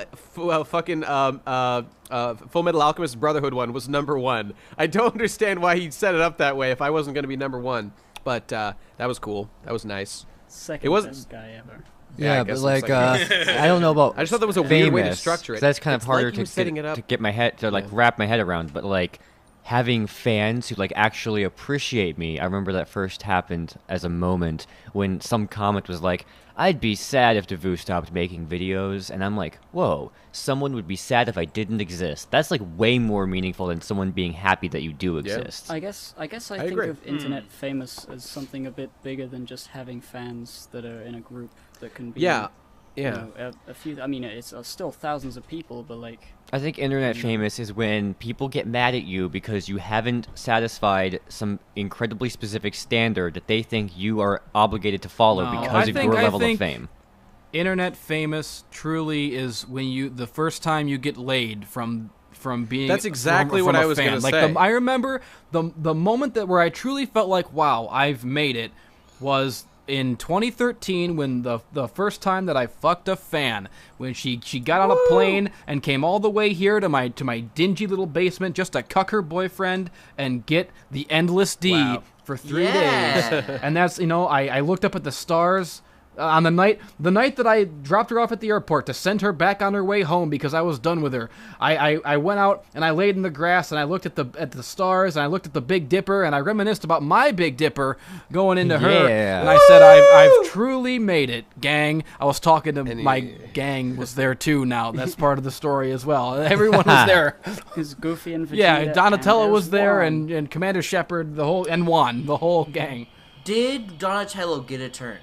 [SPEAKER 2] fucking Full Metal Alchemist Brotherhood one was number 1. I don't understand why he set it up that way if I wasn't going to be number 1, but that was cool. That was nice.
[SPEAKER 4] Second
[SPEAKER 2] wasn't-
[SPEAKER 4] best guy ever.
[SPEAKER 7] Yeah,
[SPEAKER 2] I
[SPEAKER 7] but
[SPEAKER 2] guess
[SPEAKER 7] like,
[SPEAKER 2] it's
[SPEAKER 7] I don't know about.
[SPEAKER 2] I just thought that was a weird way to
[SPEAKER 7] famous,
[SPEAKER 2] structure it.
[SPEAKER 7] 'cause That's kind of
[SPEAKER 2] It's
[SPEAKER 7] harder
[SPEAKER 2] like he was
[SPEAKER 7] to
[SPEAKER 2] setting it up.
[SPEAKER 7] get my head to like wrap my head around. But like having fans who like actually appreciate me. I remember that first happened as a moment when some comment was like, "I'd be sad if Devu stopped making videos," and I'm like, "Whoa, someone would be sad if I didn't exist." That's like way more meaningful than someone being happy that you do exist.
[SPEAKER 4] I guess I think
[SPEAKER 2] agree.
[SPEAKER 4] of internet famous as something a bit bigger than just having fans that are in a group that can be
[SPEAKER 2] Yeah.
[SPEAKER 4] a few. I mean, it's still thousands of people, but like
[SPEAKER 7] I think internet famous is when people get mad at you because you haven't satisfied some incredibly specific standard that they think you are obligated to follow
[SPEAKER 5] No,
[SPEAKER 7] because of your level of fame.
[SPEAKER 5] Internet famous truly is when the first time you get laid from being.
[SPEAKER 2] That's exactly
[SPEAKER 5] from
[SPEAKER 2] what
[SPEAKER 5] a
[SPEAKER 2] I was
[SPEAKER 5] fan.
[SPEAKER 2] gonna
[SPEAKER 5] like
[SPEAKER 2] say.
[SPEAKER 5] I remember the moment where I truly felt like, wow, I've made it, was in 2013 when the first time that I fucked a fan, when she got on a plane and came all the way here to my dingy little basement just to cuck her boyfriend and get the endless D for 3 days. And that's, I looked up at the stars on the night that I dropped her off at the airport to send her back on her way home because I was done with her. I went out and I laid in the grass and I looked at the stars and I looked at the Big Dipper and I reminisced about my Big Dipper going into her.
[SPEAKER 7] Yeah.
[SPEAKER 5] And I said, I've truly made it, gang. I was talking to my gang was there too now. That's part of the story as well. Everyone was there.
[SPEAKER 4] Because Goofy and Vegeta.
[SPEAKER 5] Yeah, Donatello
[SPEAKER 4] and
[SPEAKER 5] was there
[SPEAKER 4] Juan.
[SPEAKER 5] and Commander Shepard, and Juan, the whole gang.
[SPEAKER 8] Did Donatello get a turn?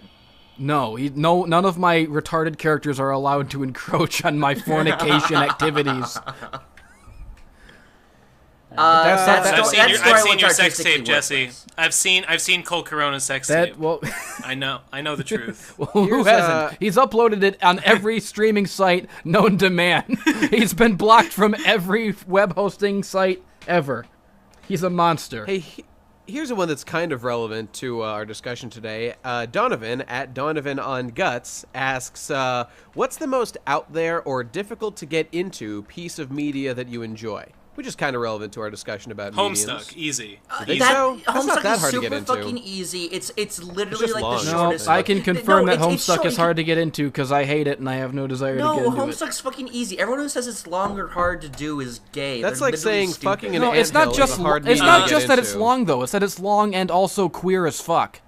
[SPEAKER 5] No, none of my retarded characters are allowed to encroach on my fornication activities.
[SPEAKER 6] I've seen your
[SPEAKER 8] artistically
[SPEAKER 6] sex tape, Jesse.
[SPEAKER 8] worthless.
[SPEAKER 6] I've seen Cole Corona's sex tape.
[SPEAKER 5] Well,
[SPEAKER 6] I know the truth.
[SPEAKER 5] who
[SPEAKER 2] Here's,
[SPEAKER 5] hasn't? He's uploaded it on every streaming site known to man. He's been blocked from every web hosting site ever. He's a monster.
[SPEAKER 2] Hey, here's one that's kind of relevant to our discussion today. Donovan, at Donovan on Guts, asks, what's the most out there or difficult to get into piece of media that you enjoy? which is kind of relevant to our discussion about
[SPEAKER 6] Homestuck, easy.
[SPEAKER 2] Think so? That's not
[SPEAKER 8] Homestuck
[SPEAKER 2] that
[SPEAKER 8] is
[SPEAKER 2] hard to get
[SPEAKER 8] super
[SPEAKER 2] into.
[SPEAKER 8] fucking easy. It's literally
[SPEAKER 2] just
[SPEAKER 8] like
[SPEAKER 2] long.
[SPEAKER 8] the
[SPEAKER 5] No,
[SPEAKER 8] shortest.
[SPEAKER 5] I can confirm that
[SPEAKER 8] it's
[SPEAKER 5] Homestuck
[SPEAKER 8] short.
[SPEAKER 5] is hard to get into because I hate it and I have no desire to get
[SPEAKER 8] No,
[SPEAKER 5] into it.
[SPEAKER 8] Homestuck's fucking easy. Everyone who says it's long or hard to do is gay.
[SPEAKER 2] That's
[SPEAKER 8] They're
[SPEAKER 2] like
[SPEAKER 8] literally
[SPEAKER 2] saying
[SPEAKER 8] stupid.
[SPEAKER 2] fucking an
[SPEAKER 5] No, it's not
[SPEAKER 2] anthill
[SPEAKER 5] just
[SPEAKER 2] is a hard
[SPEAKER 5] it's
[SPEAKER 2] medium
[SPEAKER 5] not
[SPEAKER 2] to
[SPEAKER 5] just
[SPEAKER 2] get
[SPEAKER 5] that it's
[SPEAKER 2] into.
[SPEAKER 5] long though. It's that it's long and also queer as fuck.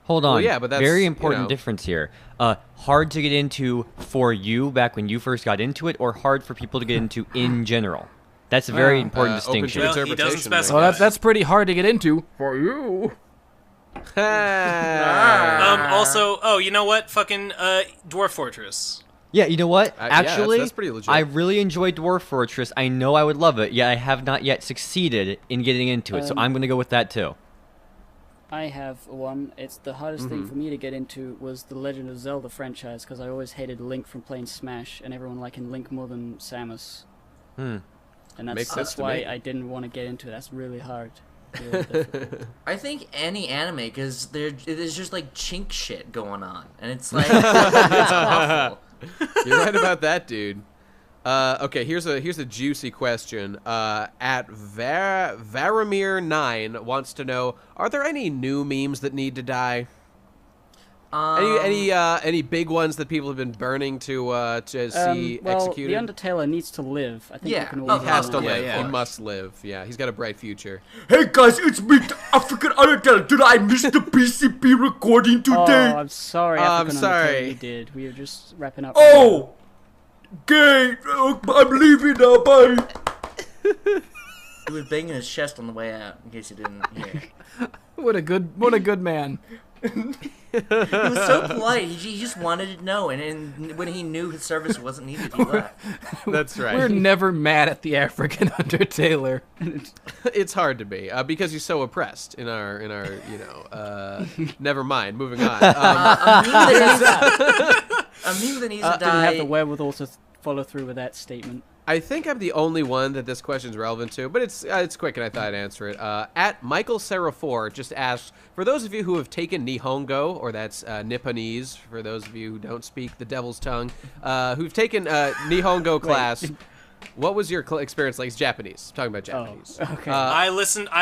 [SPEAKER 7] Hold on.
[SPEAKER 2] Well, yeah, but that's,
[SPEAKER 7] very
[SPEAKER 2] you
[SPEAKER 7] important
[SPEAKER 2] know.
[SPEAKER 7] difference here. Hard to get into for you back when you first got into it, or hard for people to get into in general. That's a very important
[SPEAKER 2] open to
[SPEAKER 7] distinction.
[SPEAKER 6] Well, he doesn't
[SPEAKER 2] interpretation,
[SPEAKER 6] specify.
[SPEAKER 5] Well, that's pretty hard to get into for you.
[SPEAKER 6] Also, oh, you know what? Fucking Dwarf Fortress.
[SPEAKER 7] Yeah, you know what?
[SPEAKER 2] Yeah,
[SPEAKER 7] Actually,
[SPEAKER 2] that's pretty legit.
[SPEAKER 7] I really enjoyed Dwarf Fortress. I know I would love it, yet I have not yet succeeded in getting into it, so I'm going to go with that too.
[SPEAKER 4] I have one. It's the hardest thing for me to get into was the Legend of Zelda franchise because I always hated Link from playing Smash, and everyone liking Link more than Samus. And
[SPEAKER 2] Makes sense
[SPEAKER 4] that's
[SPEAKER 2] to
[SPEAKER 4] why
[SPEAKER 2] me.
[SPEAKER 4] I didn't want to get into it. That's really hard. Really difficult.
[SPEAKER 8] I think any anime, because there's just like chink shit going on, and it's like it's awful.
[SPEAKER 2] You're right about that, dude. Okay, here's a juicy question. At Varamir9 wants to know: are there any new memes that need to die? Any big ones that people have been burning to see
[SPEAKER 4] well,
[SPEAKER 2] executed?
[SPEAKER 4] the Undertaler needs to live. I think
[SPEAKER 8] Yeah.
[SPEAKER 4] we can all
[SPEAKER 2] He has to
[SPEAKER 4] agree on
[SPEAKER 2] live.
[SPEAKER 4] that.
[SPEAKER 2] He must live. Yeah, he's got a bright future.
[SPEAKER 3] Hey guys, it's me, the African Undertale. Did I miss the PCP recording
[SPEAKER 4] Oh,
[SPEAKER 3] today?
[SPEAKER 4] I'm sorry.
[SPEAKER 2] I'm
[SPEAKER 4] African
[SPEAKER 2] sorry.
[SPEAKER 4] Undertaler, you did. We were just wrapping up.
[SPEAKER 3] Oh, gay. I'm leaving now. Bye.
[SPEAKER 8] He was banging his chest on the way out, in case you didn't hear.
[SPEAKER 5] What a good man.
[SPEAKER 8] He was so polite. He just wanted to know, and when he knew his service wasn't needed, he left.
[SPEAKER 2] That's right.
[SPEAKER 5] We're never mad at the African Undertaler.
[SPEAKER 2] It's hard to be because he's so oppressed in our never mind. Moving on.
[SPEAKER 8] A meme that needs to
[SPEAKER 4] Didn't have the
[SPEAKER 8] die.
[SPEAKER 4] wherewithal to follow through with that statement.
[SPEAKER 2] I think I'm the only one that this question's relevant to, but it's quick and I thought I'd answer it. At Michael Serra4 just asked, for those of you who have taken Nihongo, or that's Nipponese, for those of you who don't speak the devil's tongue, who've taken Nihongo class, what was your experience like? It's Japanese. I'm talking about Japanese.
[SPEAKER 4] Oh, okay.
[SPEAKER 6] I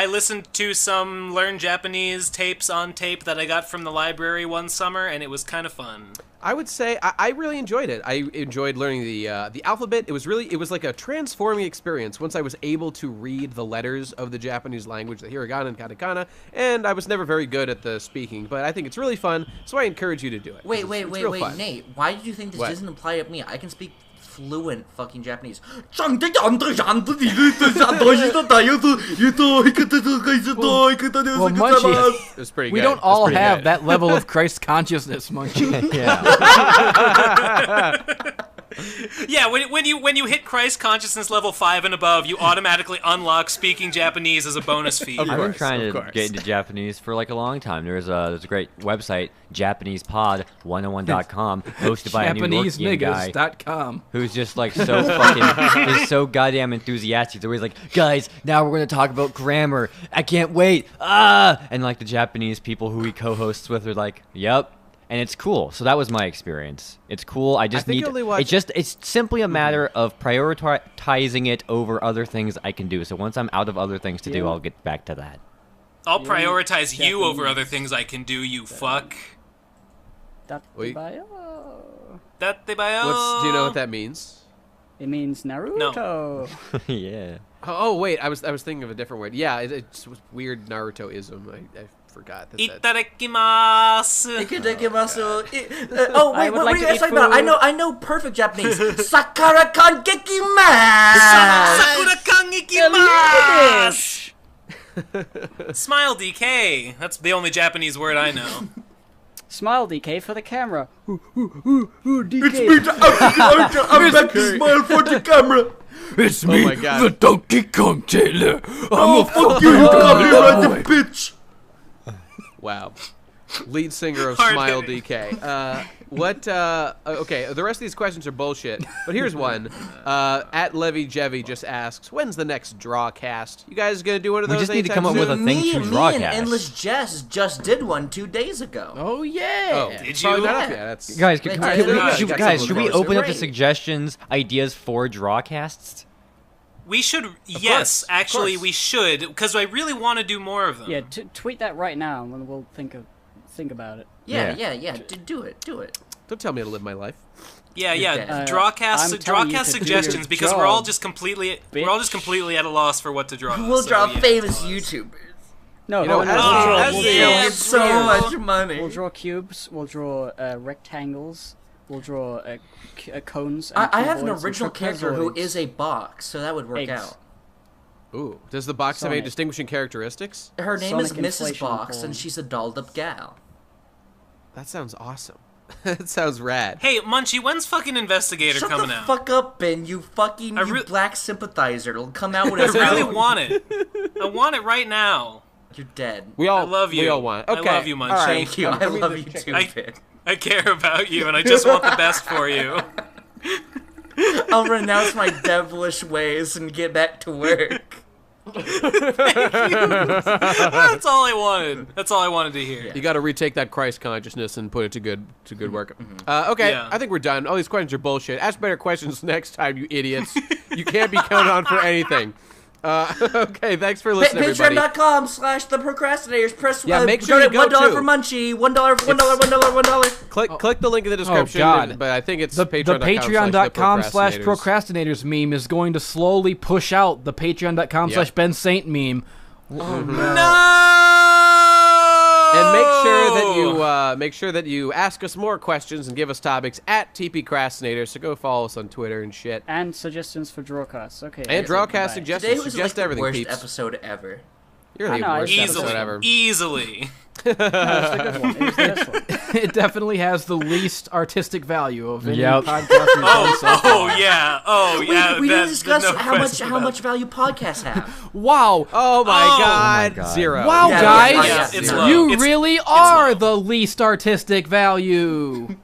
[SPEAKER 6] listened to some Learn Japanese tapes on tape that I got from the library one summer, and it was kind of fun.
[SPEAKER 2] I would say I really enjoyed it. I enjoyed learning the alphabet. It was like a transforming experience once I was able to read the letters of the Japanese language, the hiragana and katakana, and I was never very good at the speaking, but I think it's really fun, so I encourage you to do it.
[SPEAKER 8] Wait,
[SPEAKER 2] It's real fun.
[SPEAKER 8] Nate. Why did you think this
[SPEAKER 2] What?
[SPEAKER 8] doesn't apply to me? I can speak fluent fucking Japanese.
[SPEAKER 5] Well, Munchie,
[SPEAKER 2] It was pretty
[SPEAKER 5] we
[SPEAKER 2] good.
[SPEAKER 5] don't
[SPEAKER 2] It was
[SPEAKER 5] all
[SPEAKER 2] pretty
[SPEAKER 5] have
[SPEAKER 2] good.
[SPEAKER 5] that level of Christ consciousness, Munchie.
[SPEAKER 7] Yeah.
[SPEAKER 6] Yeah, when you hit Christ consciousness level 5 and above, you automatically unlock speaking Japanese as a bonus feat.
[SPEAKER 2] Of
[SPEAKER 7] I've been
[SPEAKER 2] course,
[SPEAKER 7] trying
[SPEAKER 2] of
[SPEAKER 7] to
[SPEAKER 2] course.
[SPEAKER 7] get into Japanese for like a long time. There's a great website, JapanesePod101.com, hosted by a New Yorkian guy
[SPEAKER 5] JapaneseNiggas.com.
[SPEAKER 7] who's just like so fucking, is so goddamn enthusiastic. He's always like, guys, now we're gonna talk about grammar. I can't wait. And like the Japanese people who he co-hosts with are like, yep. And it's cool. So that was my experience. It's cool. I just
[SPEAKER 2] think
[SPEAKER 7] need.
[SPEAKER 2] you only watch-
[SPEAKER 7] It's simply a matter of prioritizing it over other things I can do. So once I'm out of other things to do,
[SPEAKER 4] Yeah.
[SPEAKER 7] I'll get back to that.
[SPEAKER 6] I'll prioritize you over
[SPEAKER 4] Japanese.
[SPEAKER 6] other things I can do, you fuck.
[SPEAKER 2] Wait.
[SPEAKER 6] That they buy.
[SPEAKER 2] Do you know what that means?
[SPEAKER 4] It means Naruto.
[SPEAKER 7] Yeah.
[SPEAKER 2] Oh wait, I was thinking of a different word. Yeah, it's weird Naruto-ism. I forgot that.
[SPEAKER 6] Itadakimasu.
[SPEAKER 8] Oh wait,
[SPEAKER 4] I would
[SPEAKER 8] what
[SPEAKER 4] like
[SPEAKER 8] are you
[SPEAKER 4] to
[SPEAKER 8] guys
[SPEAKER 4] eat
[SPEAKER 8] talking about?
[SPEAKER 4] food.
[SPEAKER 8] I know perfect Japanese. Sakara-kan gekimasu.
[SPEAKER 6] Sakura-kan ikimasu. Smile DK. That's the only Japanese word I know.
[SPEAKER 4] Smile, DK, for the camera.
[SPEAKER 3] It's me, the African Undertale. I'm back to smile for the camera.
[SPEAKER 5] It's
[SPEAKER 2] Oh
[SPEAKER 5] me,
[SPEAKER 2] my God.
[SPEAKER 5] the Donkey Kong Taylor.
[SPEAKER 3] Oh, fuck you, copyrighted bitch.
[SPEAKER 2] Wow. Lead singer of
[SPEAKER 6] Hard
[SPEAKER 2] Smile
[SPEAKER 6] hitting.
[SPEAKER 2] DK. Okay, the rest of these questions are bullshit, but here's one. At Levy Jevy just asks, when's the next Drawcast? You guys gonna do one of
[SPEAKER 7] We
[SPEAKER 2] those?
[SPEAKER 7] just need to
[SPEAKER 2] anytime
[SPEAKER 7] come up with
[SPEAKER 2] soon?
[SPEAKER 7] a thing to
[SPEAKER 8] Me
[SPEAKER 7] broadcast.
[SPEAKER 8] and Endless Jess just did one 2 days ago.
[SPEAKER 5] Oh, yeah.
[SPEAKER 2] Oh,
[SPEAKER 6] Did
[SPEAKER 2] it's probably
[SPEAKER 6] you?
[SPEAKER 2] not up yet. That's
[SPEAKER 7] Guys,
[SPEAKER 8] Wait,
[SPEAKER 7] can
[SPEAKER 8] I
[SPEAKER 7] we,
[SPEAKER 8] don't know.
[SPEAKER 7] should,
[SPEAKER 8] Got
[SPEAKER 7] guys,
[SPEAKER 8] some
[SPEAKER 7] should we
[SPEAKER 8] of those.
[SPEAKER 7] open up the
[SPEAKER 8] Great.
[SPEAKER 7] suggestions, ideas for Drawcasts?
[SPEAKER 6] We should, yes, actually, we should, because I really want to do more of them.
[SPEAKER 4] Yeah, tweet that right now, and we'll think about it.
[SPEAKER 8] Yeah. Do it.
[SPEAKER 2] Don't tell me how to live my life.
[SPEAKER 6] Yeah. Drawcast suggestions because we're all just completely at a loss for what to draw.
[SPEAKER 8] We'll draw famous YouTubers.
[SPEAKER 4] No,
[SPEAKER 8] it's so much money.
[SPEAKER 4] We'll draw cubes. We'll draw rectangles. We'll draw cones.
[SPEAKER 8] I have an original character who is a box, so that would work out.
[SPEAKER 2] Ooh, does the box have any distinguishing characteristics?
[SPEAKER 8] Her name is Mrs. Box, and she's a dolled-up gal.
[SPEAKER 2] That sounds awesome. That sounds rad.
[SPEAKER 6] Hey, Munchie, when's fucking Investigator coming out?
[SPEAKER 8] Shut the fuck up, Ben, you fucking black sympathizer. It'll come out when
[SPEAKER 6] I
[SPEAKER 8] it's
[SPEAKER 6] really want it. I want it right now.
[SPEAKER 8] You're dead.
[SPEAKER 6] I love you.
[SPEAKER 2] We all want it. Okay.
[SPEAKER 6] I love you, Munchie.
[SPEAKER 8] Right. Thank you. I love you too, Ben.
[SPEAKER 6] I care about you, and I just want the best for you.
[SPEAKER 8] I'll renounce my devilish ways and get back to work.
[SPEAKER 6] Thank you. That's all I wanted. That's all I wanted to hear.
[SPEAKER 2] You got to retake that Christ consciousness and put it to good work. Okay,
[SPEAKER 6] Yeah.
[SPEAKER 2] I think we're done. All these questions are bullshit. Ask better questions next time, you idiots. You can't be counted on for anything. Okay, thanks for listening, everybody.
[SPEAKER 8] Patreon.com/theprocrastinators. Press
[SPEAKER 2] make sure you go
[SPEAKER 8] $1
[SPEAKER 2] to
[SPEAKER 8] for Munchie. $1.
[SPEAKER 2] Click the link in the description.
[SPEAKER 5] God.
[SPEAKER 2] But I think it's
[SPEAKER 5] The
[SPEAKER 2] patreon.com/theprocrastinators.
[SPEAKER 5] patreon.com/procrastinators meme is going to slowly push out the patreon.com/Ben Saint meme.
[SPEAKER 2] And make sure that you ask us more questions and give us topics at TPCrastinators. So go follow us on Twitter and shit.
[SPEAKER 4] And suggestions for drawcasts. Okay.
[SPEAKER 2] And drawcast suggestions.
[SPEAKER 8] Today was
[SPEAKER 2] Suggest
[SPEAKER 8] the
[SPEAKER 2] everything,
[SPEAKER 8] worst
[SPEAKER 2] peeps.
[SPEAKER 8] episode ever.
[SPEAKER 2] You're the worst episode ever.
[SPEAKER 6] Easily.
[SPEAKER 4] No, it's a good one. It was this one.
[SPEAKER 5] It definitely has the least artistic value of any
[SPEAKER 2] Yep.
[SPEAKER 5] podcast we've done so far.
[SPEAKER 8] We didn't discuss how much value podcasts have.
[SPEAKER 5] Wow.
[SPEAKER 2] Oh my god.
[SPEAKER 7] God.
[SPEAKER 2] 0.
[SPEAKER 5] Wow,
[SPEAKER 8] Yeah,
[SPEAKER 5] guys.
[SPEAKER 8] yeah,
[SPEAKER 6] it's
[SPEAKER 2] Zero.
[SPEAKER 6] low.
[SPEAKER 5] You
[SPEAKER 6] It's-
[SPEAKER 5] really are the least artistic value.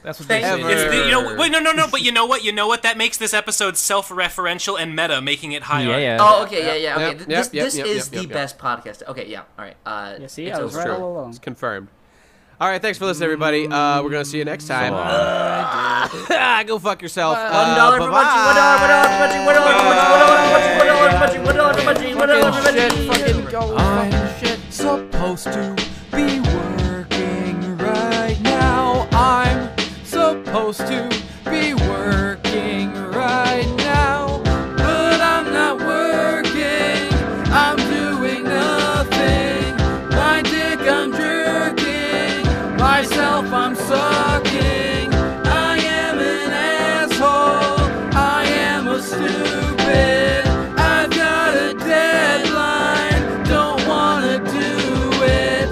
[SPEAKER 5] That's what they say.
[SPEAKER 8] Thank
[SPEAKER 6] It's the, no. But you know what? That makes this episode self-referential and meta, making it higher.
[SPEAKER 7] Yeah.
[SPEAKER 8] Oh, okay, yeah. Okay,
[SPEAKER 2] Yep,
[SPEAKER 8] this
[SPEAKER 2] yep,
[SPEAKER 8] is
[SPEAKER 2] yep,
[SPEAKER 8] the best podcast. Okay, yeah. All right.
[SPEAKER 4] Yeah, see,
[SPEAKER 8] it's
[SPEAKER 4] I was
[SPEAKER 8] over.
[SPEAKER 4] right all along.
[SPEAKER 2] It's confirmed. All right, thanks for listening, everybody. We're gonna see you next time. Go fuck yourself.
[SPEAKER 8] $1 for
[SPEAKER 5] I'm supposed to be working right now. I'm supposed to be working right now. But I'm not working. I'm doing nothing. My dick I'm jerking. Myself I'm sucking. I am an asshole. I am a stupid. I've got a deadline. Don't wanna do it.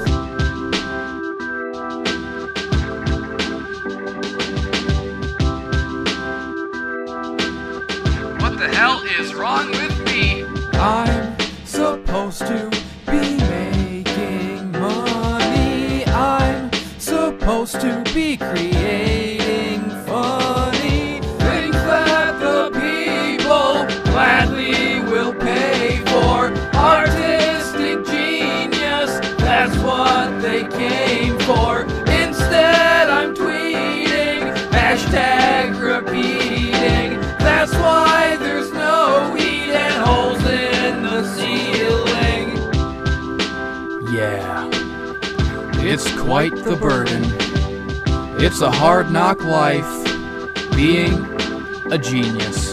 [SPEAKER 5] What the hell is wrong with me? I'm supposed to be making money. I'm supposed to be creating funny things that the people gladly will pay for. Artistic genius, that's what they came for. Instead, I'm tweeting, hashtag repeating. That's why there's no heat and holes in the ceiling. Yeah, it's quite the burden. It's a hard knock life, being a genius.